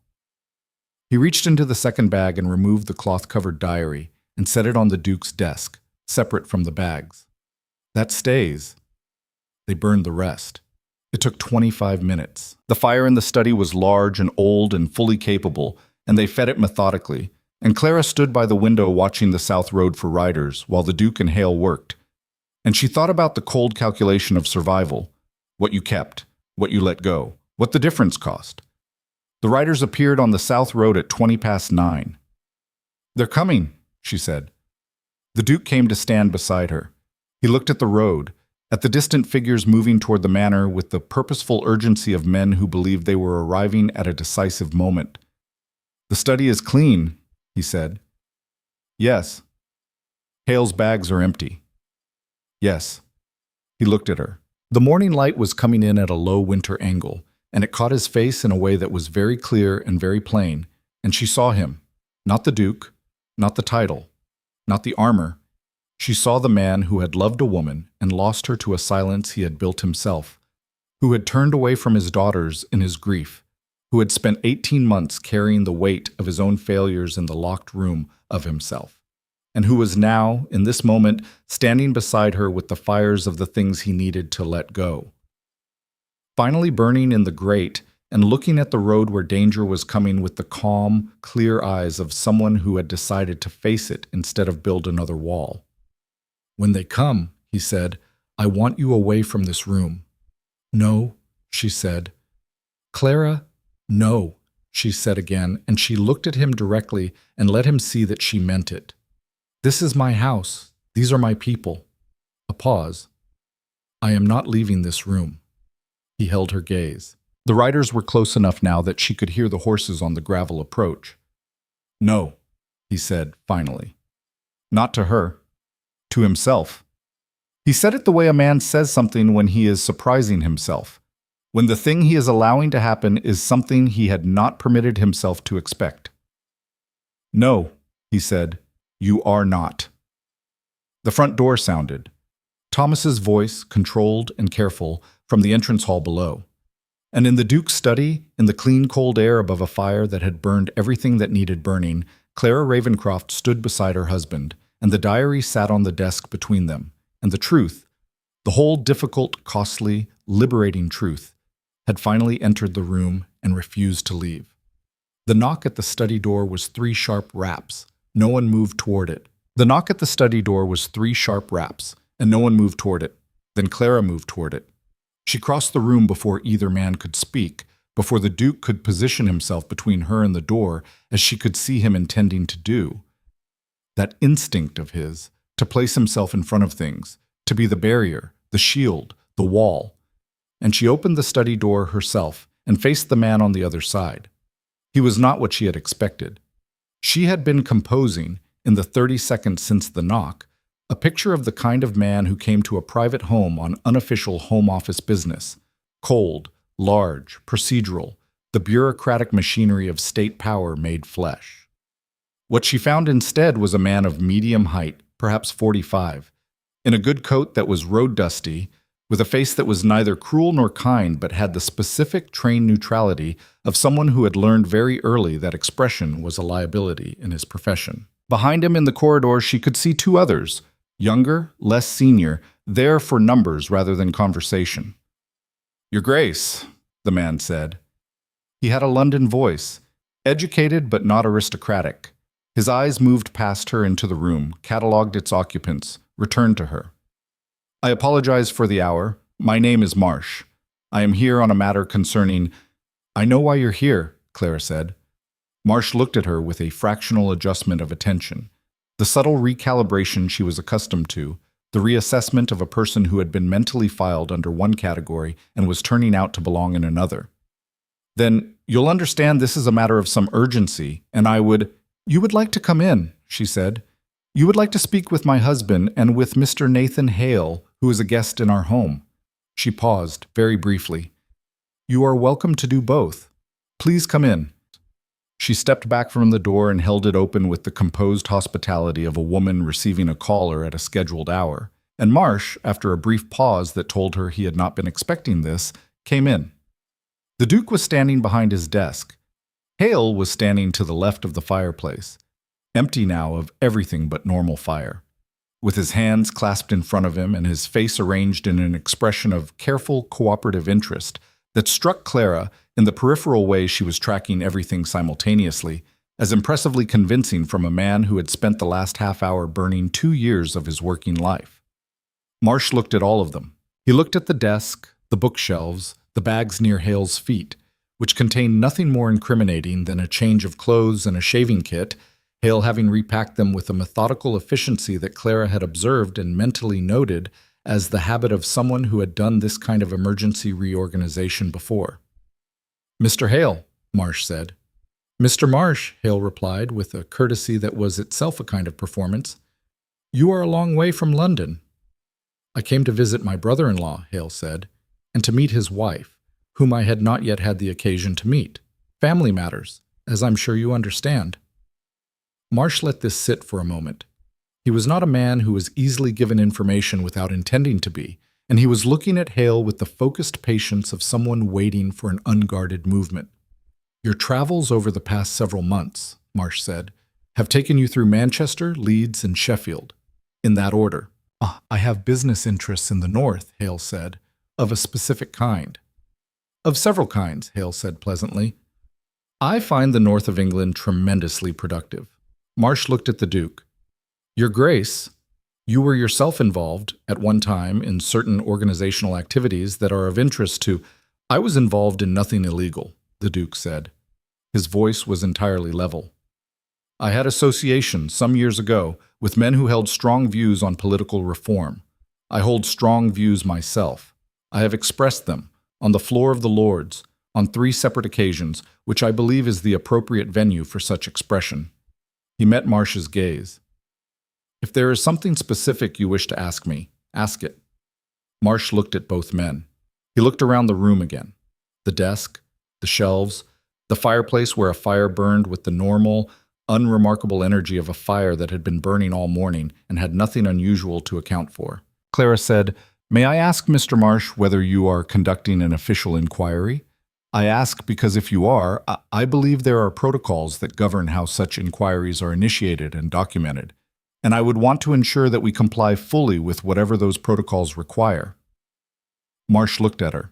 He reached into the second bag and removed the cloth-covered diary and set it on the Duke's desk, separate from the bags. "That stays." They burned the rest. It took 25 minutes. The fire in the study was large and old and fully capable, and they fed it methodically, and Clara stood by the window watching the South Road for riders while the Duke and Hale worked. And she thought about the cold calculation of survival, what you kept, what you let go, what the difference cost. The riders appeared on the South Road at 9:20. "They're coming," she said. The Duke came to stand beside her. He looked at the road, at the distant figures moving toward the manor with the purposeful urgency of men who believed they were arriving at a decisive moment. "The study is clean," he said. "Yes." "Hale's bags are empty." "Yes." He looked at her. The morning light was coming in at a low winter angle, and it caught his face in a way that was very clear and very plain, and she saw him, not the Duke, not the title, not the armor. She saw the man who had loved a woman and lost her to a silence he had built himself, who had turned away from his daughters in his grief, who had spent 18 months carrying the weight of his own failures in the locked room of himself, and who was now, in this moment, standing beside her with the fires of the things he needed to let go. Finally burning in the grate and looking at the road where danger was coming with the calm, clear eyes of someone who had decided to face it instead of build another wall. "When they come," he said, "I want you away from this room." "No," she said. "Clara, no," she said again, and she looked at him directly and let him see that she meant it. "This is my house. These are my people." A pause. "I am not leaving this room." He held her gaze. The riders were close enough now that she could hear the horses on the gravel approach. "No," he said, finally. Not to her. To himself. He said it the way a man says something when he is surprising himself, when the thing he is allowing to happen is something he had not permitted himself to expect. "No," he said, "you are not." The front door sounded. Thomas's voice, controlled and careful, from the entrance hall below. And in the Duke's study, in the clean cold air above a fire that had burned everything that needed burning, Clara Ravencroft stood beside her husband, and the diary sat on the desk between them, and the truth, the whole difficult, costly, liberating truth, had finally entered the room and refused to leave. The knock at the study door was 3 sharp raps. No one moved toward it. The knock at the study door was 3 sharp raps, and no one moved toward it. Then Clara moved toward it. She crossed the room before either man could speak, before the Duke could position himself between her and the door, as she could see him intending to do. That instinct of his, to place himself in front of things, to be the barrier, the shield, the wall. And she opened the study door herself and faced the man on the other side. He was not what she had expected. She had been composing, in the 30 seconds since the knock, a picture of the kind of man who came to a private home on unofficial home office business, cold, large, procedural, the bureaucratic machinery of state power made flesh. What she found instead was a man of medium height, perhaps 45, in a good coat that was road dusty, with a face that was neither cruel nor kind but had the specific trained neutrality of someone who had learned very early that expression was a liability in his profession. Behind him in the corridor she could see 2 others, younger, less senior, there for numbers rather than conversation. "Your Grace," the man said. He had a London voice, educated but not aristocratic, His eyes moved past her into the room, catalogued its occupants, returned to her. I apologize for the hour. My name is Marsh. I am here on a matter concerning— I know why you're here, Clara said. Marsh looked at her with a fractional adjustment of attention. The subtle recalibration she was accustomed to, the reassessment of a person who had been mentally filed under one category and was turning out to belong in another. Then, you'll understand this is a matter of some urgency, and You would like to come in, she said. You would like to speak with my husband and with Mr. Nathan Hale, who is a guest in our home. She paused, very briefly. You are welcome to do both. Please come in. She stepped back from the door and held it open with the composed hospitality of a woman receiving a caller at a scheduled hour. And Marsh, after a brief pause that told her he had not been expecting this, came in. The Duke was standing behind his desk. Hale was standing to the left of the fireplace, empty now of everything but normal fire, with his hands clasped in front of him and his face arranged in an expression of careful, cooperative interest that struck Clara, in the peripheral way she was tracking everything simultaneously, as impressively convincing from a man who had spent the last half hour burning 2 years of his working life. Marsh looked at all of them. He looked at the desk, the bookshelves, the bags near Hale's feet, which contained nothing more incriminating than a change of clothes and a shaving kit, Hale having repacked them with a methodical efficiency that Clara had observed and mentally noted as the habit of someone who had done this kind of emergency reorganization before. Mr. Hale, Marsh said. Mr. Marsh, Hale replied with a courtesy that was itself a kind of performance. You are a long way from London. I came to visit my brother-in-law, Hale said, and to meet his wife, whom I had not yet had the occasion to meet. Family matters, as I'm sure you understand. Marsh let this sit for a moment. He was not a man who was easily given information without intending to be, and he was looking at Hale with the focused patience of someone waiting for an unguarded movement. Your travels over the past several months, Marsh said, have taken you through Manchester, Leeds, and Sheffield, in that order. I have business interests in the north, Hale said, of a specific kind. Of several kinds, Hale said pleasantly. I find the north of England tremendously productive. Marsh looked at the Duke. Your Grace, you were yourself involved, at one time, in certain organizational activities that are of interest to— I was involved in nothing illegal, the Duke said. His voice was entirely level. I had associations some years ago with men who held strong views on political reform. I hold strong views myself. I have expressed them, on the floor of the Lords, on 3 separate occasions, which I believe is the appropriate venue for such expression. He met Marsh's gaze. If there is something specific you wish to ask me, ask it. Marsh looked at both men. He looked around the room again. The desk, the shelves, the fireplace where a fire burned with the normal, unremarkable energy of a fire that had been burning all morning and had nothing unusual to account for. Clara said, May I ask, Mr. Marsh, whether you are conducting an official inquiry? I ask because if you are, I believe there are protocols that govern how such inquiries are initiated and documented, and I would want to ensure that we comply fully with whatever those protocols require. Marsh looked at her.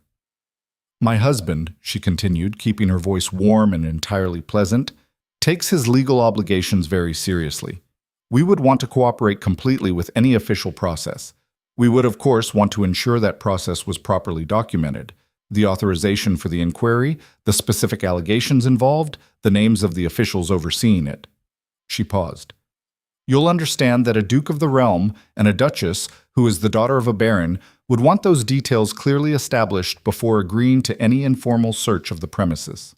My husband, she continued, keeping her voice warm and entirely pleasant, takes his legal obligations very seriously. We would want to cooperate completely with any official process. We would, of course, want to ensure that process was properly documented. The authorization for the inquiry, the specific allegations involved, the names of the officials overseeing it. She paused. You'll understand that a Duke of the realm and a Duchess, who is the daughter of a baron, would want those details clearly established before agreeing to any informal search of the premises.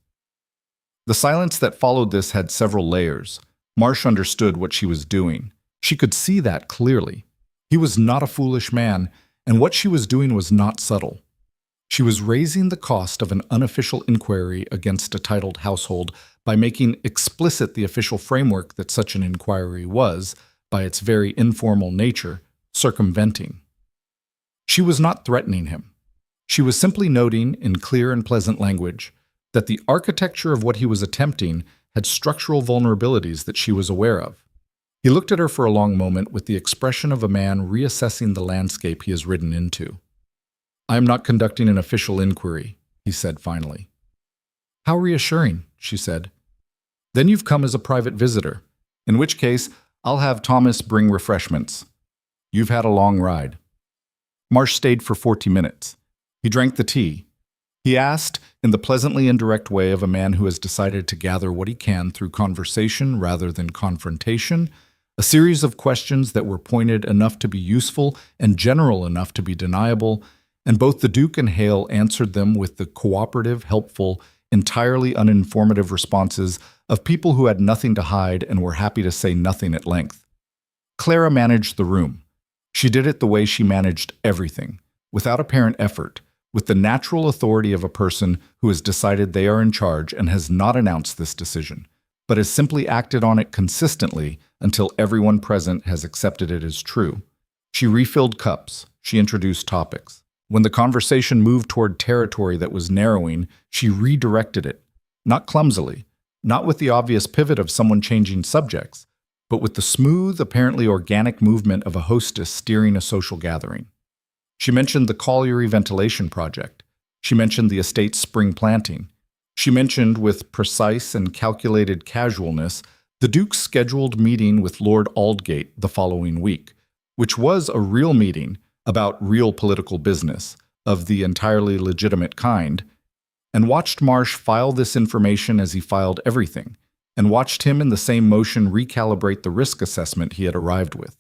The silence that followed this had several layers. Marsh understood what she was doing. She could see that clearly. He was not a foolish man, and what she was doing was not subtle. She was raising the cost of an unofficial inquiry against a titled household by making explicit the official framework that such an inquiry was, by its very informal nature, circumventing. She was not threatening him. She was simply noting, in clear and pleasant language, that the architecture of what he was attempting had structural vulnerabilities that she was aware of. He looked at her for a long moment with the expression of a man reassessing the landscape he has ridden into. I am not conducting an official inquiry, he said finally. How reassuring, she said. Then you've come as a private visitor. In which case, I'll have Thomas bring refreshments. You've had a long ride. Marsh stayed for 40 minutes. He drank the tea. He asked, in the pleasantly indirect way of a man who has decided to gather what he can through conversation rather than confrontation, a series of questions that were pointed enough to be useful and general enough to be deniable, and both the Duke and Hale answered them with the cooperative, helpful, entirely uninformative responses of people who had nothing to hide and were happy to say nothing at length. Clara managed the room. She did it the way she managed everything, without apparent effort, with the natural authority of a person who has decided they are in charge and has not announced this decision, but has simply acted on it consistently until everyone present has accepted it as true. She refilled cups. She introduced topics. When the conversation moved toward territory that was narrowing, she redirected it, not clumsily, not with the obvious pivot of someone changing subjects, but with the smooth, apparently organic movement of a hostess steering a social gathering. She mentioned the colliery ventilation project. She mentioned the estate's spring planting. She mentioned, with precise and calculated casualness, the Duke's scheduled meeting with Lord Aldgate the following week, which was a real meeting about real political business, of the entirely legitimate kind, and watched Marsh file this information as he filed everything, and watched him in the same motion recalibrate the risk assessment he had arrived with.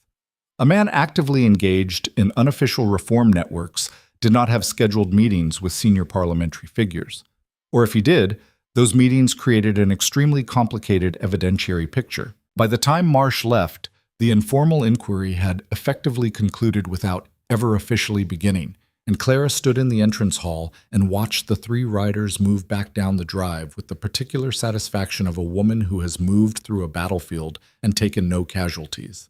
A man actively engaged in unofficial reform networks did not have scheduled meetings with senior parliamentary figures. Or if he did, those meetings created an extremely complicated evidentiary picture. By the time Marsh left, the informal inquiry had effectively concluded without ever officially beginning, and Clara stood in the entrance hall and watched the three riders move back down the drive with the particular satisfaction of a woman who has moved through a battlefield and taken no casualties.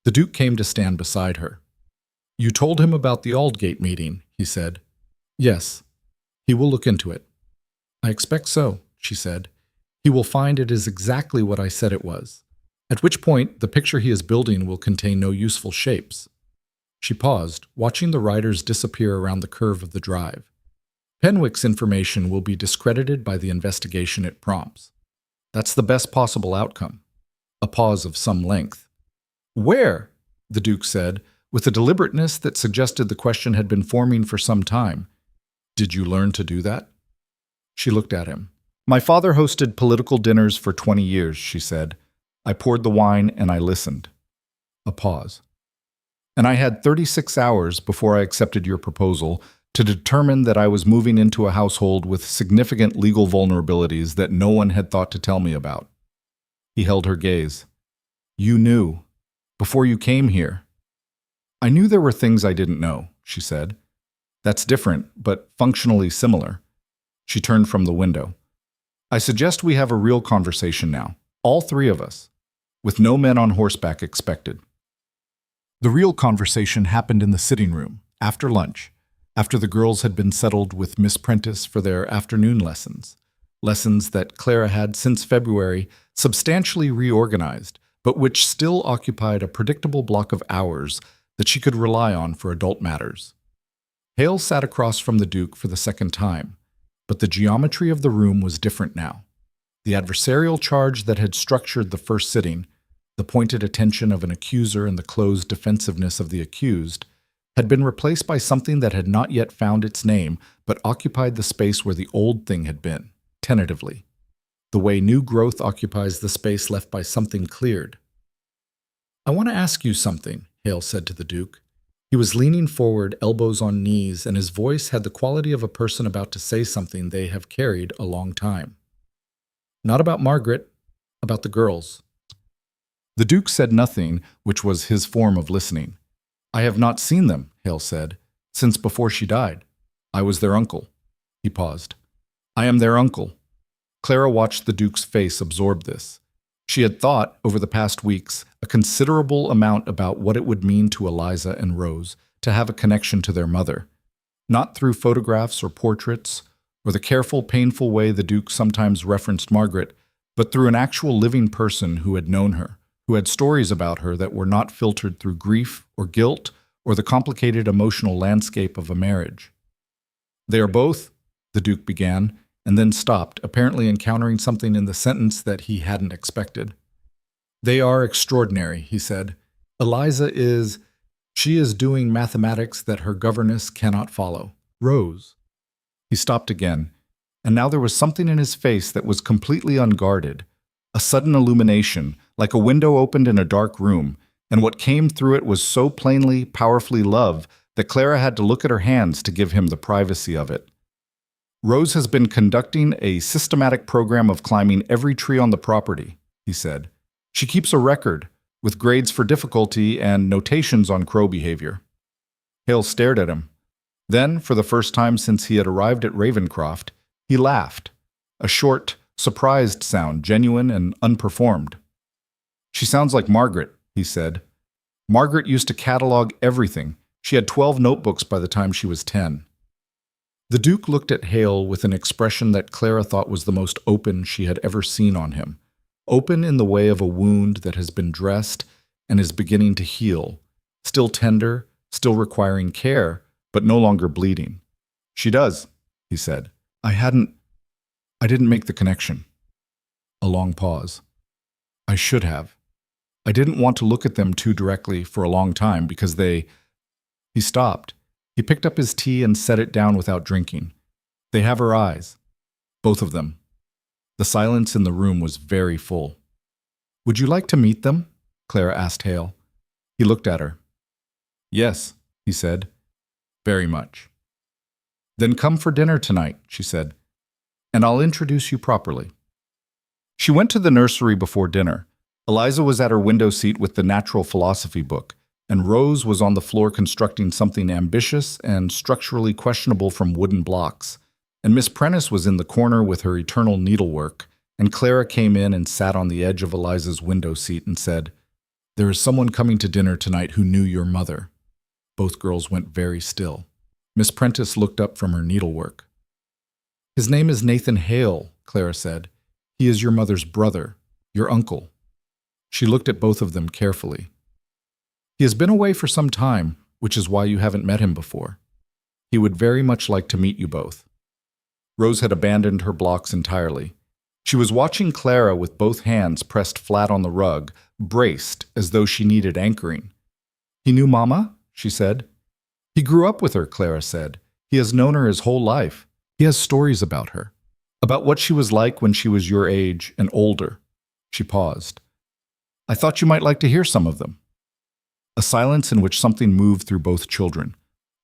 The Duke came to stand beside her. "You told him about the Aldgate meeting," he said. "Yes. He will look into it." "I expect so," she said. "He will find it is exactly what I said it was, at which point the picture he is building will contain no useful shapes." She paused, watching the riders disappear around the curve of the drive. "Penwick's information will be discredited by the investigation it prompts. That's the best possible outcome." A pause of some length. "Where?" the Duke said, with a deliberateness that suggested the question had been forming for some time. "Did you learn to do that?" She looked at him. "My father hosted political dinners for 20 years, she said. "I poured the wine and I listened." A pause. "And I had 36 hours before I accepted your proposal to determine that I was moving into a household with significant legal vulnerabilities that no one had thought to tell me about." He held her gaze. "You knew. Before you came here." "I knew there were things I didn't know," she said. "That's different, but functionally similar." She turned from the window. "I suggest we have a real conversation now, all three of us, with no men on horseback expected." The real conversation happened in the sitting room, after lunch, after the girls had been settled with Miss Prentice for their afternoon lessons that Clara had, since February, substantially reorganized, but which still occupied a predictable block of hours that she could rely on for adult matters. Hale sat across from the Duke for the second time, but the geometry of the room was different now. The adversarial charge that had structured the first sitting, the pointed attention of an accuser and the closed defensiveness of the accused, had been replaced by something that had not yet found its name, but occupied the space where the old thing had been, tentatively, the way new growth occupies the space left by something cleared. "I want to ask you something," Hale said to the Duke. He was leaning forward, elbows on knees, and his voice had the quality of a person about to say something they have carried a long time. "Not about Margaret, about the girls." The Duke said nothing, which was his form of listening. "I have not seen them," Hale said, "since before she died. I was their uncle." He paused. "I am their uncle." Clara watched the Duke's face absorb this. She had thought, over the past weeks, a considerable amount about what it would mean to Eliza and Rose to have a connection to their mother, not through photographs or portraits, or the careful, painful way the Duke sometimes referenced Margaret, but through an actual living person who had known her, who had stories about her that were not filtered through grief or guilt or the complicated emotional landscape of a marriage. "They are both," the Duke began, and then stopped, apparently encountering something in the sentence that he hadn't expected. They are extraordinary, he said. Eliza she is doing mathematics that her governess cannot follow. Rose. He stopped again, and now there was something in his face that was completely unguarded. A sudden illumination, like a window opened in a dark room, and what came through it was so plainly, powerfully love that Clara had to look at her hands to give him the privacy of it. Rose has been conducting a systematic program of climbing every tree on the property, he said. She keeps a record, with grades for difficulty and notations on crow behavior. Hale stared at him. Then, for the first time since he had arrived at Ravencroft, he laughed, a short, surprised sound, genuine and unperformed. She sounds like Margaret, he said. Margaret used to catalog everything. She had 12 notebooks by the time she was 10. The Duke looked at Hale with an expression that Clara thought was the most open she had ever seen on him. Open in the way of a wound that has been dressed and is beginning to heal, still tender, still requiring care, but no longer bleeding. She does, he said. I didn't make the connection. A long pause. I should have. I didn't want to look at them too directly for a long time because He stopped. He picked up his tea and set it down without drinking. They have her eyes. Both of them. The silence in the room was very full. Would you like to meet them? Clara asked Hale. He looked at her. Yes, he said. Very much. Then come for dinner tonight, she said, and I'll introduce you properly. She went to the nursery before dinner. Eliza was at her window seat with the natural philosophy book, and Rose was on the floor constructing something ambitious and structurally questionable from wooden blocks. And Miss Prentice was in the corner with her eternal needlework, and Clara came in and sat on the edge of Eliza's window seat and said, There is someone coming to dinner tonight who knew your mother. Both girls went very still. Miss Prentice looked up from her needlework. His name is Nathan Hale, Clara said. He is your mother's brother, your uncle. She looked at both of them carefully. He has been away for some time, which is why you haven't met him before. He would very much like to meet you both. Rose had abandoned her blocks entirely. She was watching Clara with both hands pressed flat on the rug, braced as though she needed anchoring. He knew Mama? She said. He grew up with her, Clara said. He has known her his whole life. He has stories about her, about what she was like when she was your age and older. She paused. I thought you might like to hear some of them. A silence in which something moved through both children,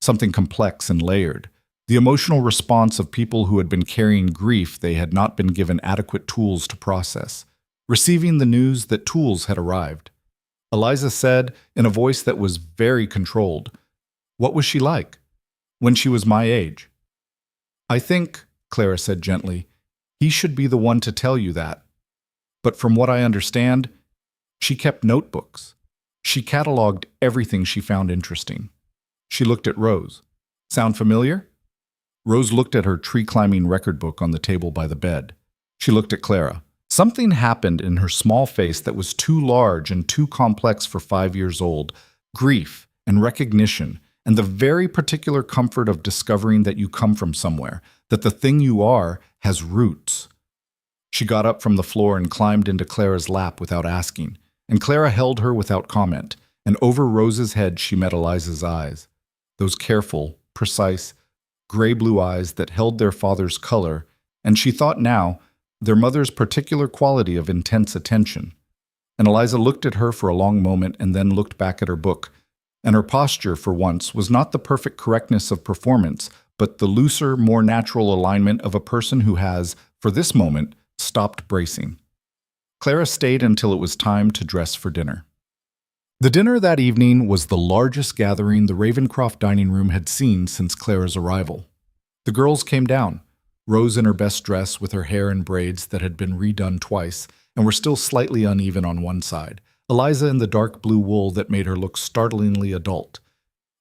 something complex and layered, the emotional response of people who had been carrying grief they had not been given adequate tools to process, receiving the news that tools had arrived. Eliza said, in a voice that was very controlled, What was she like? When she was my age? I think, Clara said gently, he should be the one to tell you that. But from what I understand, she kept notebooks. She cataloged everything she found interesting. She looked at Rose. Sound familiar? Rose looked at her tree-climbing record book on the table by the bed. She looked at Clara. Something happened in her small face that was too large and too complex for 5 years old. Grief and recognition and the very particular comfort of discovering that you come from somewhere, that the thing you are has roots. She got up from the floor and climbed into Clara's lap without asking, and Clara held her without comment, and over Rose's head she met Eliza's eyes, those careful, precise, gray-blue eyes that held their father's color, and she thought now, their mother's particular quality of intense attention. And Eliza looked at her for a long moment and then looked back at her book, and her posture, for once, was not the perfect correctness of performance, but the looser, more natural alignment of a person who has, for this moment, stopped bracing. Clara stayed until it was time to dress for dinner. The dinner that evening was the largest gathering the Ravencroft dining room had seen since Clara's arrival. The girls came down, Rose in her best dress with her hair in braids that had been redone twice and were still slightly uneven on one side, Eliza in the dark blue wool that made her look startlingly adult.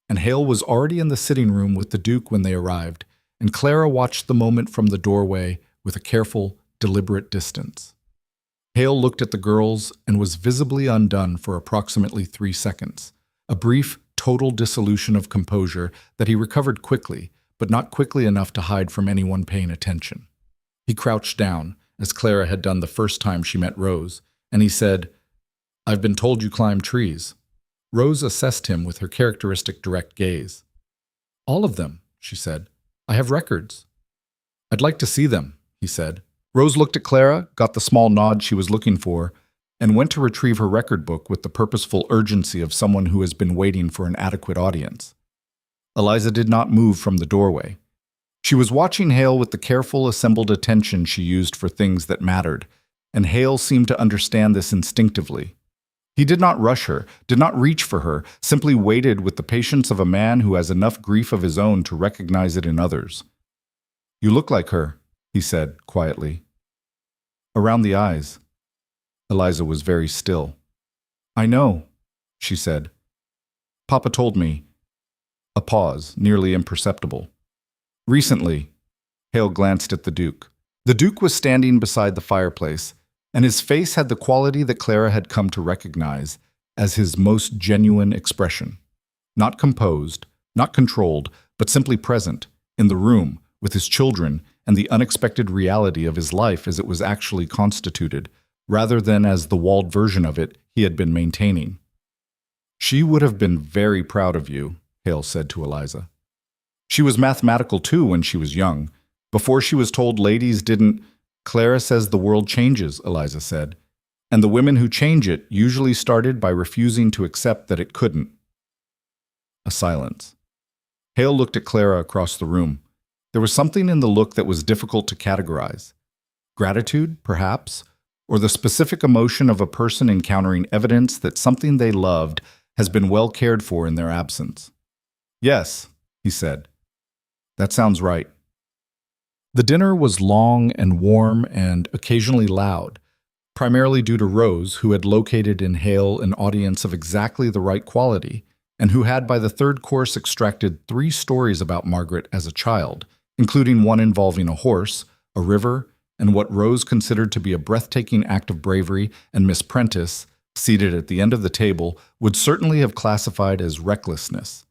And Hale was already in the sitting room with the Duke when they arrived, and Clara watched the moment from the doorway with a careful, deliberate distance. Hale looked at the girls and was visibly undone for approximately 3 seconds, a brief, total dissolution of composure that he recovered quickly, but not quickly enough to hide from anyone paying attention. He crouched down, as Clara had done the first time she met Rose, and he said, I've been told you climb trees. Rose assessed him with her characteristic direct gaze. All of them, she said. I have records. I'd like to see them, he said. Rose looked at Clara, got the small nod she was looking for, and went to retrieve her record book with the purposeful urgency of someone who has been waiting for an adequate audience. Eliza did not move from the doorway. She was watching Hale with the careful, assembled attention she used for things that mattered, and Hale seemed to understand this instinctively. He did not rush her, did not reach for her, simply waited with the patience of a man who has enough grief of his own to recognize it in others. You look like her, he said quietly. Around the eyes. Eliza was very still. I know, she said. Papa told me. A pause, nearly imperceptible. Recently, Hale glanced at the Duke. The Duke was standing beside the fireplace, and his face had the quality that Clara had come to recognize as his most genuine expression. Not composed, not controlled, but simply present, in the room, with his children, and the unexpected reality of his life as it was actually constituted, rather than as the walled version of it he had been maintaining. She would have been very proud of you, Hale said to Eliza. She was mathematical too when she was young. Before she was told ladies didn't. Clara says the world changes, Eliza said, and the women who change it usually started by refusing to accept that it couldn't. A silence. Hale looked at Clara across the room. There was something in the look that was difficult to categorize. Gratitude, perhaps, or the specific emotion of a person encountering evidence that something they loved has been well cared for in their absence. Yes, he said. That sounds right. The dinner was long and warm and occasionally loud, primarily due to Rose, who had located in Hale an audience of exactly the right quality, and who had by the third course extracted 3 stories about Margaret as a child, including one involving a horse, a river, and what Rose considered to be a breathtaking act of bravery, and Miss Prentice, seated at the end of the table, would certainly have classified as recklessness.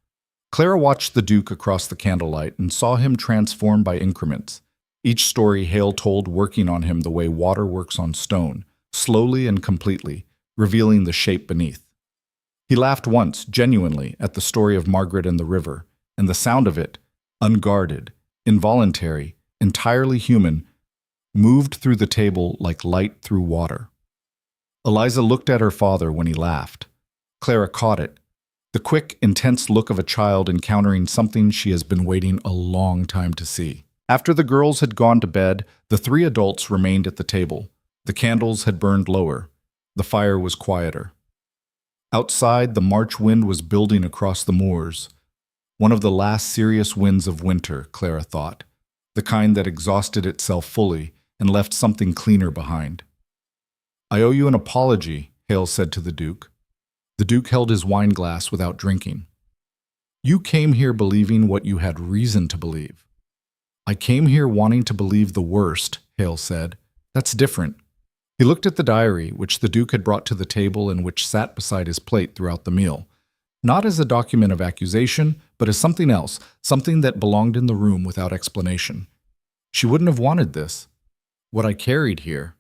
Clara watched the Duke across the candlelight and saw him transform by increments, each story Hale told working on him the way water works on stone, slowly and completely, revealing the shape beneath. He laughed once, genuinely, at the story of Margaret and the river, and the sound of it, unguarded, involuntary, entirely human, moved through the table like light through water. Eliza looked at her father when he laughed. Clara caught it, the quick, intense look of a child encountering something she has been waiting a long time to see. After the girls had gone to bed, the 3 adults remained at the table. The candles had burned lower. The fire was quieter. Outside, the March wind was building across the moors. One of the last serious winds of winter, Clara thought, the kind that exhausted itself fully and left something cleaner behind. I owe you an apology, Hale said to the Duke. The Duke held his wine glass without drinking. You came here believing what you had reason to believe. I came here wanting to believe the worst, Hale said. That's different. He looked at the diary, which the Duke had brought to the table and which sat beside his plate throughout the meal. Not as a document of accusation, but as something else, something that belonged in the room without explanation. She wouldn't have wanted this. What I carried here.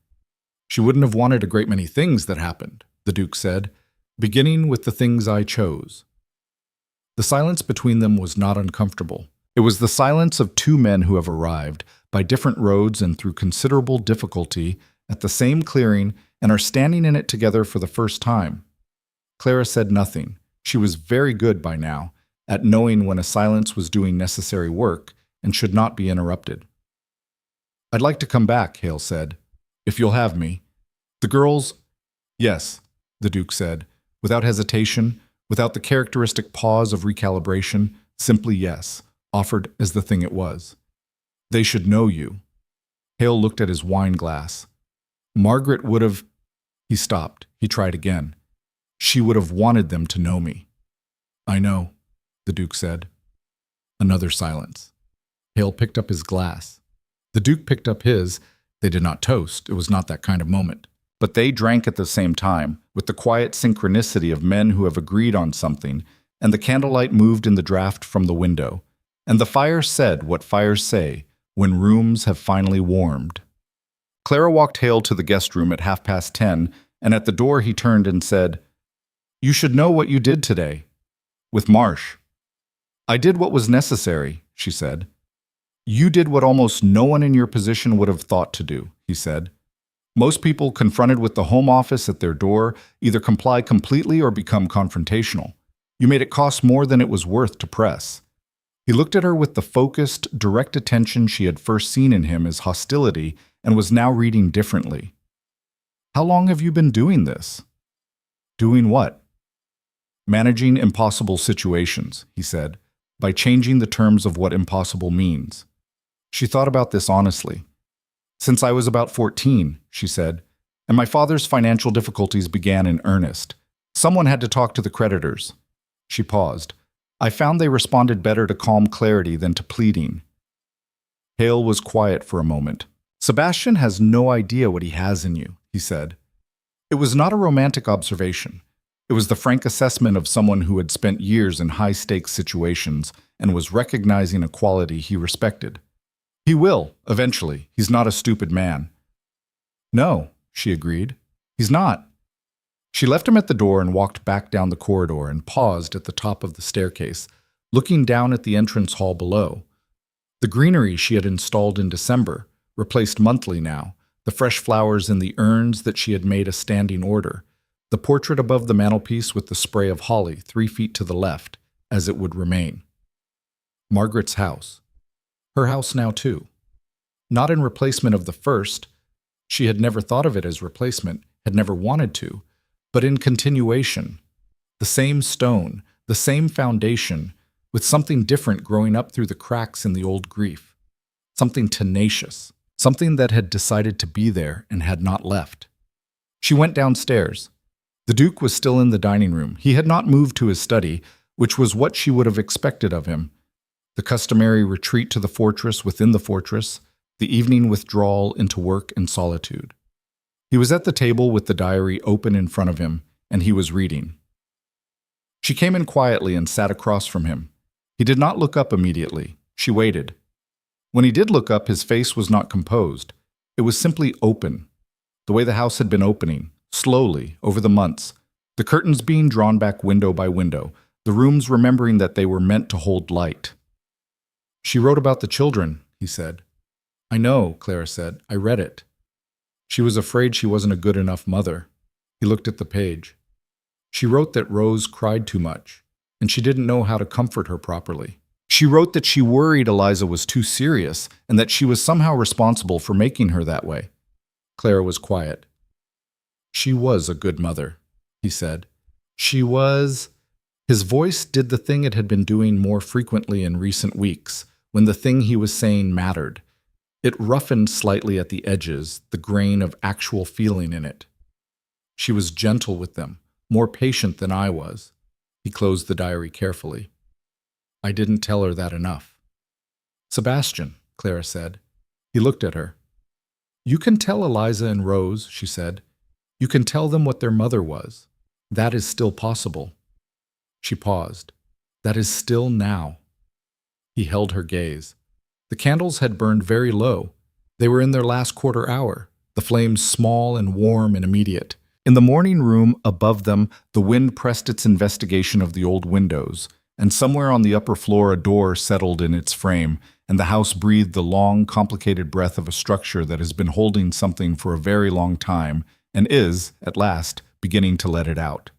She wouldn't have wanted a great many things that happened, the Duke said, beginning with the things I chose. The silence between them was not uncomfortable. It was the silence of 2 men who have arrived, by different roads and through considerable difficulty, at the same clearing and are standing in it together for the first time. Clara said nothing. She was very good by now at knowing when a silence was doing necessary work and should not be interrupted. I'd like to come back, Hale said, if you'll have me. The girls. Yes, the Duke said, without hesitation, without the characteristic pause of recalibration, simply yes, offered as the thing it was. They should know you. Hale looked at his wine glass. Margaret would have. He stopped. He tried again. She would have wanted them to know me. I know, the Duke said. Another silence. Hale picked up his glass. The Duke picked up his. They did not toast. It was not that kind of moment. But they drank at the same time, with the quiet synchronicity of men who have agreed on something, and the candlelight moved in the draught from the window, and the fire said what fires say when rooms have finally warmed. Clara walked Hale to the guest room at 10:30 and at the door he turned and said, "You should know what you did today. With Marsh." "I did what was necessary," she said. "You did what almost no one in your position would have thought to do," he said. "Most people confronted with the Home Office at their door either comply completely or become confrontational. You made it cost more than it was worth to press." He looked at her with the focused, direct attention she had first seen in him as hostility and was now reading differently. "How long have you been doing this?" "Doing what?" "Managing impossible situations," he said, "by changing the terms of what impossible means." She thought about this honestly. "Since I was about 14, she said, "and my father's financial difficulties began in earnest. Someone had to talk to the creditors." She paused. "I found they responded better to calm clarity than to pleading." Hale was quiet for a moment. "Sebastian has no idea what he has in you," he said. It was not a romantic observation. It was the frank assessment of someone who had spent years in high-stakes situations and was recognizing a quality he respected. "He will, eventually. He's not a stupid man." "No," she agreed. "He's not." She left him at the door and walked back down the corridor and paused at the top of the staircase, looking down at the entrance hall below. The greenery she had installed in December, replaced monthly now, the fresh flowers in the urns that she had made a standing order, the portrait above the mantelpiece with the spray of holly 3 feet to the left, as it would remain. Margaret's house. Her house now too. Not in replacement of the first. She had never thought of it as replacement, had never wanted to, but in continuation. The same stone, the same foundation, with something different growing up through the cracks in the old grief. Something tenacious, something that had decided to be there and had not left. She went downstairs. The Duke was still in the dining room. He had not moved to his study, which was what she would have expected of him. The customary retreat to the fortress within the fortress, the evening withdrawal into work and solitude. He was at the table with the diary open in front of him, and he was reading. She came in quietly and sat across from him. He did not look up immediately. She waited. When he did look up, his face was not composed. It was simply open, the way the house had been opening, slowly, over the months, the curtains being drawn back window by window, the rooms remembering that they were meant to hold light. "She wrote about the children," he said. "I know," Clara said. "I read it." She was afraid she wasn't a good enough mother. He looked at the page. She wrote that Rose cried too much, and she didn't know how to comfort her properly. She wrote that she worried Eliza was too serious and that she was somehow responsible for making her that way. Clara was quiet. "She was a good mother," he said. "She was—" His voice did the thing it had been doing more frequently in recent weeks, when the thing he was saying mattered. It roughened slightly at the edges, the grain of actual feeling in it. "She was gentle with them, more patient than I was." He closed the diary carefully. "I didn't tell her that enough." "Sebastian," Clara said. He looked at her. "You can tell Eliza and Rose," she said. "You can tell them what their mother was. That is still possible." She paused. "That is still now." He held her gaze. The candles had burned very low. They were in their last quarter hour, the flames small and warm and immediate. In the morning room above them, the wind pressed its investigation of the old windows, and somewhere on the upper floor a door settled in its frame, and the house breathed the long, complicated breath of a structure that has been holding something for a very long time and is, at last, beginning to let it out.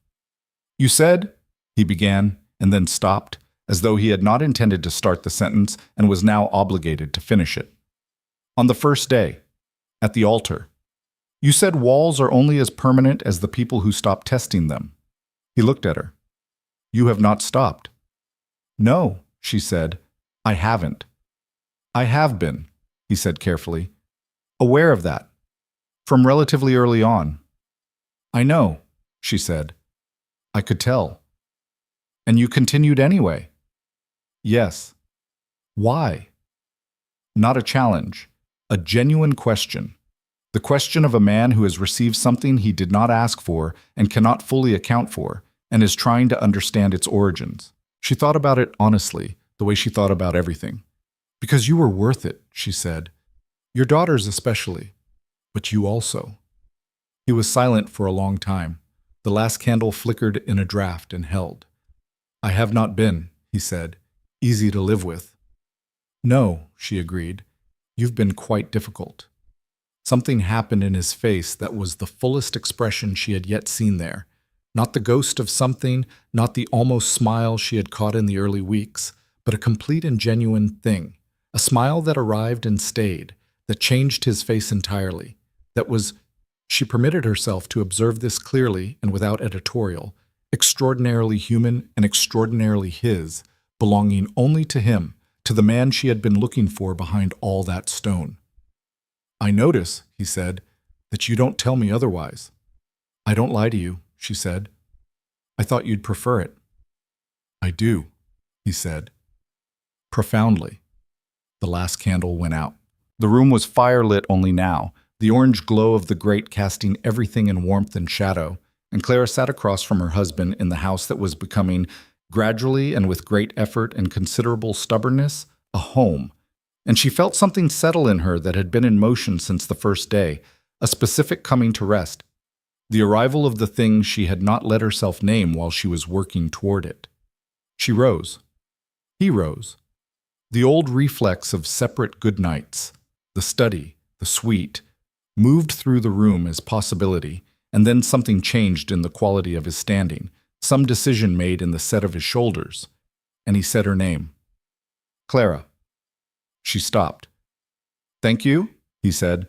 "You said," he began, and then stopped, as though he had not intended to start the sentence and was now obligated to finish it. "On the first day, at the altar, you said walls are only as permanent as the people who stop testing them." He looked at her. "You have not stopped." "No," she said. "I haven't." "I have been," he said carefully. "Aware of that. From relatively early on." "I know," she said. "I could tell." "And you continued anyway?" "Yes." "Why?" Not a challenge, a genuine question. The question of a man who has received something he did not ask for and cannot fully account for, and is trying to understand its origins. She thought about it honestly, the way she thought about everything. "Because you were worth it," she said. "Your daughters especially. But you also." He was silent for a long time. The last candle flickered in a draught and held. "I have not been," he said, "easy to live with." "No," she agreed. "You've been quite difficult." Something happened in his face that was the fullest expression she had yet seen there. Not the ghost of something, not the almost smile she had caught in the early weeks, but a complete and genuine thing. A smile that arrived and stayed, that changed his face entirely. That was, she permitted herself to observe this clearly and without editorial, extraordinarily human and extraordinarily his, belonging only to him, to the man she had been looking for behind all that stone. "I notice," he said, "that you don't tell me otherwise." "I don't lie to you," she said. "I thought you'd prefer it." "I do," he said. Profoundly. The last candle went out. The room was firelit only now, the orange glow of the grate casting everything in warmth and shadow, and Clara sat across from her husband in the house that was becoming, gradually and with great effort and considerable stubbornness, a home. And she felt something settle in her that had been in motion since the first day, a specific coming to rest, the arrival of the thing she had not let herself name while she was working toward it. She rose. He rose. The old reflex of separate good nights, the study, the suite, moved through the room as possibility, and then something changed in the quality of his standing, some decision made in the set of his shoulders, and he said her name. "Clara." She stopped. "Thank you," he said.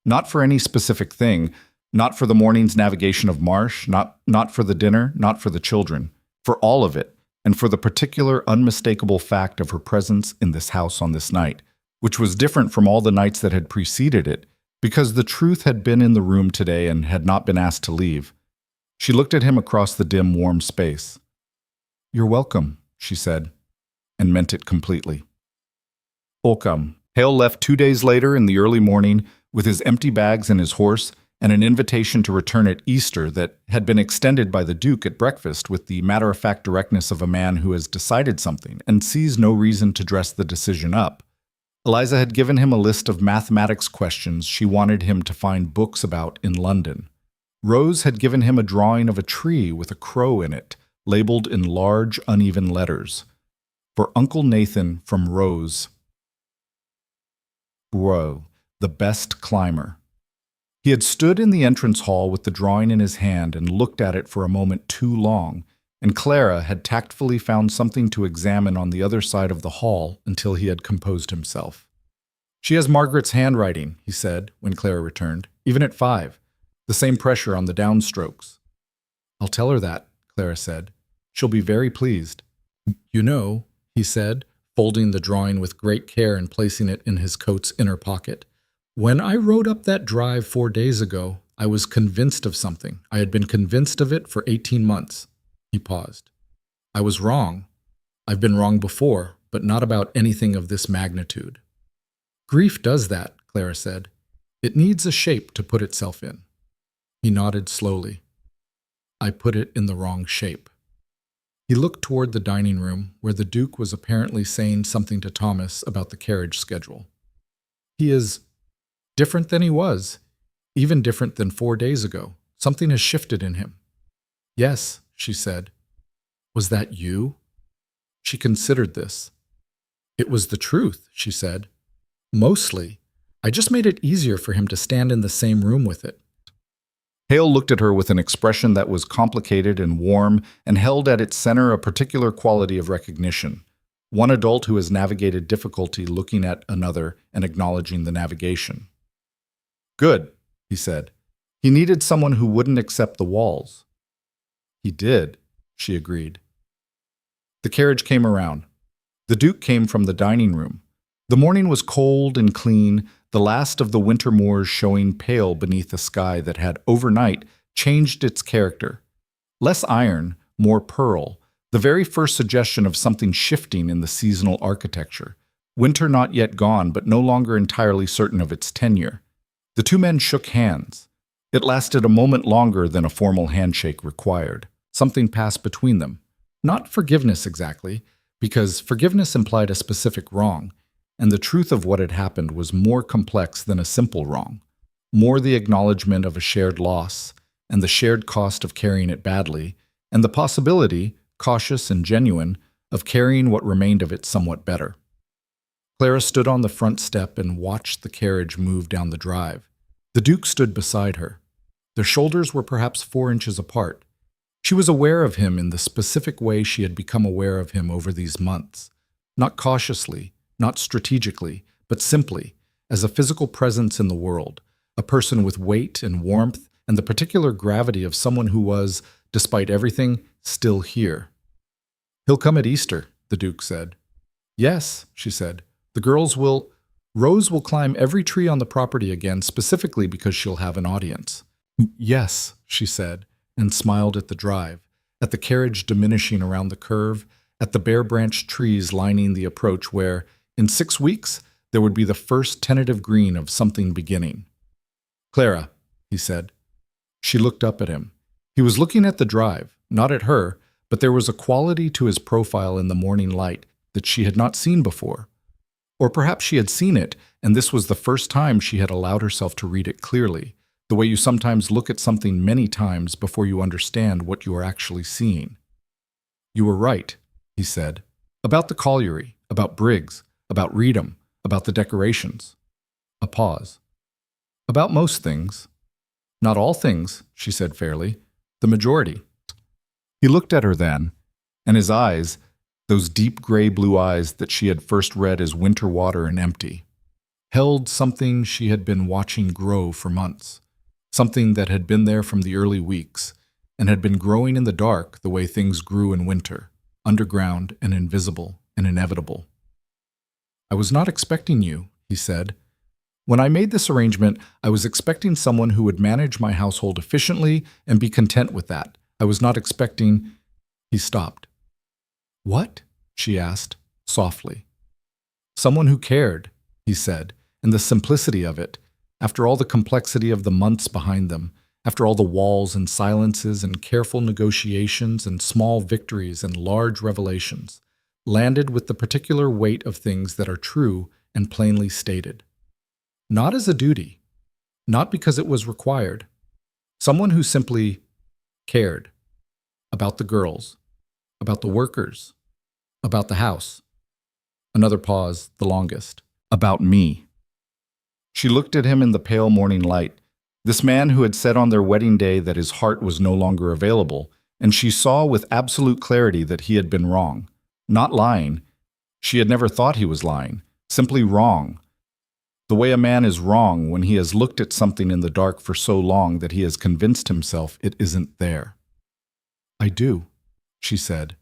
"Not for any specific thing, not for the morning's navigation of marsh, not for the dinner, not for the children, for all of it, and for the particular unmistakable fact of her presence in this house on this night, which was different from all the nights that had preceded it, because the truth had been in the room today and had not been asked to leave." She looked at him across the dim, warm space. "You're welcome," she said, and meant it completely. Welcome. Hale left 2 days later in the early morning with his empty bags and his horse and an invitation to return at Easter that had been extended by the Duke at breakfast with the matter-of-fact directness of a man who has decided something and sees no reason to dress the decision up. Eliza had given him a list of mathematics questions she wanted him to find books about in London. Rose had given him a drawing of a tree with a crow in it, labeled in large, uneven letters. For Uncle Nathan from Rose. Bro, the best climber. He had stood in the entrance hall with the drawing in his hand and looked at it for a moment too long, and Clara had tactfully found something to examine on the other side of the hall until he had composed himself. "She has Margaret's handwriting," he said when Clara returned, "even at 5. The same pressure on the downstrokes." "I'll tell her that," Clara said. "She'll be very pleased." "You know," he said, folding the drawing with great care and placing it in his coat's inner pocket, "when I rode up that drive 4 days ago, I was convinced of something. I had been convinced of it for 18 months. He paused. "I was wrong. I've been wrong before, but not about anything of this magnitude." "Grief does that," Clara said. "It needs a shape to put itself in." He nodded slowly. "I put it in the wrong shape." He looked toward the dining room, where the Duke was apparently saying something to Thomas about the carriage schedule. "He is different than he was, even different than 4 days ago. Something has shifted in him." "Yes," she said. "Was that you?" She considered this. "It was the truth," she said. "Mostly. I just made it easier for him to stand in the same room with it." Hale looked at her with an expression that was complicated and warm and held at its center a particular quality of recognition. One adult who has navigated difficulty looking at another and acknowledging the navigation. "Good," he said. "He needed someone who wouldn't accept the walls." "He did," she agreed. The carriage came around. The Duke came from the dining room. The morning was cold and clean, the last of the winter moors showing pale beneath a sky that had overnight changed its character. Less iron, more pearl, the very first suggestion of something shifting in the seasonal architecture. Winter not yet gone, but no longer entirely certain of its tenure. The two men shook hands. It lasted a moment longer than a formal handshake required. Something passed between them. Not forgiveness exactly, because forgiveness implied a specific wrong, and the truth of what had happened was more complex than a simple wrong. more the acknowledgement of a shared loss, and the shared cost of carrying it badly, and the possibility, cautious and genuine, of carrying what remained of it somewhat better. Clara stood on the front step and watched the carriage move down the drive. The Duke stood beside her. Their shoulders were perhaps 4 inches apart. She was aware of him in the specific way she had become aware of him over these months, not cautiously, not strategically, but simply, as a physical presence in the world, a person with weight and warmth and the particular gravity of someone who was, despite everything, still here. "He'll come at Easter," the Duke said. "Yes," she said. Rose will climb every tree on the property again specifically because she'll have an audience." "Yes," she said, and smiled at the drive, at the carriage diminishing around the curve, at the bare-branched trees lining the approach where, in 6 weeks, there would be the first tentative green of something beginning. "Clara," he said. She looked up at him. He was looking at the drive, not at her, but there was a quality to his profile in the morning light that she had not seen before. Or perhaps she had seen it, and this was the first time she had allowed herself to read it clearly, the way you sometimes look at something many times before you understand what you are actually seeing. "You were right," he said, "about the colliery, about Briggs, about Reedham, about the decorations." A pause. "About most things." "Not all things," she said fairly. "The majority." He looked at her then, and his eyes, those deep gray blue eyes that she had first read as winter water and empty, held something she had been watching grow for months, something that had been there from the early weeks, and had been growing in the dark the way things grew in winter, underground and invisible and inevitable. "I was not expecting you," he said. "When I made this arrangement, I was expecting someone who would manage my household efficiently and be content with that. I was not expecting—" He stopped. "What?" she asked, softly. "Someone who cared," he said, and the simplicity of it, after all the complexity of the months behind them, after all the walls and silences and careful negotiations and small victories and large revelations, landed with the particular weight of things that are true and plainly stated. Not as a duty, not because it was required. Someone who simply cared about the girls, about the workers, about the house. Another pause, the longest. About me. She looked at him in the pale morning light, this man who had said on their wedding day that his heart was no longer available, and she saw with absolute clarity that he had been wrong. Not lying. She had never thought he was lying. Simply wrong. The way a man is wrong when he has looked at something in the dark for so long that he has convinced himself it isn't there. "I do," she said,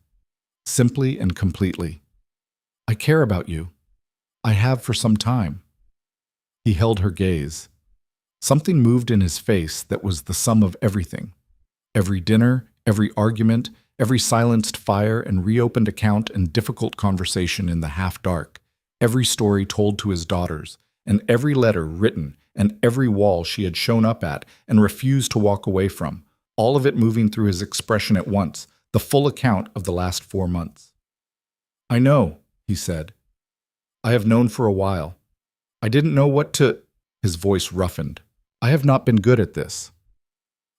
simply and completely. "I care about you. I have for some time." He held her gaze. Something moved in his face that was the sum of everything. Every dinner, every argument, every silenced fire and reopened account and difficult conversation in the half-dark, every story told to his daughters, and every letter written, and every wall she had shown up at and refused to walk away from, all of it moving through his expression at once, the full account of the last 4 months. "I know," he said. "I have known for a while. I didn't know what to—" His voice roughened. "I have not been good at this."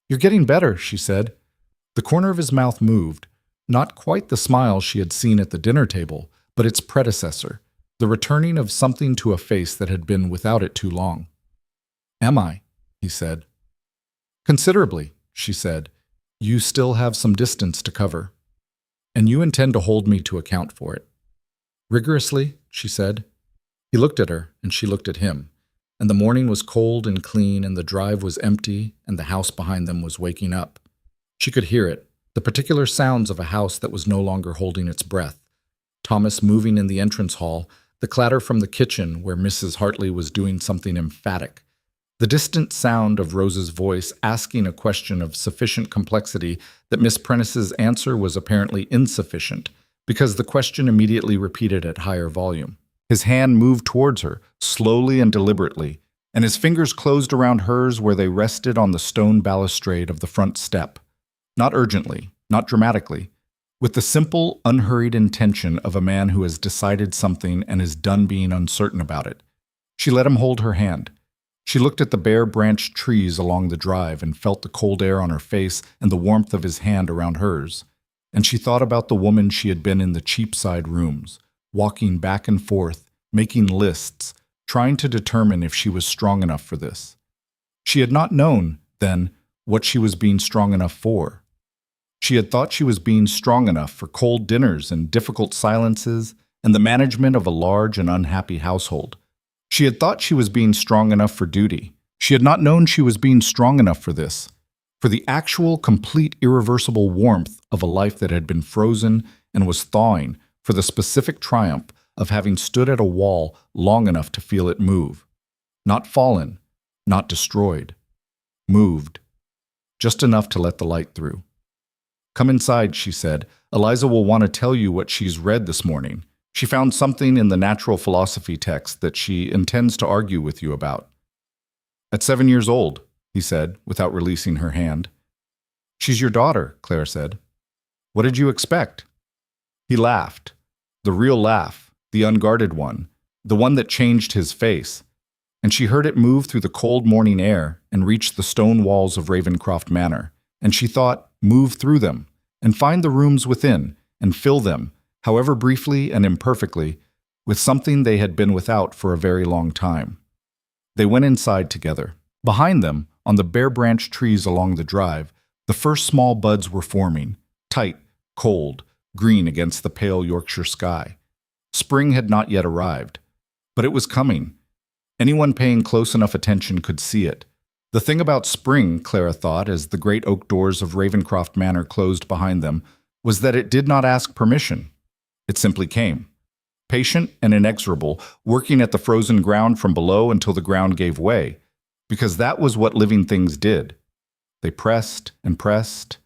"You're getting better," she said. The corner of his mouth moved, not quite the smile she had seen at the dinner table, but its predecessor, the returning of something to a face that had been without it too long. "Am I?" he said. "Considerably," she said. "You still have some distance to cover. And you intend to hold me to account for it." "Rigorously," she said. He looked at her, and she looked at him, and the morning was cold and clean, and the drive was empty, and the house behind them was waking up. She could hear it, the particular sounds of a house that was no longer holding its breath. Thomas moving in the entrance hall, the clatter from the kitchen where Mrs. Hartley was doing something emphatic, the distant sound of Rose's voice asking a question of sufficient complexity that Miss Prentice's answer was apparently insufficient, because the question immediately repeated at higher volume. His hand moved towards her, slowly and deliberately, and his fingers closed around hers where they rested on the stone balustrade of the front step. Not urgently, not dramatically, with the simple, unhurried intention of a man who has decided something and is done being uncertain about it. She let him hold her hand. She looked at the bare branched trees along the drive and felt the cold air on her face and the warmth of his hand around hers. And she thought about the woman she had been in the Cheapside rooms, walking back and forth, making lists, trying to determine if she was strong enough for this. She had not known, then, what she was being strong enough for. She had thought she was being strong enough for cold dinners and difficult silences and the management of a large and unhappy household. She had thought she was being strong enough for duty. She had not known she was being strong enough for this, for the actual, complete, irreversible warmth of a life that had been frozen and was thawing, for the specific triumph of having stood at a wall long enough to feel it move. Not fallen, not destroyed. Moved. Just enough to let the light through. "Come inside," she said. "Eliza will want to tell you what she's read this morning. She found something in the natural philosophy text that she intends to argue with you about." "At 7 years old," he said, without releasing her hand. "She's your daughter," Clara said. "What did you expect?" He laughed. The real laugh, the unguarded one, the one that changed his face. And she heard it move through the cold morning air and reach the stone walls of Ravencroft Manor. And she thought, move through them, and find the rooms within, and fill them, however briefly and imperfectly, with something they had been without for a very long time. They went inside together. Behind them, on the bare branched trees along the drive, the first small buds were forming, tight, cold, green against the pale Yorkshire sky. Spring had not yet arrived, but it was coming. Anyone paying close enough attention could see it. The thing about spring, Clara thought, as the great oak doors of Ravencroft Manor closed behind them, was that it did not ask permission. It simply came. Patient and inexorable, working at the frozen ground from below until the ground gave way, because that was what living things did. They pressed and pressed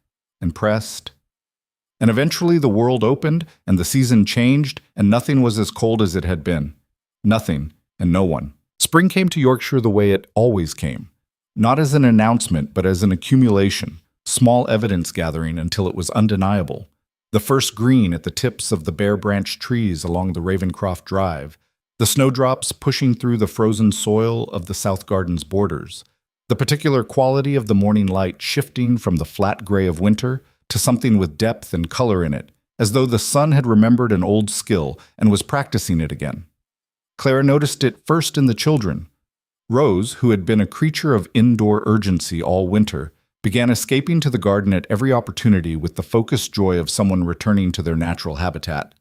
and pressed. And eventually the world opened, and the season changed, and nothing was as cold as it had been. Nothing, and no one. Spring came to Yorkshire the way it always came. Not as an announcement, but as an accumulation, small evidence gathering until it was undeniable. The first green at the tips of the bare-branched trees along the Ravencroft Drive, the snowdrops pushing through the frozen soil of the South Garden's borders, the particular quality of the morning light shifting from the flat gray of winter to something with depth and color in it, as though the sun had remembered an old skill and was practicing it again. Clara noticed it first in the children. Rose, who had been a creature of indoor urgency all winter, began escaping to the garden at every opportunity with the focused joy of someone returning to their natural habitat.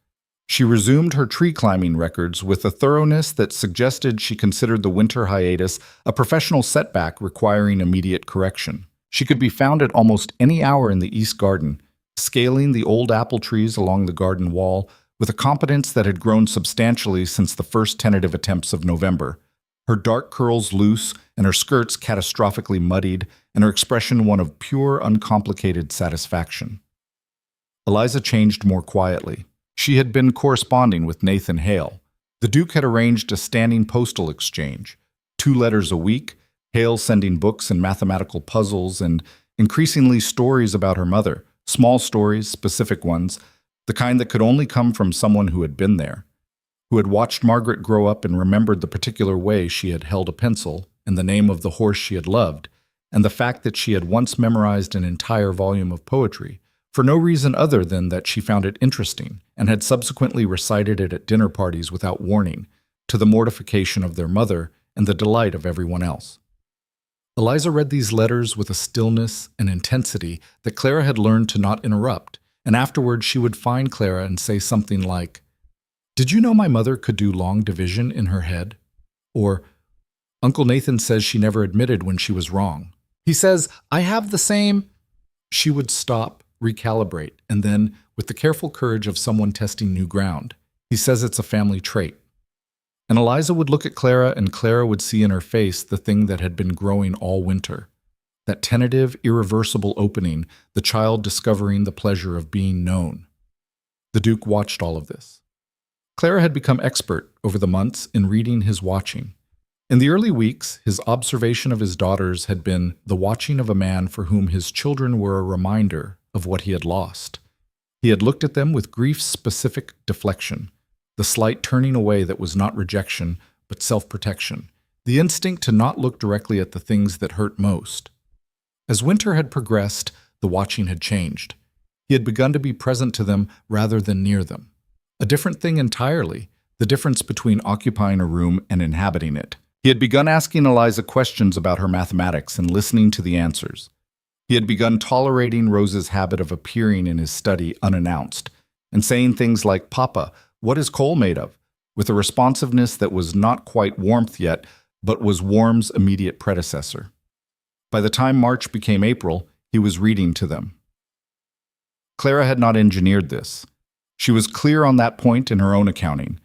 She resumed her tree-climbing records with a thoroughness that suggested she considered the winter hiatus a professional setback requiring immediate correction. She could be found at almost any hour in the East Garden, scaling the old apple trees along the garden wall with a competence that had grown substantially since the first tentative attempts of November. Her dark curls loose and her skirts catastrophically muddied, and her expression one of pure, uncomplicated satisfaction. Eliza changed more quietly. She had been corresponding with Nathan Hale. The Duke had arranged a standing postal exchange, 2 letters a week, Hale sending books and mathematical puzzles, and increasingly stories about her mother, small stories, specific ones, the kind that could only come from someone who had been there, who had watched Margaret grow up and remembered the particular way she had held a pencil, and the name of the horse she had loved, and the fact that she had once memorized an entire volume of poetry, for no reason other than that she found it interesting, and had subsequently recited it at dinner parties without warning, to the mortification of their mother and the delight of everyone else. Eliza read these letters with a stillness and intensity that Clara had learned to not interrupt, and afterwards she would find Clara and say something like, "Did you know my mother could do long division in her head?" Or, "Uncle Nathan says she never admitted when she was wrong. He says, I have the same—" She would stop, recalibrate, and then, with the careful courage of someone testing new ground, "He says it's a family trait." And Eliza would look at Clara, and Clara would see in her face the thing that had been growing all winter. That tentative, irreversible opening, the child discovering the pleasure of being known. The Duke watched all of this. Clara had become expert over the months in reading his watching. In the early weeks, his observation of his daughters had been the watching of a man for whom his children were a reminder of what he had lost. He had looked at them with grief-specific deflection, the slight turning away that was not rejection, but self-protection, the instinct to not look directly at the things that hurt most. As winter had progressed, the watching had changed. He had begun to be present to them rather than near them. A different thing entirely, the difference between occupying a room and inhabiting it. He had begun asking Eliza questions about her mathematics and listening to the answers. He had begun tolerating Rose's habit of appearing in his study unannounced and saying things like, "Papa, what is coal made of?" with a responsiveness that was not quite warmth yet, but was warm's immediate predecessor. By the time March became April, he was reading to them. Clara had not engineered this. She was clear on that point in her own accounting.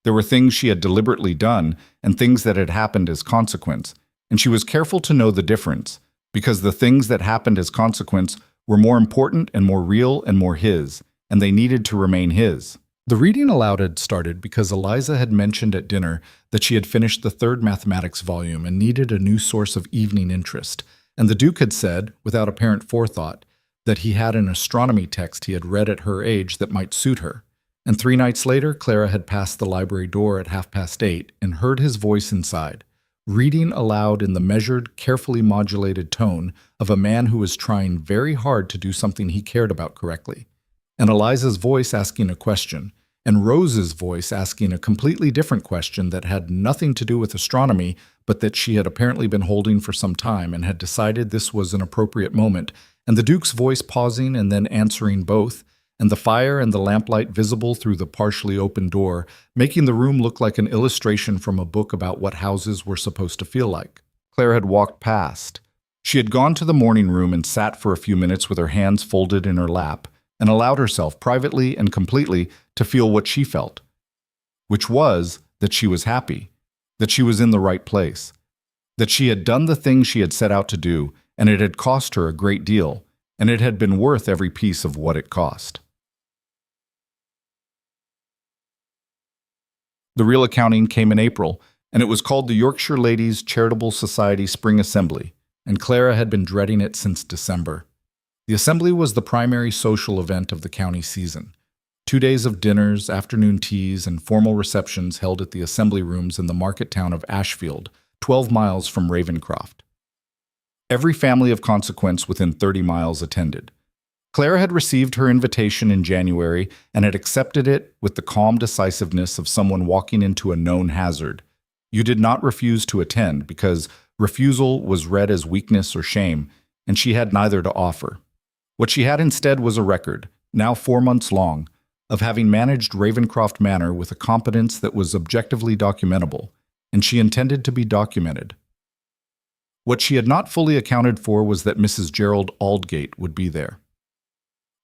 There were things she had deliberately done and things that had happened as consequence, and she was careful to know the difference, because the things that happened as consequence were more important and more real and more his, and they needed to remain his. The reading aloud had started because Eliza had mentioned at dinner that she had finished the third mathematics volume and needed a new source of evening interest, and the Duke had said, without apparent forethought, that he had an astronomy text he had read at her age that might suit her. And 3 nights later, Clara had passed the library door at 8:30 and heard his voice inside, reading aloud in the measured, carefully modulated tone of a man who was trying very hard to do something he cared about correctly. And Eliza's voice asking a question, and Rose's voice asking a completely different question that had nothing to do with astronomy, but that she had apparently been holding for some time and had decided this was an appropriate moment, and the Duke's voice pausing and then answering both, and the fire and the lamplight visible through the partially open door, making the room look like an illustration from a book about what houses were supposed to feel like. Claire had walked past. She had gone to the morning room and sat for a few minutes with her hands folded in her lap, and allowed herself privately and completely to feel what she felt, which was that she was happy, that she was in the right place, that she had done the thing she had set out to do, and it had cost her a great deal, and it had been worth every piece of what it cost. The real accounting came in April, and it was called the Yorkshire Ladies' Charitable Society Spring Assembly, and Clara had been dreading it since December. The assembly was the primary social event of the county season. 2 days of dinners, afternoon teas, and formal receptions held at the assembly rooms in the market town of Ashfield, 12 miles from Ravenscroft. Every family of consequence within 30 miles attended. Clara had received her invitation in January and had accepted it with the calm decisiveness of someone walking into a known hazard. You did not refuse to attend because refusal was read as weakness or shame, and she had neither to offer. What she had instead was a record, now 4 months long, of having managed Ravenscroft Manor with a competence that was objectively documentable, and she intended to be documented. What she had not fully accounted for was that Mrs. Gerald Aldgate would be there.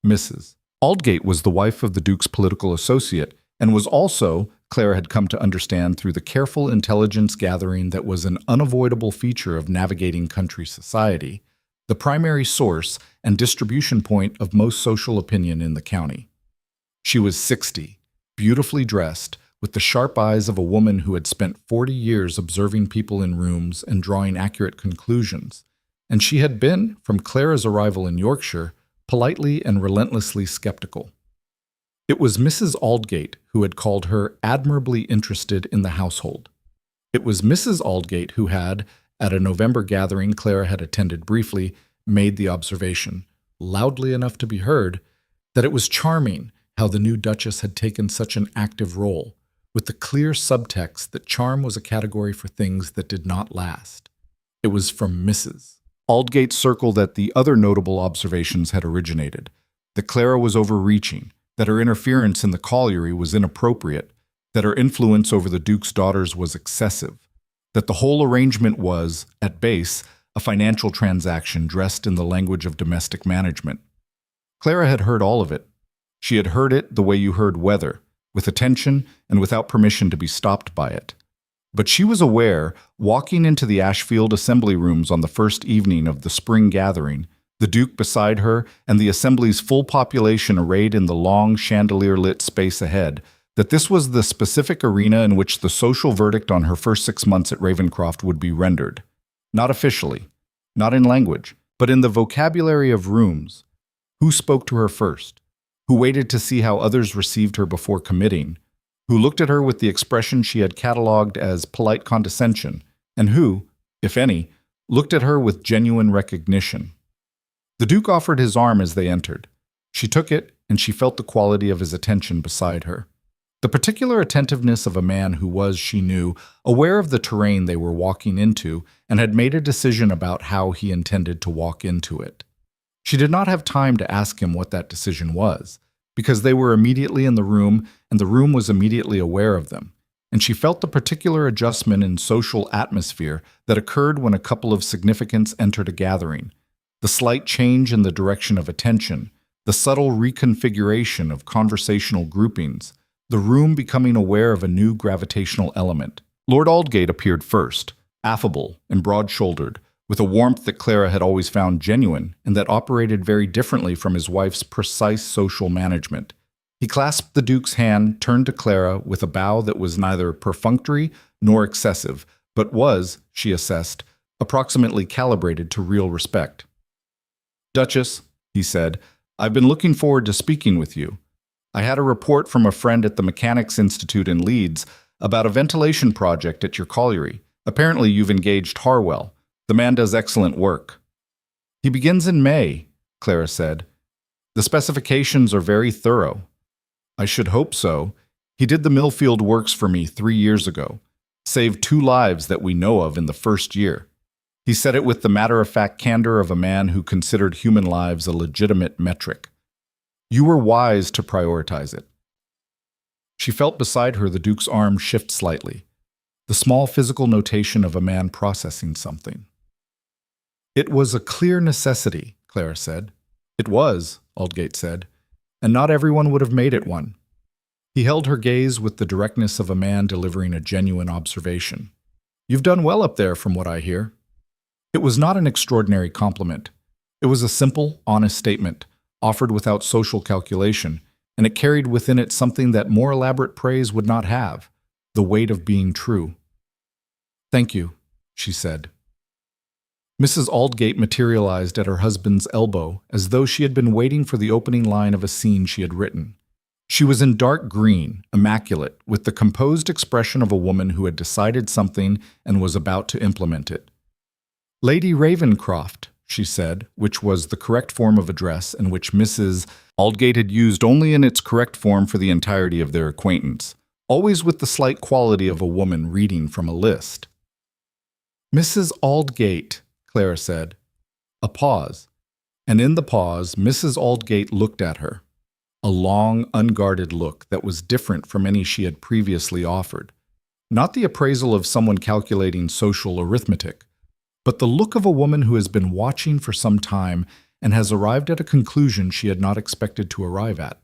Mrs. Aldgate was the wife of the Duke's political associate, and was also, Clara had come to understand through the careful intelligence gathering that was an unavoidable feature of navigating country society, the primary source and distribution point of most social opinion in the county. She was 60, beautifully dressed, with the sharp eyes of a woman who had spent 40 years observing people in rooms and drawing accurate conclusions, and she had been, from Clara's arrival in Yorkshire, politely and relentlessly skeptical. It was Mrs. Aldgate who had called her admirably interested in the household. It was Mrs. Aldgate who had, at a November gathering Clara had attended briefly, made the observation, loudly enough to be heard, that it was charming how the new Duchess had taken such an active role, with the clear subtext that charm was a category for things that did not last. It was from Mrs. Aldgate's circle that the other notable observations had originated, that Clara was overreaching, that her interference in the colliery was inappropriate, that her influence over the Duke's daughters was excessive, that the whole arrangement was, at base, a financial transaction dressed in the language of domestic management. Clara had heard all of it. She had heard it the way you heard weather, with attention and without permission to be stopped by it. But she was aware, walking into the Ashfield assembly rooms on the first evening of the spring gathering, the Duke beside her and the assembly's full population arrayed in the long chandelier-lit space ahead, that this was the specific arena in which the social verdict on her first 6 months at Ravenscroft would be rendered. Not officially, not in language, but in the vocabulary of rooms. Who spoke to her first? Who waited to see how others received her before committing? Who looked at her with the expression she had catalogued as polite condescension, and who, if any, looked at her with genuine recognition. The Duke offered his arm as they entered. She took it, and she felt the quality of his attention beside her. The particular attentiveness of a man who was, she knew, aware of the terrain they were walking into and had made a decision about how he intended to walk into it. She did not have time to ask him what that decision was, because they were immediately in the room and the room was immediately aware of them, and she felt the particular adjustment in social atmosphere that occurred when a couple of significants entered a gathering, the slight change in the direction of attention, the subtle reconfiguration of conversational groupings, the room becoming aware of a new gravitational element. Lord Aldgate appeared first, affable and broad-shouldered, with a warmth that Clara had always found genuine and that operated very differently from his wife's precise social management. He clasped the Duke's hand, turned to Clara with a bow that was neither perfunctory nor excessive, but was, she assessed, approximately calibrated to real respect. "Duchess," he said, "I've been looking forward to speaking with you. I had a report from a friend at the Mechanics Institute in Leeds about a ventilation project at your colliery. Apparently you've engaged Harwell. The man does excellent work." "He begins in May," Clara said. "The specifications are very thorough." "I should hope so. He did the Millfield works for me 3 years ago. Saved 2 lives that we know of in the first year." He said it with the matter-of-fact candor of a man who considered human lives a legitimate metric. "You were wise to prioritize it." She felt beside her the Duke's arm shift slightly, the small physical notation of a man processing something. "It was a clear necessity," Clara said. "It was," Aldgate said, "and not everyone would have made it one." He held her gaze with the directness of a man delivering a genuine observation. "You've done well up there, from what I hear." It was not an extraordinary compliment. It was a simple, honest statement, offered without social calculation, and it carried within it something that more elaborate praise would not have, the weight of being true. "Thank you," she said. Mrs. Aldgate materialized at her husband's elbow as though she had been waiting for the opening line of a scene she had written. She was in dark green, immaculate, with the composed expression of a woman who had decided something and was about to implement it. "Lady Ravenscroft," she said, which was the correct form of address and which Mrs. Aldgate had used only in its correct form for the entirety of their acquaintance, always with the slight quality of a woman reading from a list. "Mrs. Aldgate," Clara said. A pause, and in the pause Mrs. Aldgate looked at her, a long, unguarded look that was different from any she had previously offered. Not the appraisal of someone calculating social arithmetic, but the look of a woman who has been watching for some time and has arrived at a conclusion she had not expected to arrive at.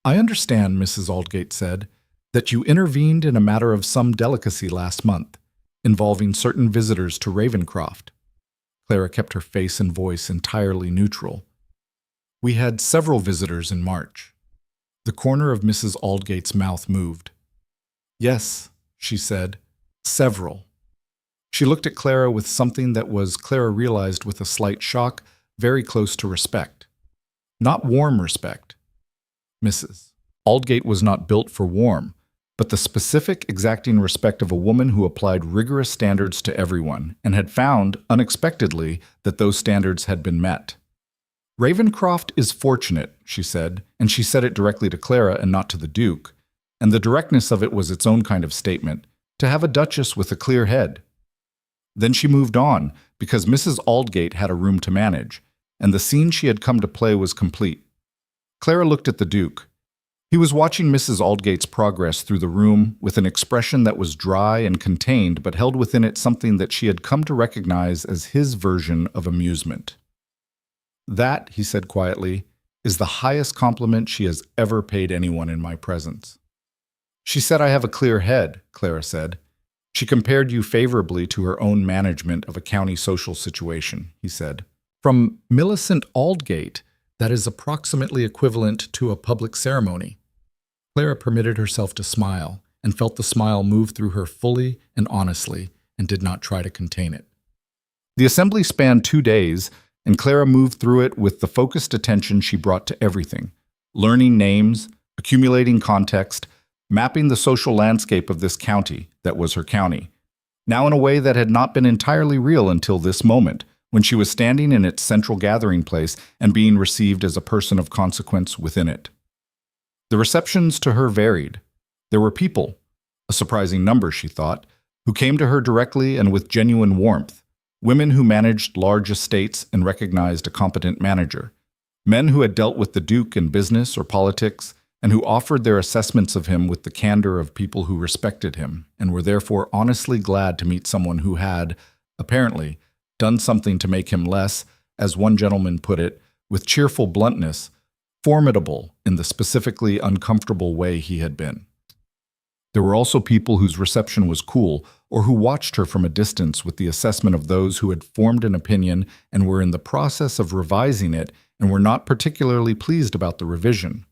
"I understand," Mrs. Aldgate said, "that you intervened in a matter of some delicacy last month, involving certain visitors to Ravenscroft." Clara kept her face and voice entirely neutral. "We had several visitors in March." The corner of Mrs. Aldgate's mouth moved. "Yes," she said, "several." She looked at Clara with something that was, Clara realized with a slight shock, very close to respect. Not warm respect. Mrs. Aldgate was not built for warm, but the specific, exacting respect of a woman who applied rigorous standards to everyone and had found, unexpectedly, that those standards had been met. "Ravenscroft is fortunate," she said, and she said it directly to Clara and not to the Duke, and the directness of it was its own kind of statement, to have a Duchess with a clear head. Then she moved on, because Mrs. Aldgate had a room to manage, and the scene she had come to play was complete. Clara looked at the Duke. He was watching Mrs. Aldgate's progress through the room with an expression that was dry and contained but held within it something that she had come to recognize as his version of amusement. "That," he said quietly, "is the highest compliment she has ever paid anyone in my presence." "She said I have a clear head," Clara said. "She compared you favorably to her own management of a county social situation," he said. "From Millicent Aldgate, that is approximately equivalent to a public ceremony." Clara permitted herself to smile, and felt the smile move through her fully and honestly, and did not try to contain it. The assembly spanned 2 days, and Clara moved through it with the focused attention she brought to everything, learning names, accumulating context, mapping the social landscape of this county that was her county, now in a way that had not been entirely real until this moment, when she was standing in its central gathering place and being received as a person of consequence within it. The receptions to her varied. There were people, a surprising number, she thought, who came to her directly and with genuine warmth, women who managed large estates and recognized a competent manager, men who had dealt with the Duke in business or politics, and who offered their assessments of him with the candor of people who respected him and were therefore honestly glad to meet someone who had, apparently, done something to make him less, as one gentleman put it, with cheerful bluntness, formidable in the specifically uncomfortable way he had been. There were also people whose reception was cool, or who watched her from a distance with the assessment of those who had formed an opinion and were in the process of revising it and were not particularly pleased about the revision.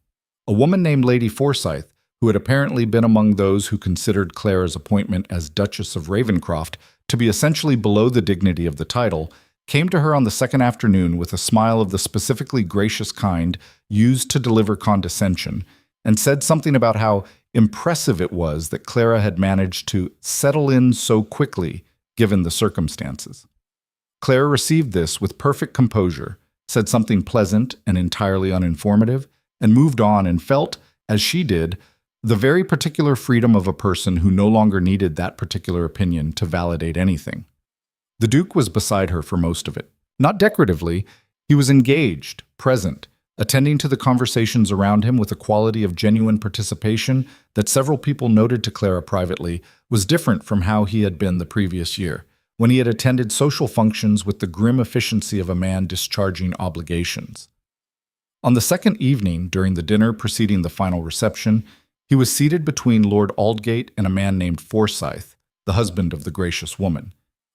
A woman named Lady Forsyth, who had apparently been among those who considered Clara's appointment as Duchess of Ravenscroft to be essentially below the dignity of the title, came to her on the second afternoon with a smile of the specifically gracious kind used to deliver condescension, and said something about how impressive it was that Clara had managed to settle in so quickly, given the circumstances. Clara received this with perfect composure, said something pleasant and entirely uninformative, and moved on and felt, as she did, the very particular freedom of a person who no longer needed that particular opinion to validate anything. The Duke was beside her for most of it. Not decoratively, he was engaged, present, attending to the conversations around him with a quality of genuine participation that several people noted to Clara privately was different from how he had been the previous year, when he had attended social functions with the grim efficiency of a man discharging obligations. On the second evening, during the dinner preceding the final reception, he was seated between Lord Aldgate and a man named Forsyth, the husband of the gracious woman,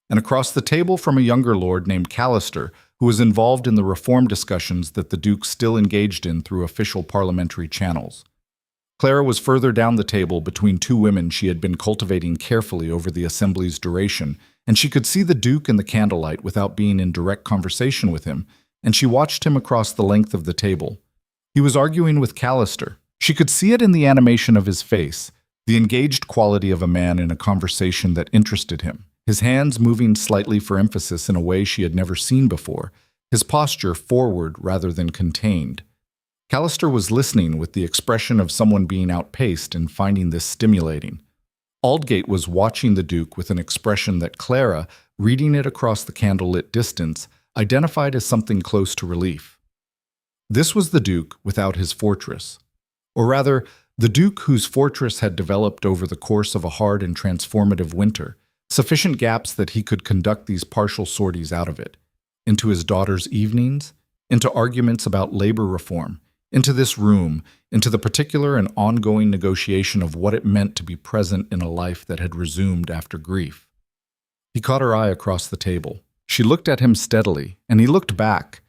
and across the table from a younger lord named Callister, who was involved in the reform discussions that the Duke still engaged in through official parliamentary channels. Clara was further down the table between two women she had been cultivating carefully over the assembly's duration, and she could see the Duke in the candlelight without being in direct conversation with him, and she watched him across the length of the table. He was arguing with Callister. She could see it in the animation of his face, the engaged quality of a man in a conversation that interested him, his hands moving slightly for emphasis in a way she had never seen before, his posture forward rather than contained. Callister was listening with the expression of someone being outpaced and finding this stimulating. Aldgate was watching the Duke with an expression that Clara, reading it across the candlelit distance, identified as something close to relief. This was the Duke without his fortress, or rather, the Duke whose fortress had developed over the course of a hard and transformative winter, sufficient gaps that he could conduct these partial sorties out of it, into his daughter's evenings, into arguments about labor reform, into this room, into the particular and ongoing negotiation of what it meant to be present in a life that had resumed after grief. He caught her eye across the table. She looked at him steadily, and he looked back,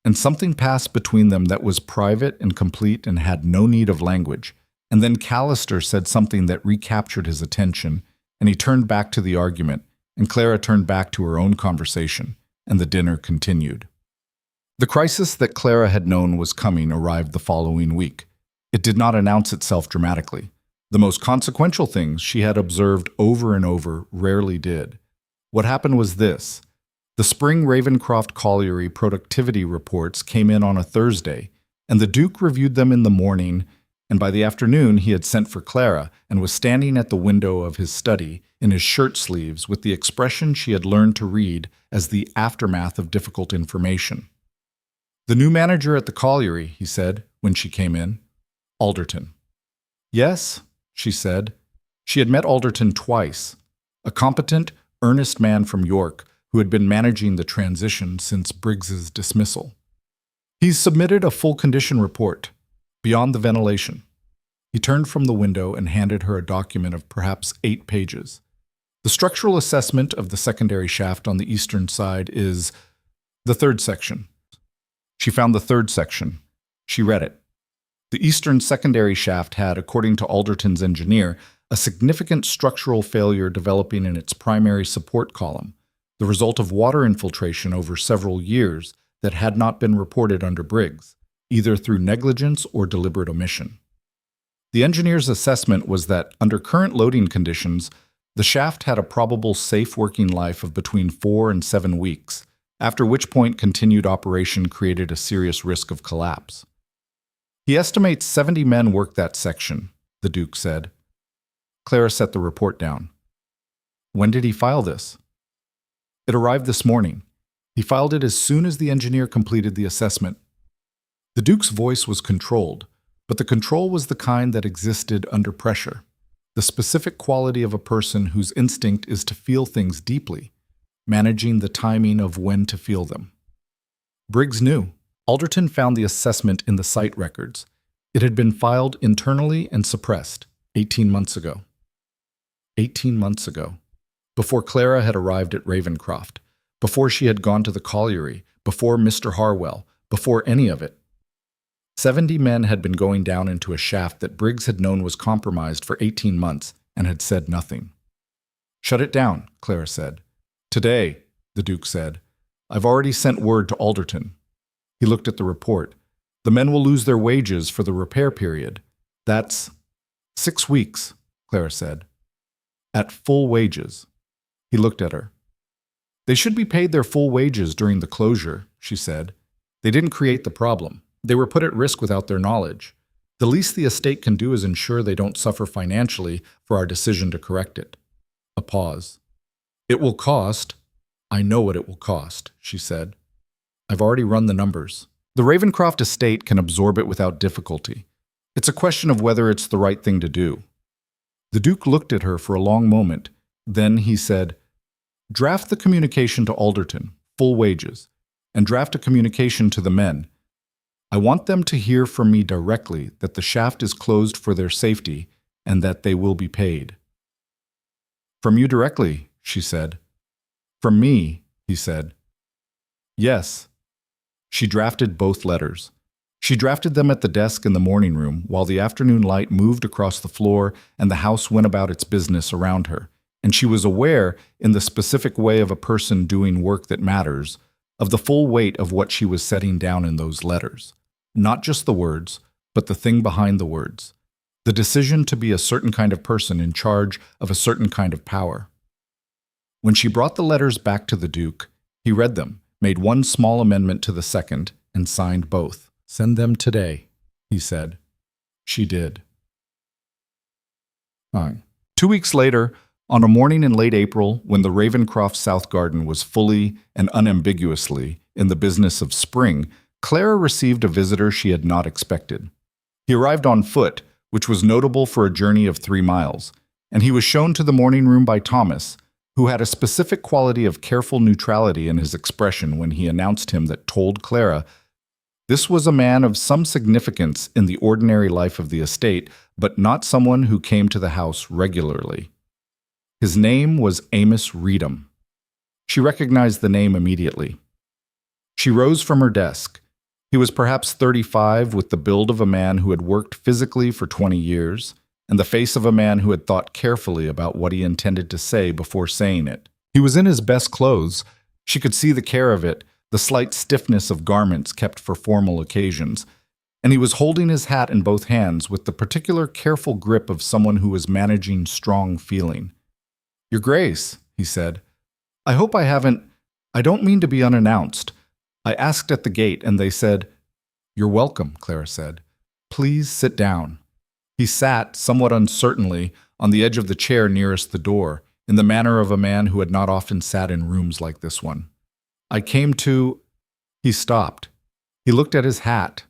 and something passed between them that was private and complete and had no need of language. And then Callister said something that recaptured his attention, and he turned back to the argument, and Clara turned back to her own conversation, and the dinner continued. The crisis that Clara had known was coming arrived the following week. It did not announce itself dramatically. The most consequential things she had observed over and over rarely did. What happened was this. The spring Ravenscroft colliery productivity reports came in on a Thursday, and the Duke reviewed them in the morning, and by the afternoon he had sent for Clara and was standing at the window of his study in his shirt sleeves with the expression she had learned to read as the aftermath of difficult information. "The new manager at the colliery," he said when she came in. "Alderton." "Yes," she said. She had met Alderton twice, a competent, earnest man from York who had been managing the transition since Briggs's dismissal. "He's submitted a full condition report, beyond the ventilation." He turned from the window and handed her a document of perhaps 8 pages. "The structural assessment of the secondary shaft on the eastern side is the 3rd section." She found the 3rd section. She read it. The eastern secondary shaft had, according to Alderton's engineer, a significant structural failure developing in its primary support column, the result of water infiltration over several years that had not been reported under Briggs, either through negligence or deliberate omission. The engineer's assessment was that, under current loading conditions, The shaft had a probable safe working life of between 4 and 7 weeks, after which point continued operation created a serious risk of collapse. He estimates 70 men worked that section, the Duke said. Clara set the report down. When did he file this? It arrived this morning. He filed it as soon as the engineer completed the assessment. The Duke's voice was controlled, but the control was the kind that existed under pressure. The specific quality of a person whose instinct is to feel things deeply, managing the timing of when to feel them. Briggs knew. Alderton found the assessment in the site records. It had been filed internally and suppressed 18 months ago. 18 months ago. Before Clara had arrived at Ravencroft, before she had gone to the colliery, before Mr. Harwell, before any of it. 70 men had been going down into a shaft that Briggs had known was compromised for 18 months and had said nothing. Shut it down, Clara said. Today, the Duke said. I've already sent word to Alderton. He looked at the report. The men will lose their wages for the repair period. That's 6 weeks, Clara said. At full wages. He looked at her. They should be paid their full wages during the closure, she said. They didn't create the problem. They were put at risk without their knowledge. The least the estate can do is ensure they don't suffer financially for our decision to correct it. A pause. It will cost. I know what it will cost, she said. I've already run the numbers. The Ravencroft estate can absorb it without difficulty. It's a question of whether it's the right thing to do. The Duke looked at her for a long moment. Then he said, draft the communication to Alderton, full wages, and draft a communication to the men. I want them to hear from me directly that the shaft is closed for their safety and that they will be paid. From you directly, she said. From me, he said. Yes. She drafted both letters. She drafted them at the desk in the morning room while the afternoon light moved across the floor and the house went about its business around her, and she was aware, in the specific way of a person doing work that matters, of the full weight of what she was setting down in those letters. Not just the words, but the thing behind the words. The decision to be a certain kind of person in charge of a certain kind of power. When she brought the letters back to the Duke, he read them, made one small amendment to the second, and signed both. Send them today, he said. She did. Fine. 2 weeks later, on a morning in late April, when the Ravencroft South Garden was fully and unambiguously in the business of spring, Clara received a visitor she had not expected. He arrived on foot, which was notable for a journey of 3 miles, and he was shown to the morning room by Thomas, who had a specific quality of careful neutrality in his expression when he announced him that told Clara this was a man of some significance in the ordinary life of the estate, but not someone who came to the house regularly. His name was Amos Reedham. She recognized the name immediately. She rose from her desk. He was perhaps 35, with the build of a man who had worked physically for 20 years, and the face of a man who had thought carefully about what he intended to say before saying it. He was in his best clothes. She could see the care of it, the slight stiffness of garments kept for formal occasions, and he was holding his hat in both hands with the particular careful grip of someone who was managing strong feeling. Your Grace, he said, I hope I don't mean to be unannounced. I asked at the gate, and they said, You're welcome, Clara said. Please sit down. He sat, somewhat uncertainly, on the edge of the chair nearest the door, in the manner of a man who had not often sat in rooms like this one. I came to... He stopped. He looked at his hat.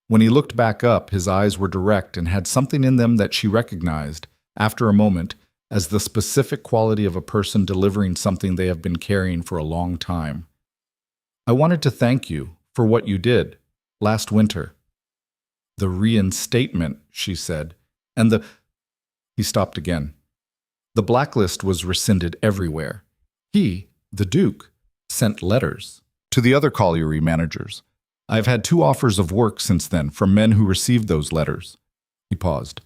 When he looked back up, his eyes were direct and had something in them that she recognized, after a moment, as the specific quality of a person delivering something they have been carrying for a long time. I wanted to thank you for what you did last winter. The reinstatement, she said, and the... He stopped again. The blacklist was rescinded everywhere. He, the Duke, sent letters to the other colliery managers. I have had 2 offers of work since then from men who received those letters. He paused.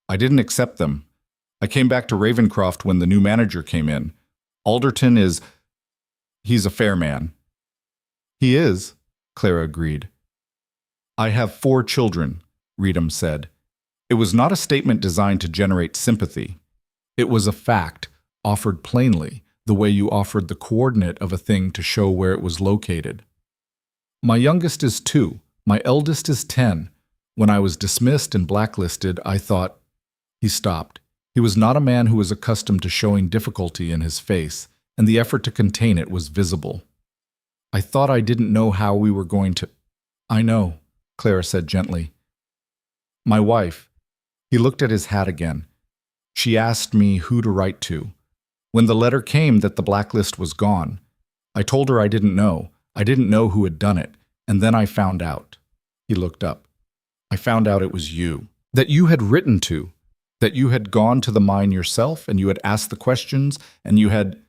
I didn't accept them. I came back to Ravencroft when the new manager came in. Alderton he's a fair man. He is, Clara agreed. I have 4 children, Reedham said. It was not a statement designed to generate sympathy. It was a fact, offered plainly, the way you offered the coordinate of a thing to show where it was located. My youngest is 2. My eldest is 10. When I was dismissed and blacklisted, I thought... He stopped. He was not a man who was accustomed to showing difficulty in his face, and the effort to contain it was visible. I thought I didn't know how we were going to... I know, Clara said gently. My wife. He looked at his hat again. She asked me who to write to. When the letter came that the blacklist was gone, I told her I didn't know. I didn't know who had done it, and then I found out. He looked up. I found out it was you. That you had written to. That you had gone to the mine yourself, and you had asked the questions, and you had...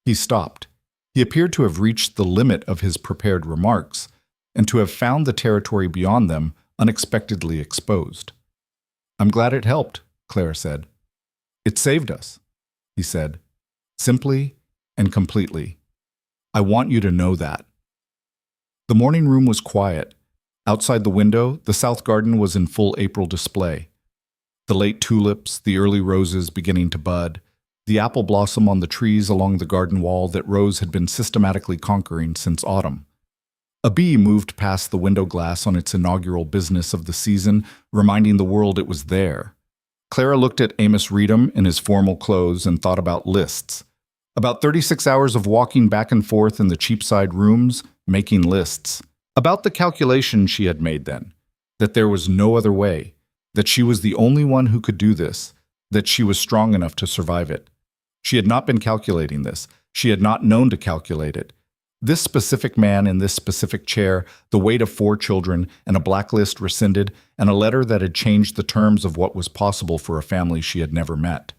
He stopped. He appeared to have reached the limit of his prepared remarks, and to have found the territory beyond them unexpectedly exposed. I'm glad it helped, Clara said. It saved us, he said, simply and completely. I want you to know that. The morning room was quiet. Outside the window, the south garden was in full April display. The late tulips, the early roses beginning to bud, the apple blossom on the trees along the garden wall that Rose had been systematically conquering since autumn. A bee moved past the window glass on its inaugural business of the season, reminding the world it was there. Clara looked at Amos Reedham in his formal clothes and thought about lists. About 36 hours of walking back and forth in the Cheapside rooms, making lists. About the calculation she had made then, that there was no other way, that she was the only one who could do this, that she was strong enough to survive it. She had not been calculating this. She had not known to calculate it. This specific man in this specific chair, the weight of 4 children, and a blacklist rescinded, and a letter that had changed the terms of what was possible for a family she had never met.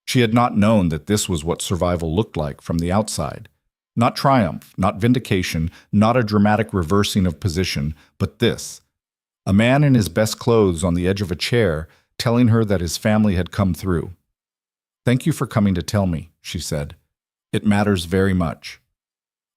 She had not known that this was what survival looked like from the outside. Not triumph, not vindication, not a dramatic reversing of position, but this. A man in his best clothes on the edge of a chair, telling her that his family had come through. Thank you for coming to tell me, she said. It matters very much.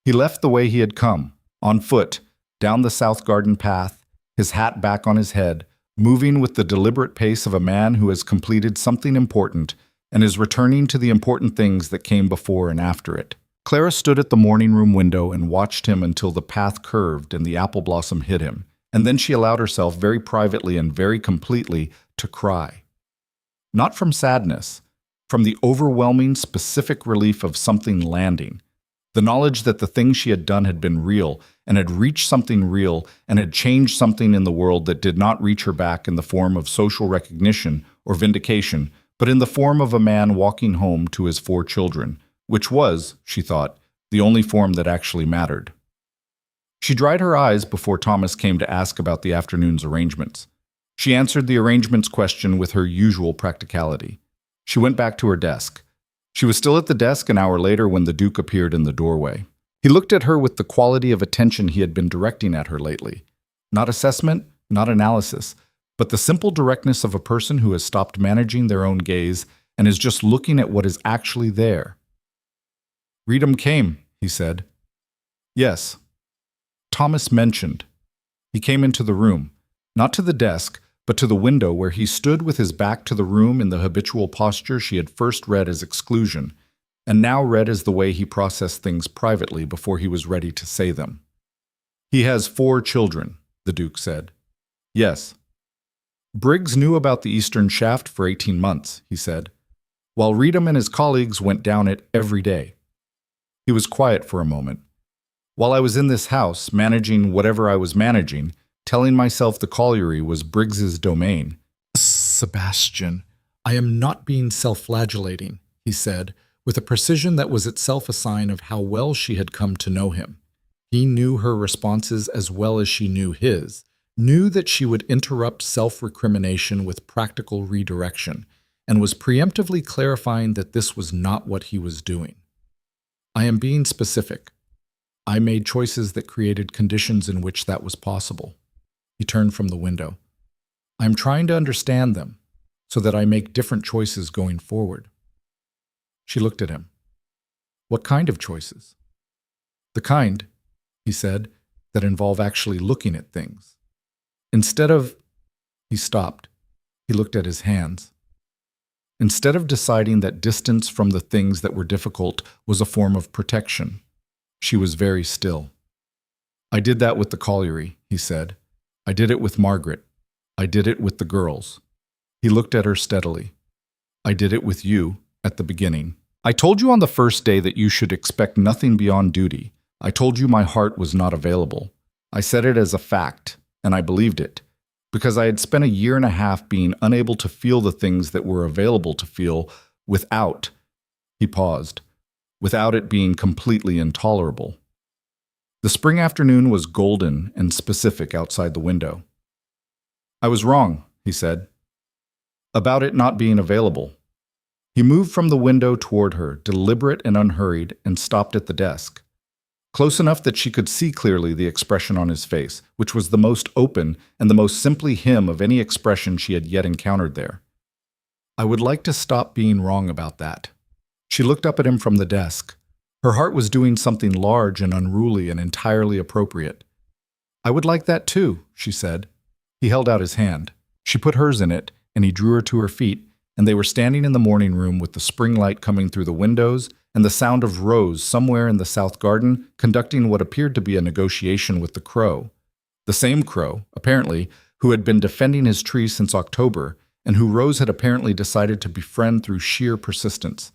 He left the way he had come, on foot, down the South Garden path, his hat back on his head, moving with the deliberate pace of a man who has completed something important and is returning to the important things that came before and after it. Clara stood at the morning room window and watched him until the path curved and the apple blossom hit him, and then she allowed herself very privately and very completely to cry. Not from sadness, from the overwhelming specific relief of something landing. The knowledge that the thing she had done had been real and had reached something real and had changed something in the world that did not reach her back in the form of social recognition or vindication, but in the form of a man walking home to his 4 children, which was, she thought, the only form that actually mattered. She dried her eyes before Thomas came to ask about the afternoon's arrangements. She answered the arrangements question with her usual practicality. She went back to her desk. She was still at the desk an hour later when the Duke appeared in the doorway. He looked at her with the quality of attention he had been directing at her lately. Not assessment, not analysis, but the simple directness of a person who has stopped managing their own gaze and is just looking at what is actually there. Reedham came, he said. Yes. Thomas mentioned. He came into the room, not to the desk, but to the window where he stood with his back to the room in the habitual posture she had first read as exclusion, and now read as the way he processed things privately before he was ready to say them. He has 4 children, the Duke said. Yes. Briggs knew about the eastern shaft for 18 months, he said, while Reedham and his colleagues went down it every day. He was quiet for a moment. While I was in this house, managing whatever I was managing, telling myself the colliery was Briggs's domain. Sebastian, I am not being self-flagellating, he said, with a precision that was itself a sign of how well she had come to know him. He knew her responses as well as she knew his, knew that she would interrupt self-recrimination with practical redirection, and was preemptively clarifying that this was not what he was doing. I am being specific. I made choices that created conditions in which that was possible. He turned from the window. I am trying to understand them, so that I make different choices going forward. She looked at him. What kind of choices? The kind, he said, that involve actually looking at things. Instead of... He stopped. He looked at his hands. instead of deciding that distance from the things that were difficult was a form of protection. She was very still. "I did that with the colliery," he said. "I did it with Margaret. I did it with the girls." He looked at her steadily. "I did it with you at the beginning. I told you on the first day that you should expect nothing beyond duty. I told you my heart was not available. I said it as a fact, and I believed it, because I had spent a year and a half being unable to feel the things that were available to feel without," he paused, "without it being completely intolerable." The spring afternoon was golden and specific outside the window. "I was wrong," he said, "about it not being available." He moved from the window toward her, deliberate and unhurried, and stopped at the desk, close enough that she could see clearly the expression on his face, which was the most open and the most simply him of any expression she had yet encountered there. "I would like to stop being wrong about that." She looked up at him from the desk. Her heart was doing something large and unruly and entirely appropriate. "I would like that too," she said. He held out his hand. She put hers in it, and he drew her to her feet, and they were standing in the morning room with the spring light coming through the windows and the sound of Rose somewhere in the south garden conducting what appeared to be a negotiation with the crow. The same crow, apparently, who had been defending his tree since October, and who Rose had apparently decided to befriend through sheer persistence.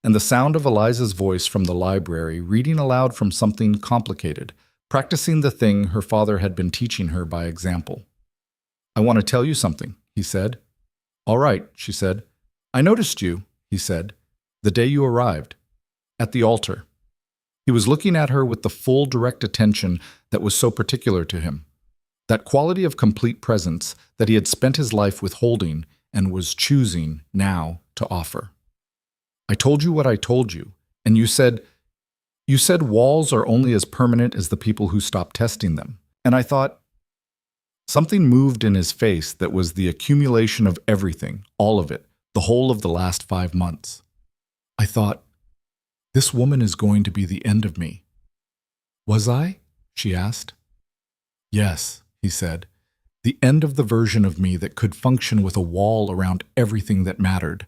And the sound of Eliza's voice from the library reading aloud from something complicated, practicing the thing her father had been teaching her by example. "I want to tell you something," he said. "All right," she said. "I noticed you," he said, "the day you arrived. At the altar." He was looking at her with the full, direct attention that was so particular to him. That quality of complete presence that he had spent his life withholding and was choosing now to offer. "I told you what I told you, and you said walls are only as permanent as the people who stop testing them. And I thought..." Something moved in his face that was the accumulation of everything, all of it, the whole of the last 5 months. "I thought, this woman is going to be the end of me." "Was I?" she asked. "Yes," he said, "the end of the version of me that could function with a wall around everything that mattered."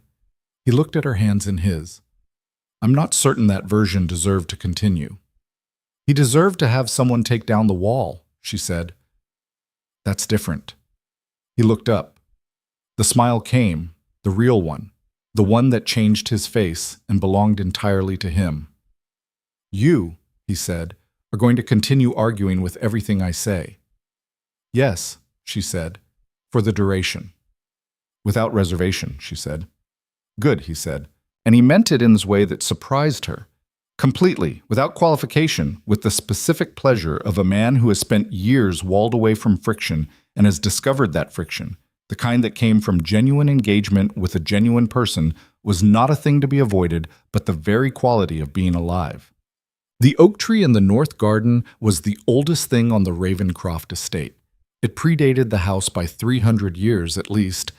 He looked at her hands in his. "I'm not certain that version deserved to continue." "He deserved to have someone take down the wall," she said. "That's different." He looked up. The smile came, the real one, the one that changed his face and belonged entirely to him. "You," he said, "are going to continue arguing with everything I say." "Yes," she said, "for the duration." "Without reservation," she said. "Good," he said, and he meant it in this way that surprised her. Completely, without qualification, with the specific pleasure of a man who has spent years walled away from friction and has discovered that friction, the kind that came from genuine engagement with a genuine person, was not a thing to be avoided, but the very quality of being alive. The oak tree in the north garden was the oldest thing on the Ravencroft estate. It predated the house by 300 years at least.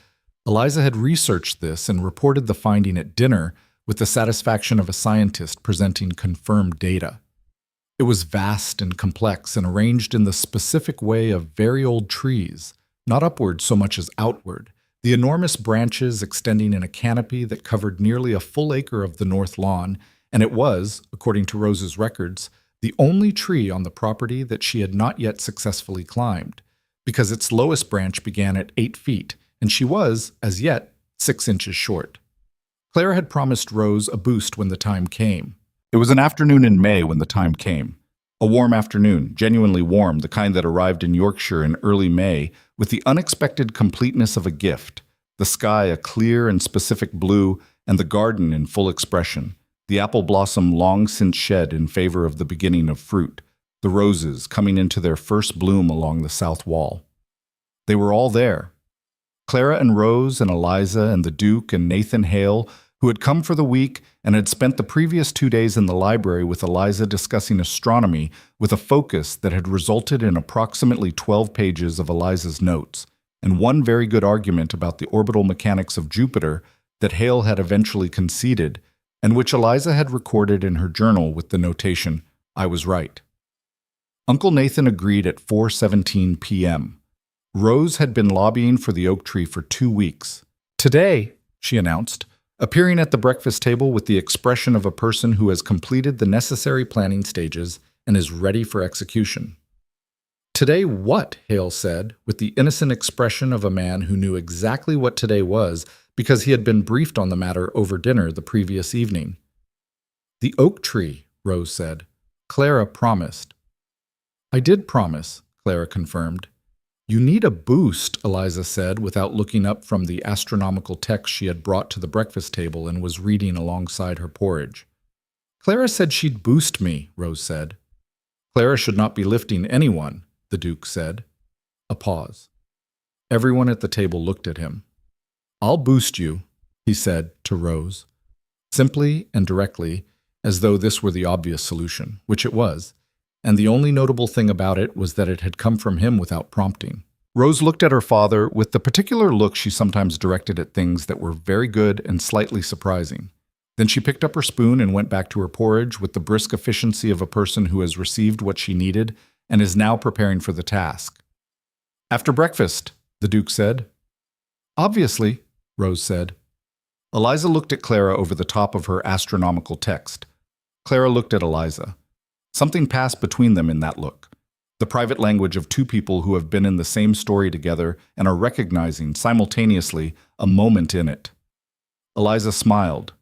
Eliza had researched this and reported the finding at dinner with the satisfaction of a scientist presenting confirmed data. It was vast and complex and arranged in the specific way of very old trees, not upward so much as outward, the enormous branches extending in a canopy that covered nearly a full acre of the north lawn, and it was, according to Rose's records, the only tree on the property that she had not yet successfully climbed, because its lowest branch began at 8 feet, and she was, as yet, 6 inches short. Claire had promised Rose a boost when the time came. It was an afternoon in May when the time came. A warm afternoon, genuinely warm, the kind that arrived in Yorkshire in early May with the unexpected completeness of a gift, the sky a clear and specific blue, and the garden in full expression, the apple blossom long since shed in favor of the beginning of fruit, the roses coming into their first bloom along the south wall. They were all there. Clara and Rose and Eliza and the Duke and Nathan Hale, who had come for the week and had spent the previous 2 days in the library with Eliza discussing astronomy with a focus that had resulted in approximately 12 pages of Eliza's notes, and one very good argument about the orbital mechanics of Jupiter that Hale had eventually conceded, and which Eliza had recorded in her journal with the notation, "I was right." Uncle Nathan agreed at 4:17 p.m. Rose had been lobbying for the oak tree for 2 weeks. "Today," she announced, appearing at the breakfast table with the expression of a person who has completed the necessary planning stages and is ready for execution. "Today what?" Hale said, with the innocent expression of a man who knew exactly what today was because he had been briefed on the matter over dinner the previous evening. "The oak tree," Rose said. "Clara promised." "I did promise," Clara confirmed. "You need a boost," Eliza said, without looking up from the astronomical text she had brought to the breakfast table and was reading alongside her porridge. "Clara said she'd boost me," Rose said. "Clara should not be lifting anyone," the Duke said. A pause. Everyone at the table looked at him. "I'll boost you," he said to Rose, simply and directly, as though this were the obvious solution, which it was, and the only notable thing about it was that it had come from him without prompting. Rose looked at her father with the particular look she sometimes directed at things that were very good and slightly surprising. Then she picked up her spoon and went back to her porridge with the brisk efficiency of a person who has received what she needed and is now preparing for the task. "After breakfast," the Duke said. "Obviously," Rose said. Eliza looked at Clara over the top of her astronomical text. Clara looked at Eliza. Something passed between them in that look. The private language of two people who have been in the same story together and are recognizing, simultaneously, a moment in it. Eliza smiled.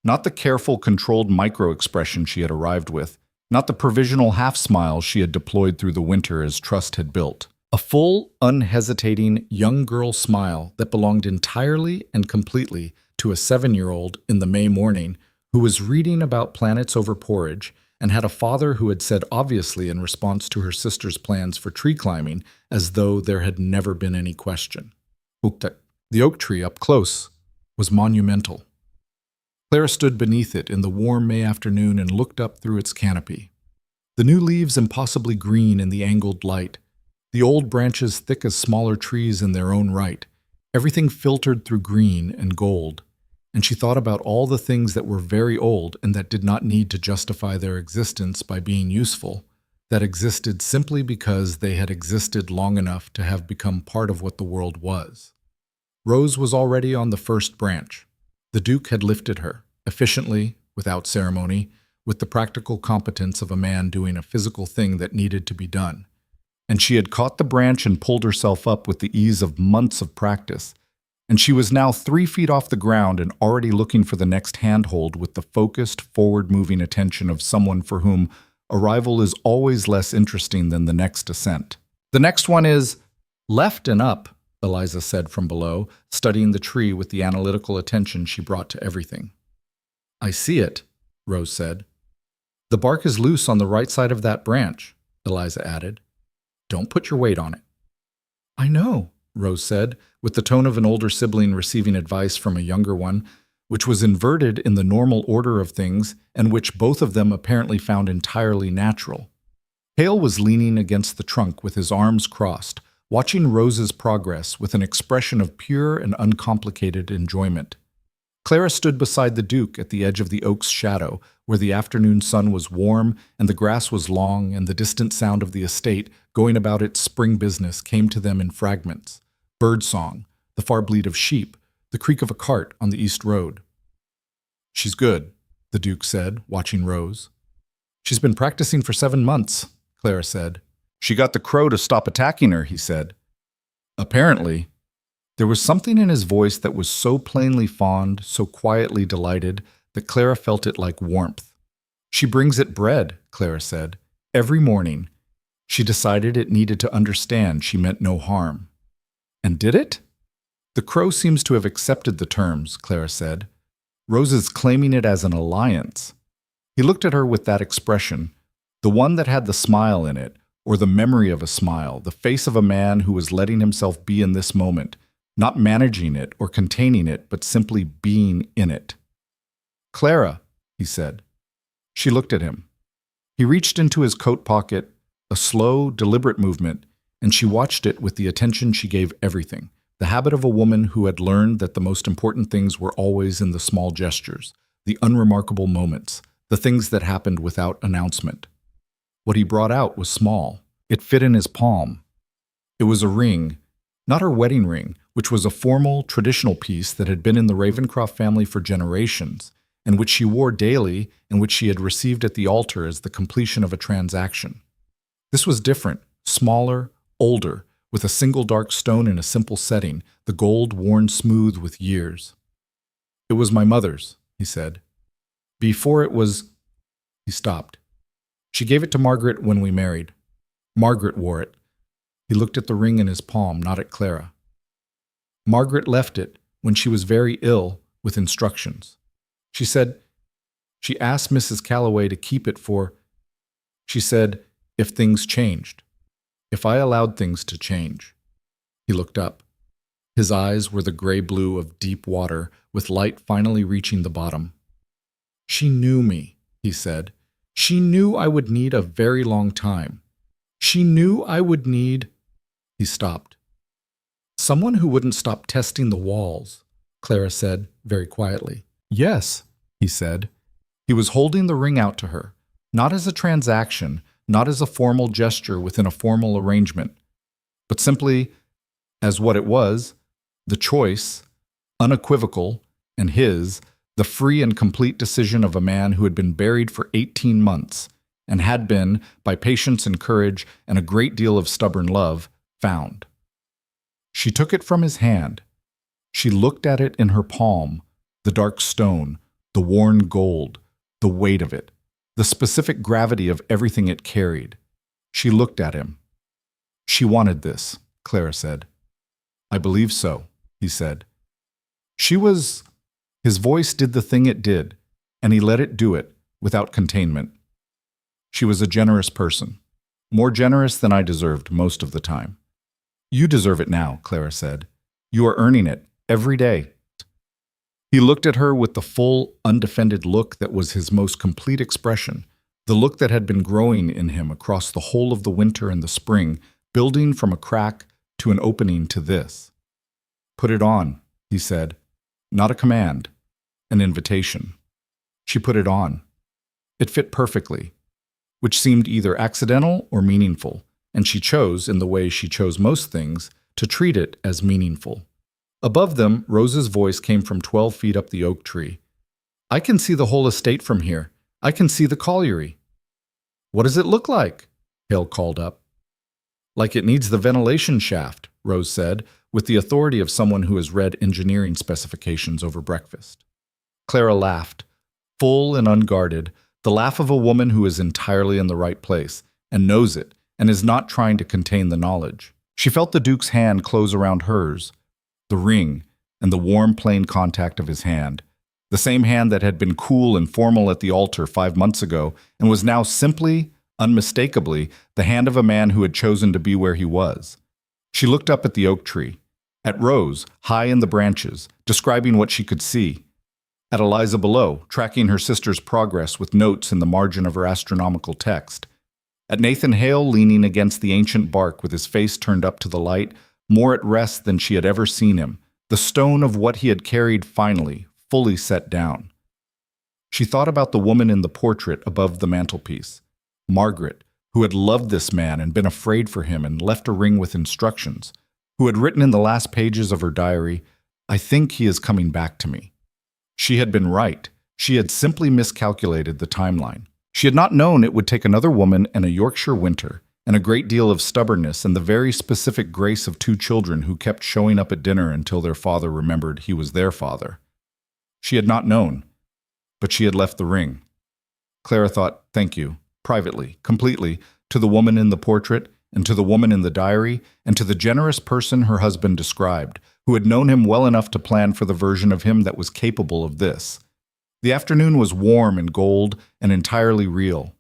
Not the careful, controlled micro-expression she had arrived with, not the provisional half-smile she had deployed through the winter as trust had built. A full, unhesitating, young girl smile that belonged entirely and completely to a 7-year-old in the May morning who was reading about planets over porridge and had a father who had said obviously in response to her sister's plans for tree climbing as though there had never been any question. The oak tree up close was monumental. Clara stood beneath it in the warm May afternoon and looked up through its canopy. The new leaves impossibly green in the angled light, the old branches thick as smaller trees in their own right, everything filtered through green and gold, and she thought about all the things that were very old and that did not need to justify their existence by being useful, that existed simply because they had existed long enough to have become part of what the world was. Rose was already on the first branch. The Duke had lifted her, efficiently, without ceremony, with the practical competence of a man doing a physical thing that needed to be done. And she had caught the branch and pulled herself up with the ease of months of practice. And she was now 3 feet off the ground and already looking for the next handhold with the focused, forward-moving attention of someone for whom arrival is always less interesting than the next ascent. "The next one is left and up," Eliza said from below, studying the tree with the analytical attention she brought to everything. "I see it," Rose said. "The bark is loose on the right side of that branch," Eliza added. "Don't put your weight on it." "I know," Rose said, with the tone of an older sibling receiving advice from a younger one, which was inverted in the normal order of things and which both of them apparently found entirely natural. Hale was leaning against the trunk with his arms crossed, watching Rose's progress with an expression of pure and uncomplicated enjoyment. Clara stood beside the Duke at the edge of the oak's shadow, where the afternoon sun was warm and the grass was long and the distant sound of the estate going about its spring business came to them in fragments. Birdsong, the far bleat of sheep, the creak of a cart on the east road. "She's good," the Duke said, watching Rose. "She's been practicing for 7 months," Clara said. "She got the crow to stop attacking her," he said. Apparently, there was something in his voice that was so plainly fond, so quietly delighted, that Clara felt it like warmth. "She brings it bread," Clara said, "every morning." She decided it needed to understand she meant no harm. "And did it?" "The crow seems to have accepted the terms," Clara said. "Rose is claiming it as an alliance." He looked at her with that expression, the one that had the smile in it, or the memory of a smile, the face of a man who was letting himself be in this moment, not managing it or containing it, but simply being in it. "Clara," he said. She looked at him. He reached into his coat pocket, a slow, deliberate movement, and she watched it with the attention she gave everything, the habit of a woman who had learned that the most important things were always in the small gestures, the unremarkable moments, the things that happened without announcement. What he brought out was small. It fit in his palm. It was a ring, not her wedding ring, which was a formal, traditional piece that had been in the Ravencroft family for generations, and which she wore daily and which she had received at the altar as the completion of a transaction. This was different, smaller, older, with a single dark stone in a simple setting, the gold worn smooth with years. "It was my mother's," he said. "Before it was—" He stopped. "She gave it to Margaret when we married. Margaret wore it." He looked at the ring in his palm, not at Clara. "Margaret left it when she was very ill with instructions. She said, she asked Mrs. Calloway to keep it for, she said, if things changed, if I allowed things to change." He looked up. His eyes were the gray blue of deep water, with light finally reaching the bottom. "She knew me," he said. "She knew I would need a very long time. She knew I would need—" He stopped. "Someone who wouldn't stop testing the walls," Clara said, very quietly. "Yes," he said. He was holding the ring out to her, not as a transaction, not as a formal gesture within a formal arrangement, but simply as what it was, the choice, unequivocal, and his, the free and complete decision of a man who had been buried for 18 months and had been, by patience and courage and a great deal of stubborn love, found. She took it from his hand. She looked at it in her palm, the dark stone, the worn gold, the weight of it, the specific gravity of everything it carried. She looked at him. "She wanted this," Clara said. "I believe so," he said. "She was—" His voice did the thing it did, and he let it do it, without containment. "She was a generous person, more generous than I deserved most of the time." "You deserve it now," Clara said. "You are earning it, every day." He looked at her with the full, undefended look that was his most complete expression, the look that had been growing in him across the whole of the winter and the spring, building from a crack to an opening to this. "Put it on," he said. Not a command, an invitation. She put it on. It fit perfectly, which seemed either accidental or meaningful, and she chose, in the way she chose most things, to treat it as meaningful. Above them, Rose's voice came from 12 feet up the oak tree. "I can see the whole estate from here. I can see the colliery." "What does it look like?" Hale called up. "Like it needs the ventilation shaft," Rose said, with the authority of someone who has read engineering specifications over breakfast. Clara laughed, full and unguarded, the laugh of a woman who is entirely in the right place, and knows it, and is not trying to contain the knowledge. She felt the Duke's hand close around hers, the ring, and the warm, plain contact of his hand, the same hand that had been cool and formal at the altar 5 months ago, and was now simply, unmistakably, the hand of a man who had chosen to be where he was. She looked up at the oak tree, at Rose, high in the branches, describing what she could see, at Eliza below, tracking her sister's progress with notes in the margin of her astronomical text, at Nathan Hale leaning against the ancient bark with his face turned up to the light, more at rest than she had ever seen him, the stone of what he had carried finally, fully set down. She thought about the woman in the portrait above the mantelpiece, Margaret, who had loved this man and been afraid for him and left a ring with instructions, who had written in the last pages of her diary, "I think he is coming back to me." She had been right. She had simply miscalculated the timeline. She had not known it would take another woman and a Yorkshire winter, and a great deal of stubbornness and the very specific grace of 2 children who kept showing up at dinner until their father remembered he was their father. She had not known, but she had left the ring. Clara thought, thank you, privately, completely, to the woman in the portrait, and to the woman in the diary, and to the generous person her husband described, who had known him well enough to plan for the version of him that was capable of this. The afternoon was warm and gold and entirely real.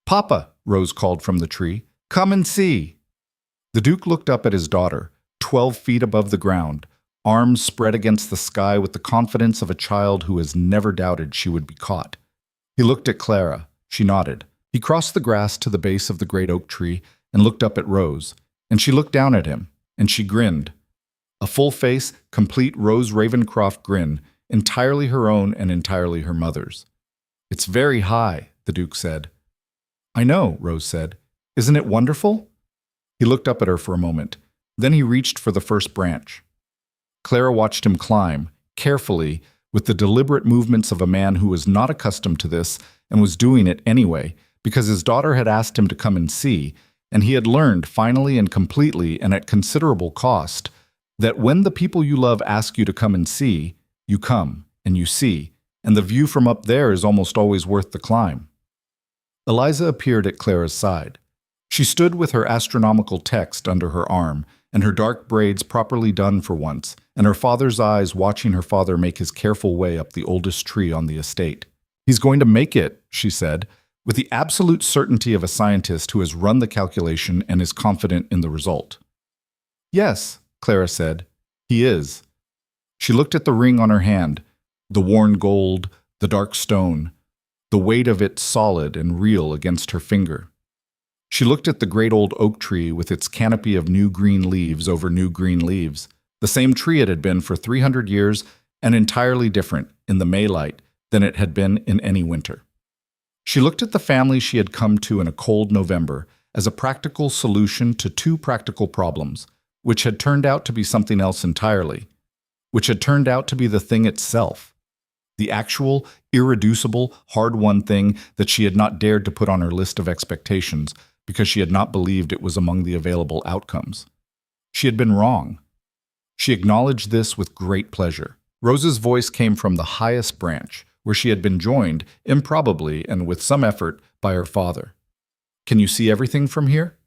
"Papa," Rose called from the tree, "come and see." The Duke looked up at his daughter, 12 feet above the ground, arms spread against the sky with the confidence of a child who has never doubted she would be caught. He looked at Clara. She nodded. He crossed the grass to the base of the great oak tree and looked up at Rose, and she looked down at him, and she grinned. A full face, complete Rose Ravencroft grin, entirely her own and entirely her mother's. "It's very high," the Duke said. "I know," Rose said. "Isn't it wonderful?" He looked up at her for a moment. Then he reached for the first branch. Clara watched him climb, carefully, with the deliberate movements of a man who was not accustomed to this and was doing it anyway, because his daughter had asked him to come and see, and he had learned, finally and completely and at considerable cost, that when the people you love ask you to come and see, you come and you see, and the view from up there is almost always worth the climb. Eliza appeared at Clara's side. She stood with her astronomical text under her arm, and her dark braids properly done for once, and her father's eyes watching her father make his careful way up the oldest tree on the estate. "He's going to make it," she said, with the absolute certainty of a scientist who has run the calculation and is confident in the result. "Yes," Clara said, "he is." She looked at the ring on her hand, the worn gold, the dark stone, the weight of it solid and real against her finger. She looked at the great old oak tree with its canopy of new green leaves over new green leaves, the same tree it had been for 300 years and entirely different in the May light than it had been in any winter. She looked at the family she had come to in a cold November as a practical solution to two practical problems, which had turned out to be something else entirely, which had turned out to be the thing itself, the actual, irreducible, hard-won thing that she had not dared to put on her list of expectations because she had not believed it was among the available outcomes. She had been wrong. She acknowledged this with great pleasure. Rose's voice came from the highest branch, where she had been joined, improbably and with some effort, by her father. "Can you see everything from here?"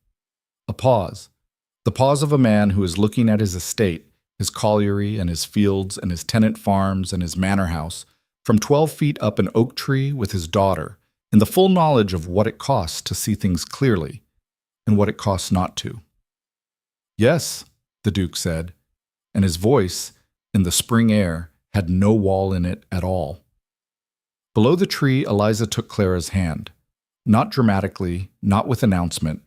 A pause. The pause of a man who is looking at his estate, his colliery and his fields and his tenant farms and his manor house, from 12 feet up an oak tree with his daughter, in the full knowledge of what it costs to see things clearly and what it costs not to. "Yes," the Duke said, and his voice, in the spring air, had no wall in it at all. Below the tree, Eliza took Clara's hand, not dramatically, not with announcement,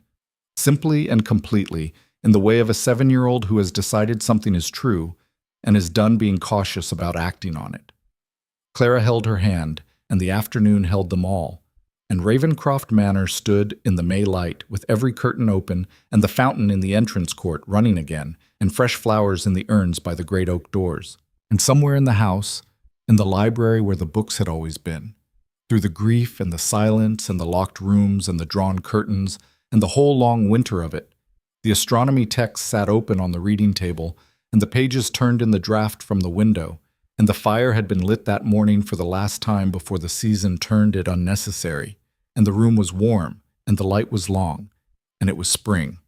simply and completely, in the way of a 7-year-old who has decided something is true and is done being cautious about acting on it. Clara held her hand, and the afternoon held them all, and Ravenscroft Manor stood in the May light with every curtain open and the fountain in the entrance court running again, and fresh flowers in the urns by the great oak doors. And somewhere in the house, in the library where the books had always been, through the grief and the silence and the locked rooms and the drawn curtains and the whole long winter of it, the astronomy text sat open on the reading table, and the pages turned in the draught from the window, and the fire had been lit that morning for the last time before the season turned it unnecessary, and the room was warm, and the light was long, and it was spring.